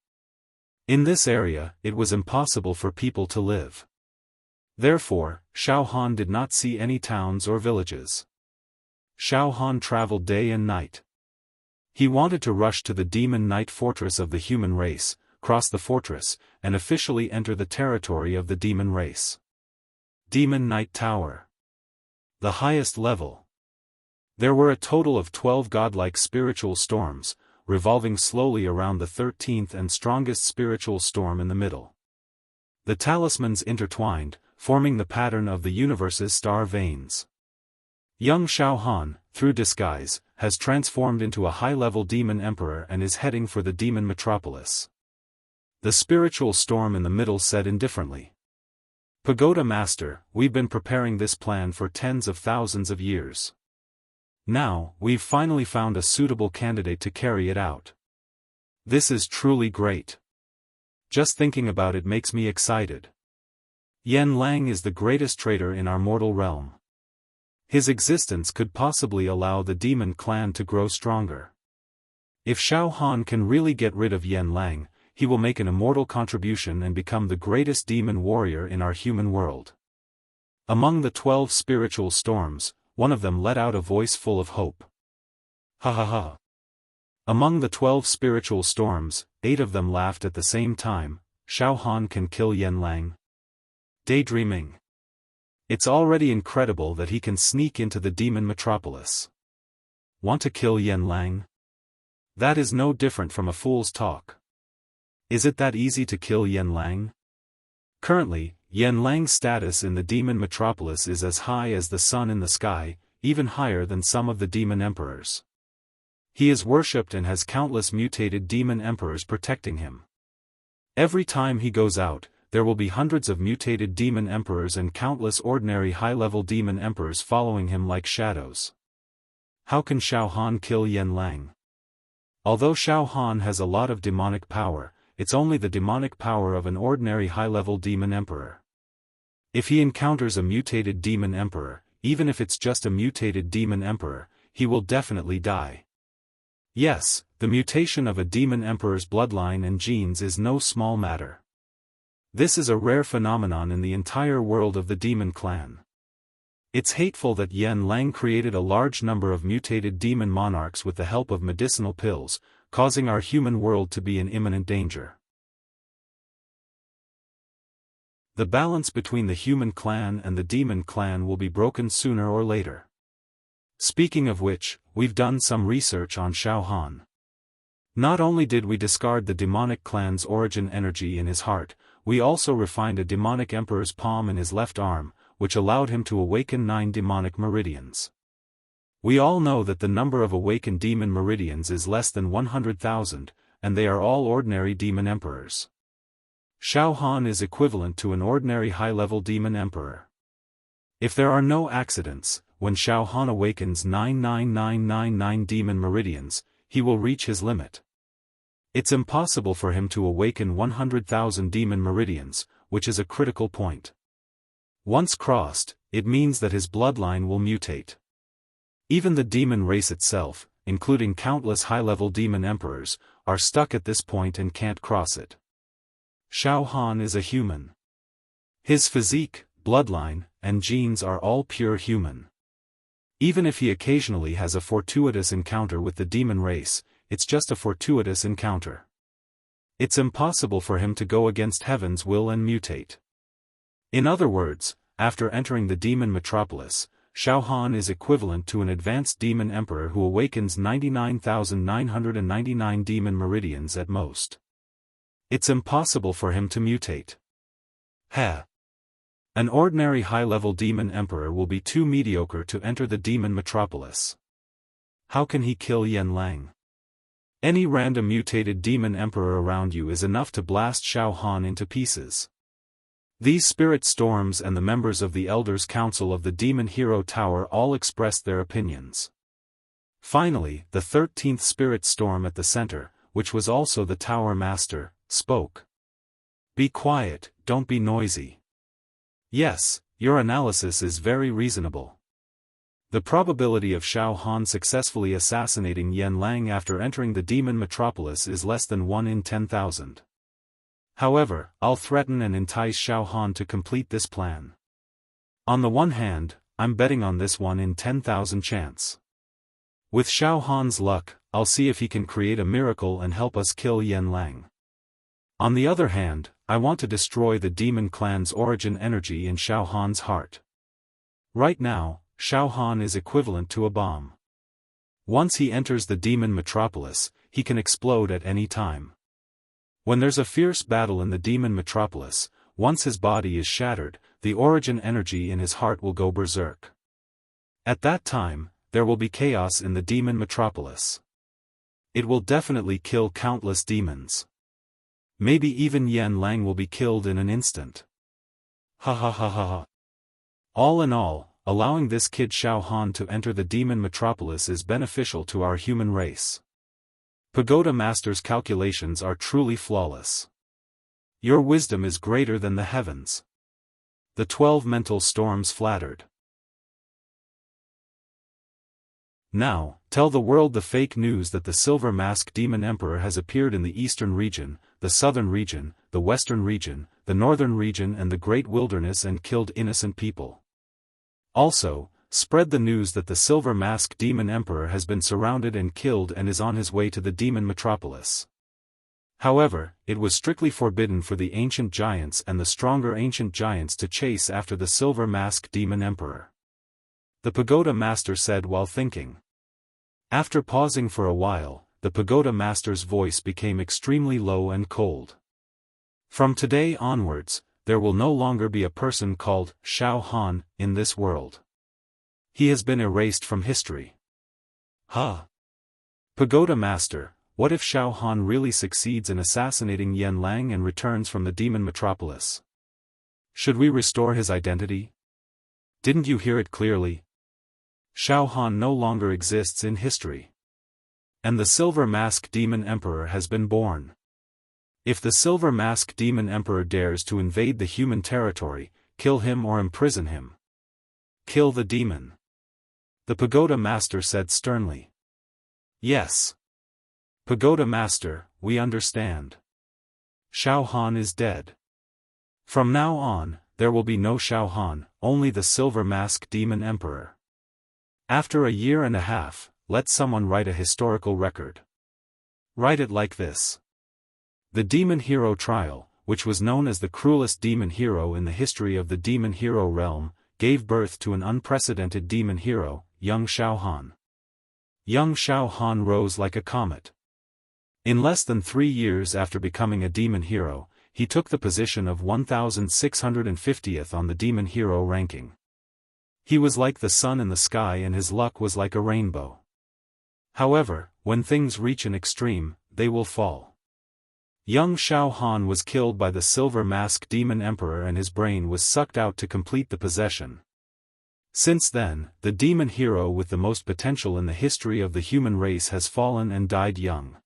In this area, it was impossible for people to live. Therefore, Xiaofan did not see any towns or villages. Xiaofan traveled day and night. He wanted to rush to the demon night fortress of the human race, cross the fortress, and officially enter the territory of the demon race. Demon Night Tower. The highest level. There were a total of 12 godlike spiritual storms, revolving slowly around the 13th and strongest spiritual storm in the middle. The talismans intertwined, forming the pattern of the universe's star veins. Young Xiaofan, through disguise, has transformed into a high-level demon emperor and is heading for the demon metropolis. The spiritual storm in the middle said indifferently, "Pagoda Master, we've been preparing this plan for tens of thousands of years. Now, we've finally found a suitable candidate to carry it out. This is truly great. Just thinking about it makes me excited. Yan Lang is the greatest traitor in our mortal realm. His existence could possibly allow the demon clan to grow stronger. If Xiaofan can really get rid of Yan Lang, he will make an immortal contribution and become the greatest demon warrior in our human world." Among the 12 spiritual storms, one of them let out a voice full of hope. Ha ha ha. Among the 12 spiritual storms, 8 of them laughed at the same time. Xiaofan can kill Yan Lang. Daydreaming. It's already incredible that he can sneak into the demon metropolis. Want to kill Yan Lang? That is no different from a fool's talk. Is it that easy to kill Yan Lang? Currently, Yan Lang's status in the demon metropolis is as high as the sun in the sky, even higher than some of the demon emperors. He is worshipped and has countless mutated demon emperors protecting him. Every time he goes out, there will be hundreds of mutated demon emperors and countless ordinary high-level demon emperors following him like shadows. How can Xiaofan kill Yan Lang? Although Xiaofan has a lot of demonic power, it's only the demonic power of an ordinary high-level demon emperor. If he encounters a mutated demon emperor, even if it's just a mutated demon emperor, he will definitely die. Yes, the mutation of a demon emperor's bloodline and genes is no small matter. This is a rare phenomenon in the entire world of the demon clan. It's hateful that Yan Lang created a large number of mutated demon monarchs with the help of medicinal pills, causing our human world to be in imminent danger. The balance between the human clan and the demon clan will be broken sooner or later. Speaking of which, we've done some research on Xiaofan. Not only did we discard the demonic clan's origin energy in his heart, we also refined a demonic emperor's palm in his left arm, which allowed him to awaken 9 demonic meridians. We all know that the number of awakened demon meridians is less than 100,000, and they are all ordinary demon emperors. Xiaofan is equivalent to an ordinary high-level demon emperor. If there are no accidents, when Xiaofan awakens 99999 demon meridians, he will reach his limit. It's impossible for him to awaken 100,000 demon meridians, which is a critical point. Once crossed, it means that his bloodline will mutate. Even the demon race itself, including countless high-level demon emperors, are stuck at this point and can't cross it. Xiaofan is a human. His physique, bloodline, and genes are all pure human. Even if he occasionally has a fortuitous encounter with the demon race, it's just a fortuitous encounter. It's impossible for him to go against heaven's will and mutate. In other words, after entering the demon metropolis, Xiaofan is equivalent to an advanced demon emperor who awakens 99,999 demon meridians at most. It's impossible for him to mutate. Heh. An ordinary high-level demon emperor will be too mediocre to enter the demon metropolis. How can he kill Yanlang? Any random mutated demon emperor around you is enough to blast Xiaofan into pieces. These spirit storms and the members of the Elders' Council of the Demon Hero Tower all expressed their opinions. Finally, the 13th spirit storm at the center, which was also the Tower Master, spoke. Be quiet, don't be noisy. Yes, your analysis is very reasonable. The probability of Xiaofan successfully assassinating Yanlang after entering the demon metropolis is less than 1 in 10,000. However, I'll threaten and entice Xiaofan to complete this plan. On the one hand, I'm betting on this 1 in 10,000 chance. With Xiaofan's luck, I'll see if he can create a miracle and help us kill Yanlang. On the other hand, I want to destroy the demon clan's origin energy in Xiaofan's heart. Right now, Xiaofan is equivalent to a bomb. Once he enters the demon metropolis, he can explode at any time. When there's a fierce battle in the demon metropolis, once his body is shattered, the origin energy in his heart will go berserk. At that time, there will be chaos in the demon metropolis. It will definitely kill countless demons. Maybe even Yanlang will be killed in an instant. Ha ha ha ha ha. All in all, allowing this kid Xiaofan to enter the demon metropolis is beneficial to our human race. Pagoda Master's calculations are truly flawless. Your wisdom is greater than the heavens. The 12 mental storms flattered. Now, tell the world the fake news that the Silver Mask Demon Emperor has appeared in the eastern region, the southern region, the western region, the northern region and the great wilderness and killed innocent people. Also, spread the news that the Silver Mask Demon Emperor has been surrounded and killed and is on his way to the demon metropolis. However, it was strictly forbidden for the ancient giants and the stronger ancient giants to chase after the Silver Mask Demon Emperor. The Pagoda Master said while thinking. After pausing for a while, the Pagoda Master's voice became extremely low and cold. From today onwards, there will no longer be a person called Xiaofan in this world. He has been erased from history. Huh? Pagoda Master, what if Xiaofan really succeeds in assassinating Yanlang and returns from the demon metropolis? Should we restore his identity? Didn't you hear it clearly? Xiaofan no longer exists in history. And the Silver Mask Demon Emperor has been born. If the Silver Mask Demon Emperor dares to invade the human territory, kill him or imprison him. Kill the demon. The Pagoda Master said sternly. Yes. Pagoda Master, we understand. Xiaofan is dead. From now on, there will be no Xiaofan, only the Silver Mask Demon Emperor. After a year and a half, let someone write a historical record. Write it like this. The Demon Hero Trial, which was known as the cruelest demon hero in the history of the demon hero realm, gave birth to an unprecedented demon hero, young Xiaofan. Young Xiaofan rose like a comet. In less than 3 years after becoming a demon hero, he took the position of 1650th on the demon hero ranking. He was like the sun in the sky and his luck was like a rainbow. However, when things reach an extreme, they will fall. Young Xiaofan was killed by the Silver Mask Demon Emperor and his brain was sucked out to complete the possession. Since then, the demon hero with the most potential in the history of the human race has fallen and died young.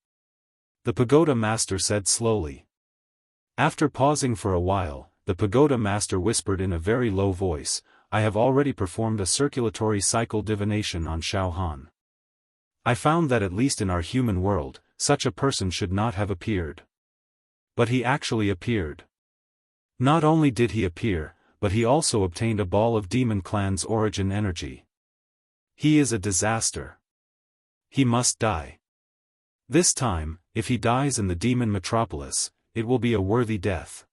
The Pagoda Master said slowly. After pausing for a while, the Pagoda Master whispered in a very low voice, I have already performed a circulatory cycle divination on Xiaofan. I found that at least in our human world, such a person should not have appeared. But he actually appeared. Not only did he appear, but he also obtained a ball of Demon Clan's origin energy. He is a disaster. He must die. This time, if he dies in the demon metropolis, it will be a worthy death.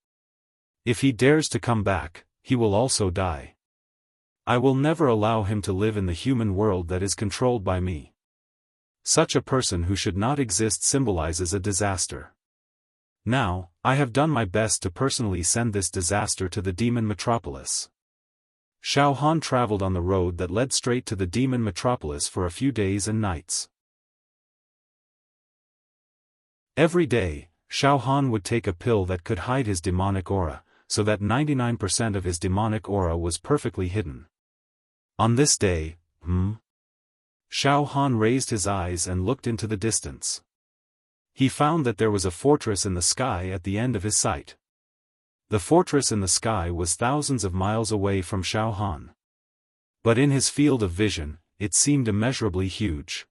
If he dares to come back, he will also die. I will never allow him to live in the human world that is controlled by me. Such a person who should not exist symbolizes a disaster. Now, I have done my best to personally send this disaster to the demon metropolis. Xiaofan traveled on the road that led straight to the demon metropolis for a few days and nights. Every day, Xiaofan would take a pill that could hide his demonic aura, so that 99% of his demonic aura was perfectly hidden. On this day, Xiaofan raised his eyes and looked into the distance. He found that there was a fortress in the sky at the end of his sight. The fortress in the sky was thousands of miles away from Xiaofan. But in his field of vision, it seemed immeasurably huge.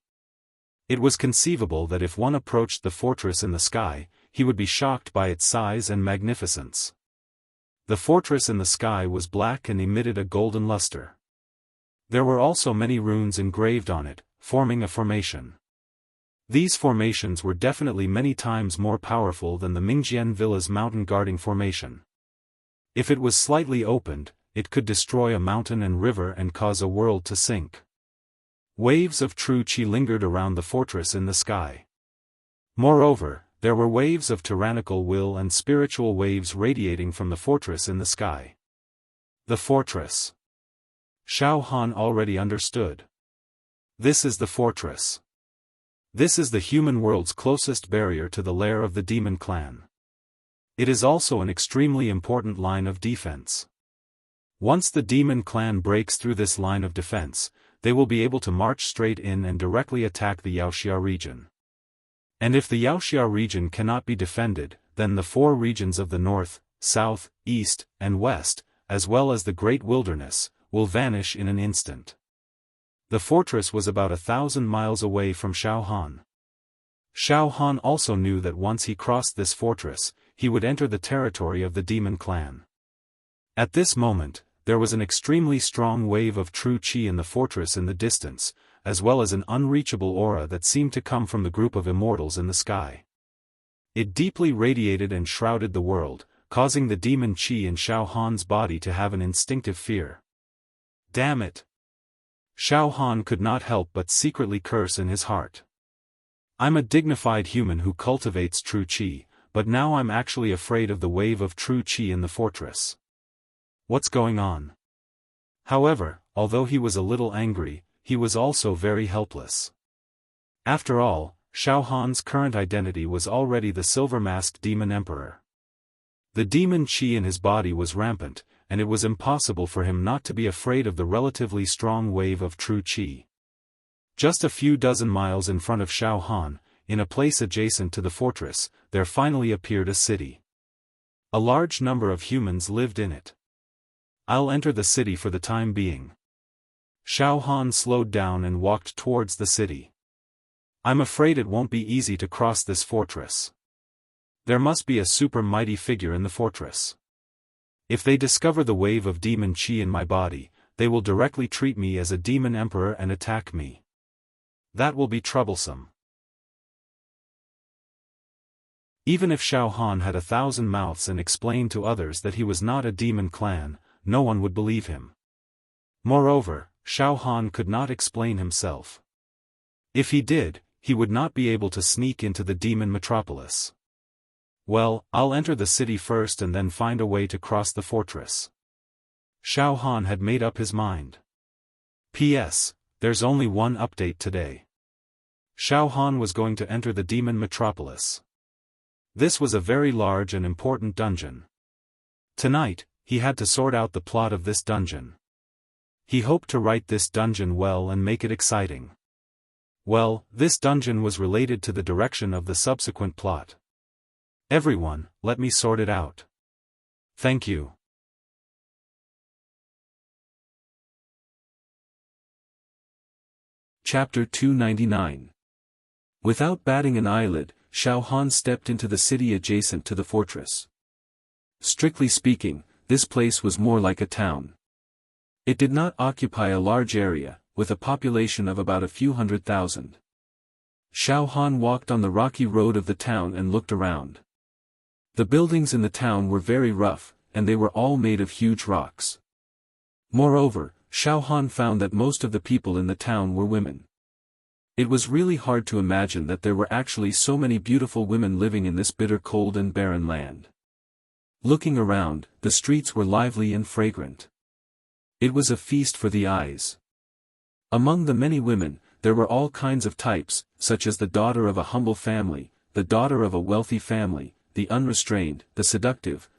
It was conceivable that if one approached the fortress in the sky, he would be shocked by its size and magnificence. The fortress in the sky was black and emitted a golden luster. There were also many runes engraved on it, forming a formation. These formations were definitely many times more powerful than the Mingjian Villa's mountain guarding formation. If it was slightly opened, it could destroy a mountain and river and cause a world to sink. Waves of true qi lingered around the fortress in the sky. Moreover, there were waves of tyrannical will and spiritual waves radiating from the fortress in the sky. The fortress. Xiaofan already understood. This is the fortress. This is the human world's closest barrier to the lair of the demon clan. It is also an extremely important line of defense. Once the demon clan breaks through this line of defense, they will be able to march straight in and directly attack the Wuxia region. And if the Wuxia region cannot be defended, then the four regions of the north, south, east, and west, as well as the great wilderness, will vanish in an instant. The fortress was about 1,000 miles away from Xiaofan. Xiaofan also knew that once he crossed this fortress, he would enter the territory of the demon clan. At this moment, there was an extremely strong wave of true qi in the fortress in the distance, as well as an unreachable aura that seemed to come from the group of immortals in the sky. It deeply radiated and shrouded the world, causing the demon qi in Xiaofan's body to have an instinctive fear. Damn it! Xiaofan could not help but secretly curse in his heart. I'm a dignified human who cultivates true qi, but now I'm actually afraid of the wave of true qi in the fortress. What's going on? However, although he was a little angry, he was also very helpless. After all, Xiaofan's current identity was already the silver-masked demon emperor. The demon qi in his body was rampant, and it was impossible for him not to be afraid of the relatively strong wave of true qi. Just a few dozen miles in front of Xiaofan, in a place adjacent to the fortress, there finally appeared a city. A large number of humans lived in it. I'll enter the city for the time being. Xiaofan slowed down and walked towards the city. I'm afraid it won't be easy to cross this fortress. There must be a super mighty figure in the fortress. If they discover the wave of demon qi in my body, they will directly treat me as a demon emperor and attack me. That will be troublesome. Even if Xiaofan had 1,000 mouths and explained to others that he was not a demon clan, no one would believe him. Moreover, Xiaofan could not explain himself. If he did, he would not be able to sneak into the demon metropolis. Well, I'll enter the city first and then find a way to cross the fortress. Xiaofan had made up his mind. P.S. There's only one update today. Xiaofan was going to enter the demon metropolis. This was a very large and important dungeon. Tonight, he had to sort out the plot of this dungeon. He hoped to write this dungeon well and make it exciting. Well, this dungeon was related to the direction of the subsequent plot. Everyone, let me sort it out. Thank you. Chapter 299. Without batting an eyelid, Xiaofan stepped into the city adjacent to the fortress. Strictly speaking, this place was more like a town. It did not occupy a large area, with a population of about a few 100,000. Xiaofan walked on the rocky road of the town and looked around. The buildings in the town were very rough, and they were all made of huge rocks. Moreover, Xiaofan found that most of the people in the town were women. It was really hard to imagine that there were actually so many beautiful women living in this bitter cold and barren land. Looking around, the streets were lively and fragrant. It was a feast for the eyes. Among the many women, there were all kinds of types, such as the daughter of a humble family, the daughter of a wealthy family, the unrestrained, the seductive,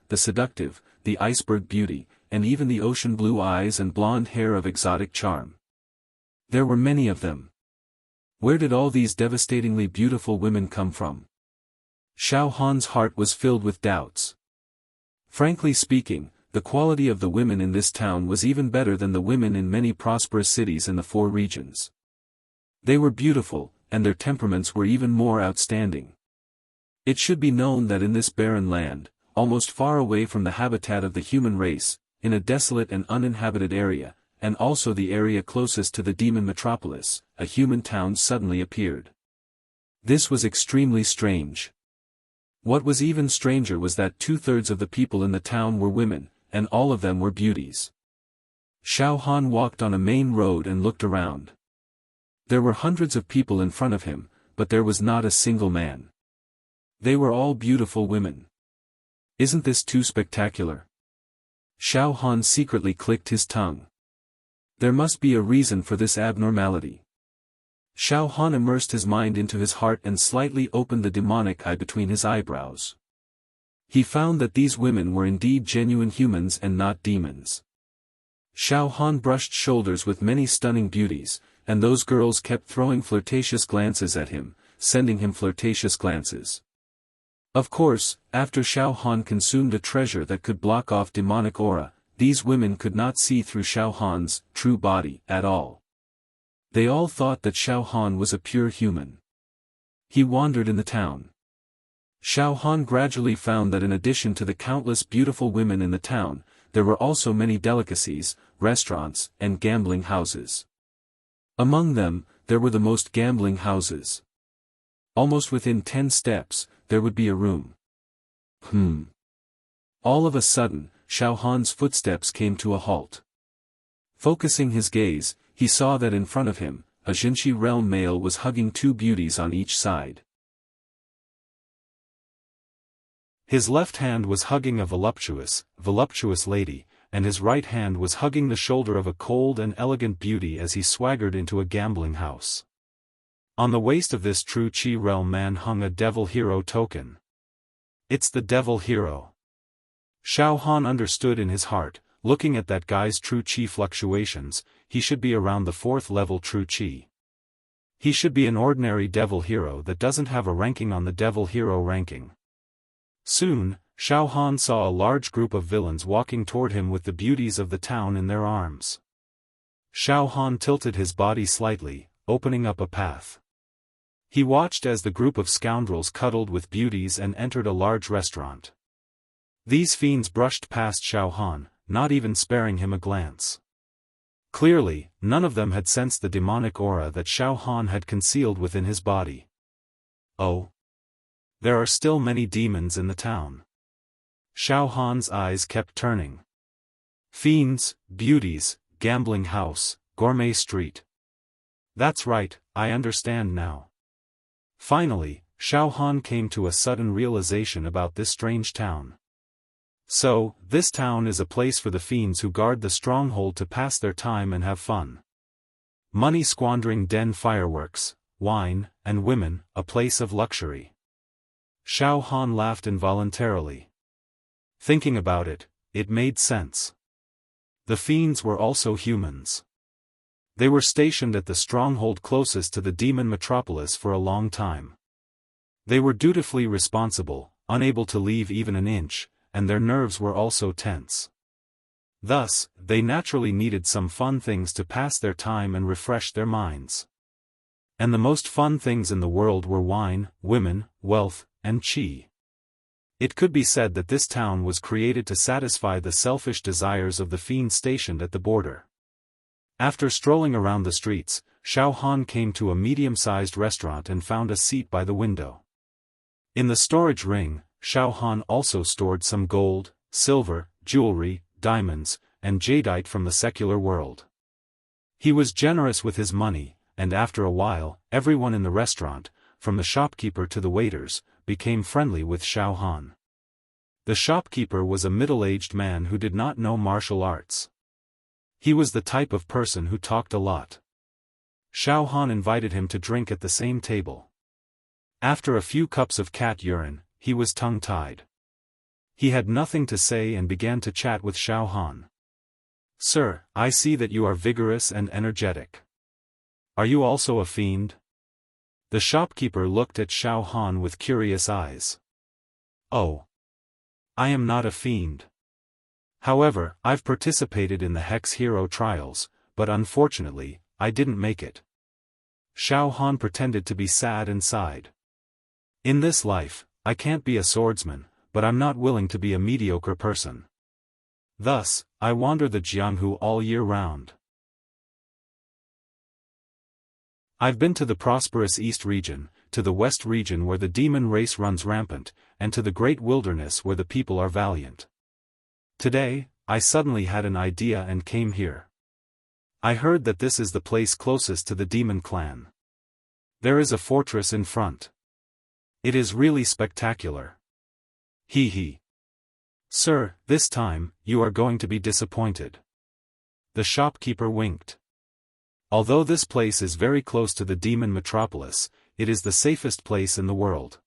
the iceberg beauty, and even the ocean blue eyes and blonde hair of exotic charm. There were many of them. Where did all these devastatingly beautiful women come from? Xiaohan's heart was filled with doubts. Frankly speaking, the quality of the women in this town was even better than the women in many prosperous cities in the four regions. They were beautiful, and their temperaments were even more outstanding. It should be known that in this barren land, almost far away from the habitat of the human race, in a desolate and uninhabited area, and also the area closest to the demon metropolis, a human town suddenly appeared. This was extremely strange. What was even stranger was that 2/3 of the people in the town were women, and all of them were beauties. Xiaohan walked on a main road and looked around. There were hundreds of people in front of him, but there was not a single man. They were all beautiful women. Isn't this too spectacular? Xiaohan secretly clicked his tongue. There must be a reason for this abnormality. Xiaohan immersed his mind into his heart and slightly opened the demonic eye between his eyebrows. He found that these women were indeed genuine humans and not demons. Xiaohan brushed shoulders with many stunning beauties, and those girls kept throwing flirtatious glances at him, sending him flirtatious glances. Of course, after Xiaohan consumed a treasure that could block off demonic aura, these women could not see through Xiaohan's true body at all. They all thought that Xiaohan was a pure human. He wandered in the town. Xiaohan gradually found that in addition to the countless beautiful women in the town, there were also many delicacies, restaurants, and gambling houses. Among them, there were the most gambling houses. Almost within 10 steps, there would be a room. All of a sudden, Xiaohan's footsteps came to a halt. Focusing his gaze, he saw that in front of him, a Jinshi realm male was hugging two beauties on each side. His left hand was hugging a voluptuous lady, and his right hand was hugging the shoulder of a cold and elegant beauty as he swaggered into a gambling house. On the waist of this true Qi realm man hung a devil hero token. It's the devil hero. Xiaohan understood in his heart, looking at that guy's true Qi fluctuations, he should be around the 4th level true Qi. He should be an ordinary devil hero that doesn't have a ranking on the devil hero ranking. Soon, Xiaohan saw a large group of villains walking toward him with the beauties of the town in their arms. Xiaohan tilted his body slightly, opening up a path. He watched as the group of scoundrels cuddled with beauties and entered a large restaurant. These fiends brushed past Xiaohan, not even sparing him a glance. Clearly, none of them had sensed the demonic aura that Xiaohan had concealed within his body. Oh! There are still many demons in the town. Xiaohan's eyes kept turning. Fiends, beauties, gambling house, gourmet street. That's right, I understand now. Finally, Xiaohan came to a sudden realization about this strange town. So, this town is a place for the fiends who guard the stronghold to pass their time and have fun. Money-squandering den fireworks, wine, and women, a place of luxury. Xiaohan laughed involuntarily. Thinking about it, it made sense. The fiends were also humans. They were stationed at the stronghold closest to the demon metropolis for a long time. They were dutifully responsible, unable to leave even an inch, and their nerves were also tense. Thus, they naturally needed some fun things to pass their time and refresh their minds. And the most fun things in the world were wine, women, wealth, and qi. It could be said that this town was created to satisfy the selfish desires of the fiends stationed at the border. After strolling around the streets, Xiaohan came to a medium-sized restaurant and found a seat by the window. In the storage ring, Xiaohan also stored some gold, silver, jewelry, diamonds, and jadeite from the secular world. He was generous with his money, and after a while, everyone in the restaurant, from the shopkeeper to the waiters, became friendly with Xiaofan. The shopkeeper was a middle-aged man who did not know martial arts. He was the type of person who talked a lot. Xiaofan invited him to drink at the same table. After a few cups of cat urine, he was tongue-tied. He had nothing to say and began to chat with Xiaofan. "Sir, I see that you are vigorous and energetic. Are you also a fiend?" The shopkeeper looked at Xiaofan with curious eyes. "Oh. I am not a fiend. However, I've participated in the Hex Hero trials, but unfortunately, I didn't make it." Xiaofan pretended to be sad and sighed. "In this life, I can't be a swordsman, but I'm not willing to be a mediocre person. Thus, I wander the Jianghu all year round. I've been to the prosperous East region, to the West region where the demon race runs rampant, and to the great wilderness where the people are valiant. Today, I suddenly had an idea and came here. I heard that this is the place closest to the demon clan. There is a fortress in front. It is really spectacular. Hee hee. Sir, this time, you are going to be disappointed." The shopkeeper winked. "Although this place is very close to the demon metropolis, it is the safest place in the world.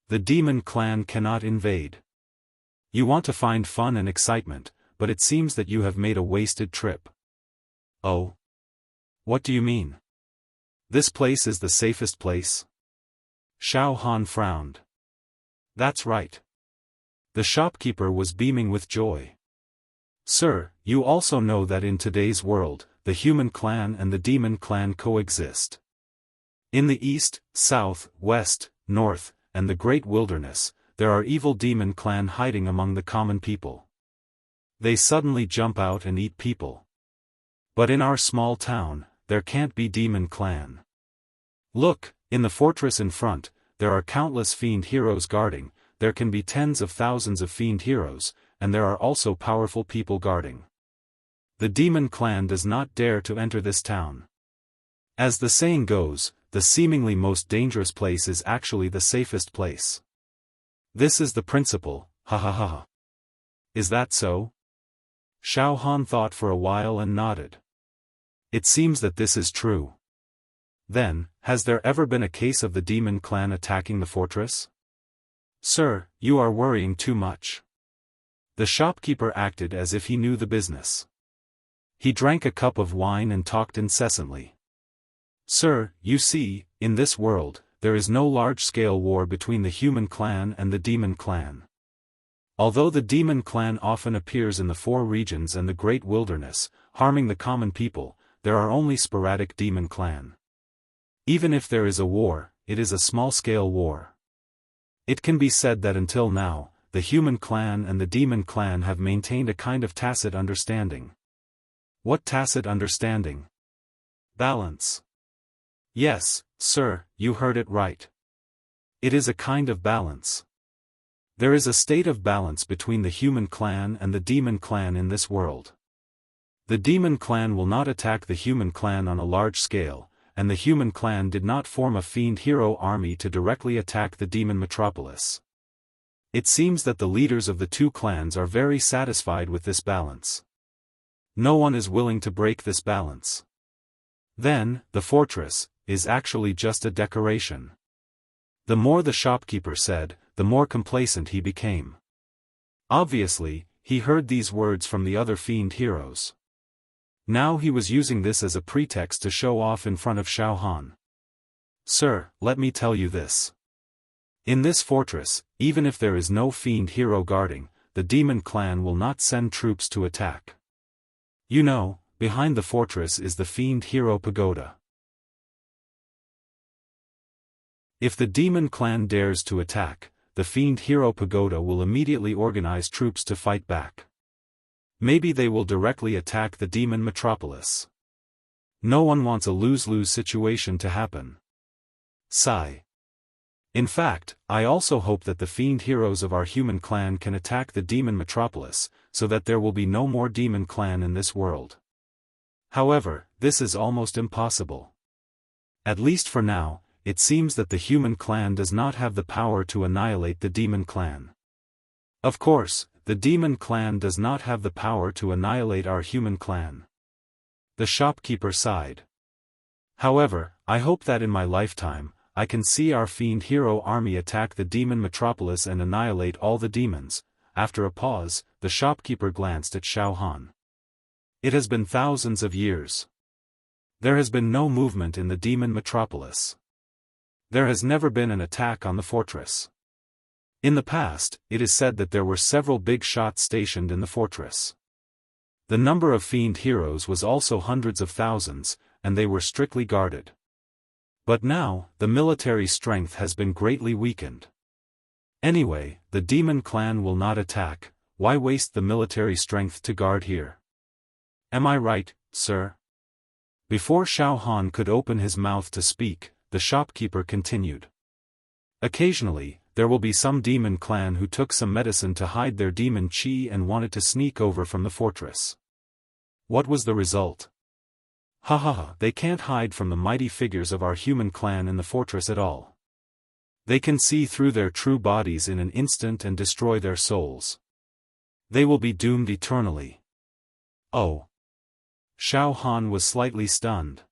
The demon clan cannot invade. You want to find fun and excitement, but it seems that you have made a wasted trip." "Oh? What do you mean? This place is the safest place?" Xiaofan frowned. "That's right." The shopkeeper was beaming with joy. "Sir, you also know that in today's world, the human clan and the demon clan coexist. In the east, south, west, north, and the great wilderness, there are evil demon clan hiding among the common people. They suddenly jump out and eat people. But in our small town, there can't be demon clan. Look, in the fortress in front, there are countless fiend heroes guarding. There can be tens of thousands of fiend heroes, and there are also powerful people guarding. The demon clan does not dare to enter this town. As the saying goes, the seemingly most dangerous place is actually the safest place. This is the principle, ha ha ha ha. Is that so?" Xiaofan thought for a while and nodded. "It seems that this is true. Then, has there ever been a case of the demon clan attacking the fortress?" "Sir, you are worrying too much." The shopkeeper acted as if he knew the business. He drank a cup of wine and talked incessantly. "Sir, you see, in this world, there is no large-scale war between the human clan and the demon clan. Although the demon clan often appears in the four regions and the great wilderness, harming the common people, there are only sporadic demon clan. Even if there is a war, it is a small-scale war. It can be said that until now, the human clan and the demon clan have maintained a kind of tacit understanding." "What tacit understanding?" "Balance." "Yes, sir, you heard it right. It is a kind of balance. There is a state of balance between the human clan and the demon clan in this world. The demon clan will not attack the human clan on a large scale, and the human clan did not form a fiend hero army to directly attack the demon metropolis. It seems that the leaders of the two clans are very satisfied with this balance. No one is willing to break this balance. Then, the fortress is actually just a decoration." The more the shopkeeper said, the more complacent he became. Obviously, he heard these words from the other fiend heroes. Now he was using this as a pretext to show off in front of Xiaofan. "Sir, let me tell you this. In this fortress, even if there is no fiend hero guarding, the demon clan will not send troops to attack. You know, behind the fortress is the fiend hero pagoda. If the demon clan dares to attack, the fiend hero pagoda will immediately organize troops to fight back. Maybe they will directly attack the demon metropolis. No one wants a lose-lose situation to happen. Sigh. In fact, I also hope that the fiend heroes of our human clan can attack the demon metropolis, so that there will be no more demon clan in this world. However, this is almost impossible. At least for now, it seems that the human clan does not have the power to annihilate the demon clan. Of course, the demon clan does not have the power to annihilate our human clan. The shopkeeper sighed. However, I hope that in my lifetime, I can see our fiend hero army attack the demon metropolis and annihilate all the demons. After a pause, the shopkeeper glanced at Xiaofan. It has been thousands of years. There has been no movement in the demon metropolis. There has never been an attack on the fortress. In the past, it is said that there were several big shots stationed in the fortress. The number of fiend heroes was also hundreds of thousands, and they were strictly guarded. But now, the military strength has been greatly weakened. Anyway, the demon clan will not attack. Why waste the military strength to guard here? Am I right, sir? Before Xiaofan could open his mouth to speak, the shopkeeper continued. Occasionally, there will be some demon clan who took some medicine to hide their demon chi and wanted to sneak over from the fortress. What was the result? Ha ha ha, they can't hide from the mighty figures of our human clan in the fortress at all. They can see through their true bodies in an instant and destroy their souls. They will be doomed eternally. Oh. Xiaofan was slightly stunned.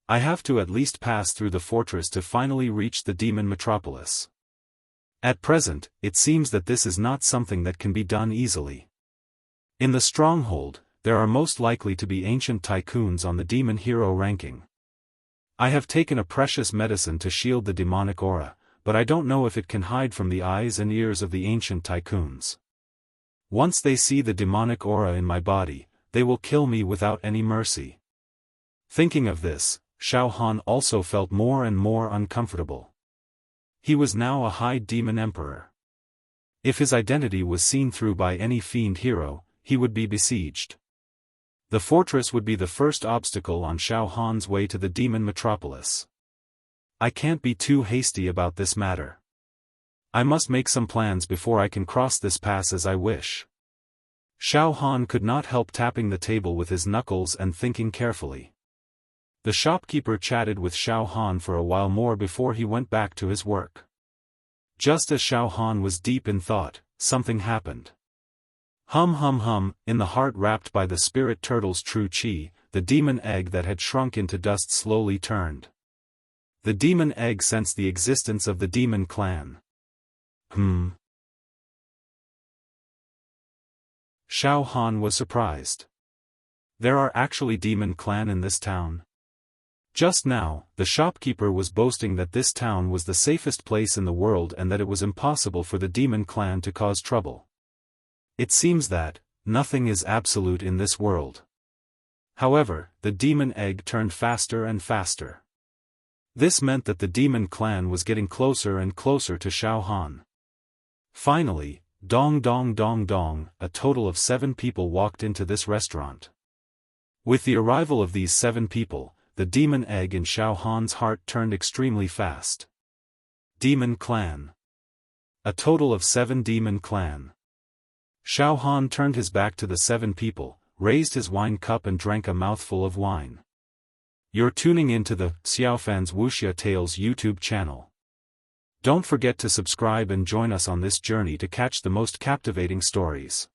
I have to at least pass through the fortress to finally reach the demon metropolis. At present, it seems that this is not something that can be done easily. In the stronghold, there are most likely to be ancient tycoons on the demon hero ranking. I have taken a precious medicine to shield the demonic aura, but I don't know if it can hide from the eyes and ears of the ancient tycoons. Once they see the demonic aura in my body, they will kill me without any mercy. Thinking of this, Xiaofan also felt more and more uncomfortable. He was now a high demon emperor. If his identity was seen through by any fiend hero, he would be besieged. The fortress would be the first obstacle on Xiaofan's way to the demon metropolis. I can't be too hasty about this matter. I must make some plans before I can cross this pass as I wish. Xiaofan could not help tapping the table with his knuckles and thinking carefully. The shopkeeper chatted with Xiaofan for a while more before he went back to his work. Just as Xiaofan was deep in thought, something happened. Hum hum hum, in the heart wrapped by the spirit turtle's true chi, the demon egg that had shrunk into dust slowly turned. The demon egg sensed the existence of the demon clan. Xiaofan was surprised. There are actually demon clan in this town. Just now, the shopkeeper was boasting that this town was the safest place in the world and that it was impossible for the demon clan to cause trouble. It seems that, nothing is absolute in this world. However, the demon egg turned faster and faster. This meant that the demon clan was getting closer and closer to Xiaofan. Finally, dong dong dong dong, a total of 7 people walked into this restaurant. With the arrival of these 7 people, the demon egg in Xiaofan's heart turned extremely fast. Demon clan. A total of 7 demon clan. Xiaofan turned his back to the 7 people, raised his wine cup and drank a mouthful of wine. You're tuning into the Xiaofan's Wuxia Tales YouTube channel. Don't forget to subscribe and join us on this journey to catch the most captivating stories.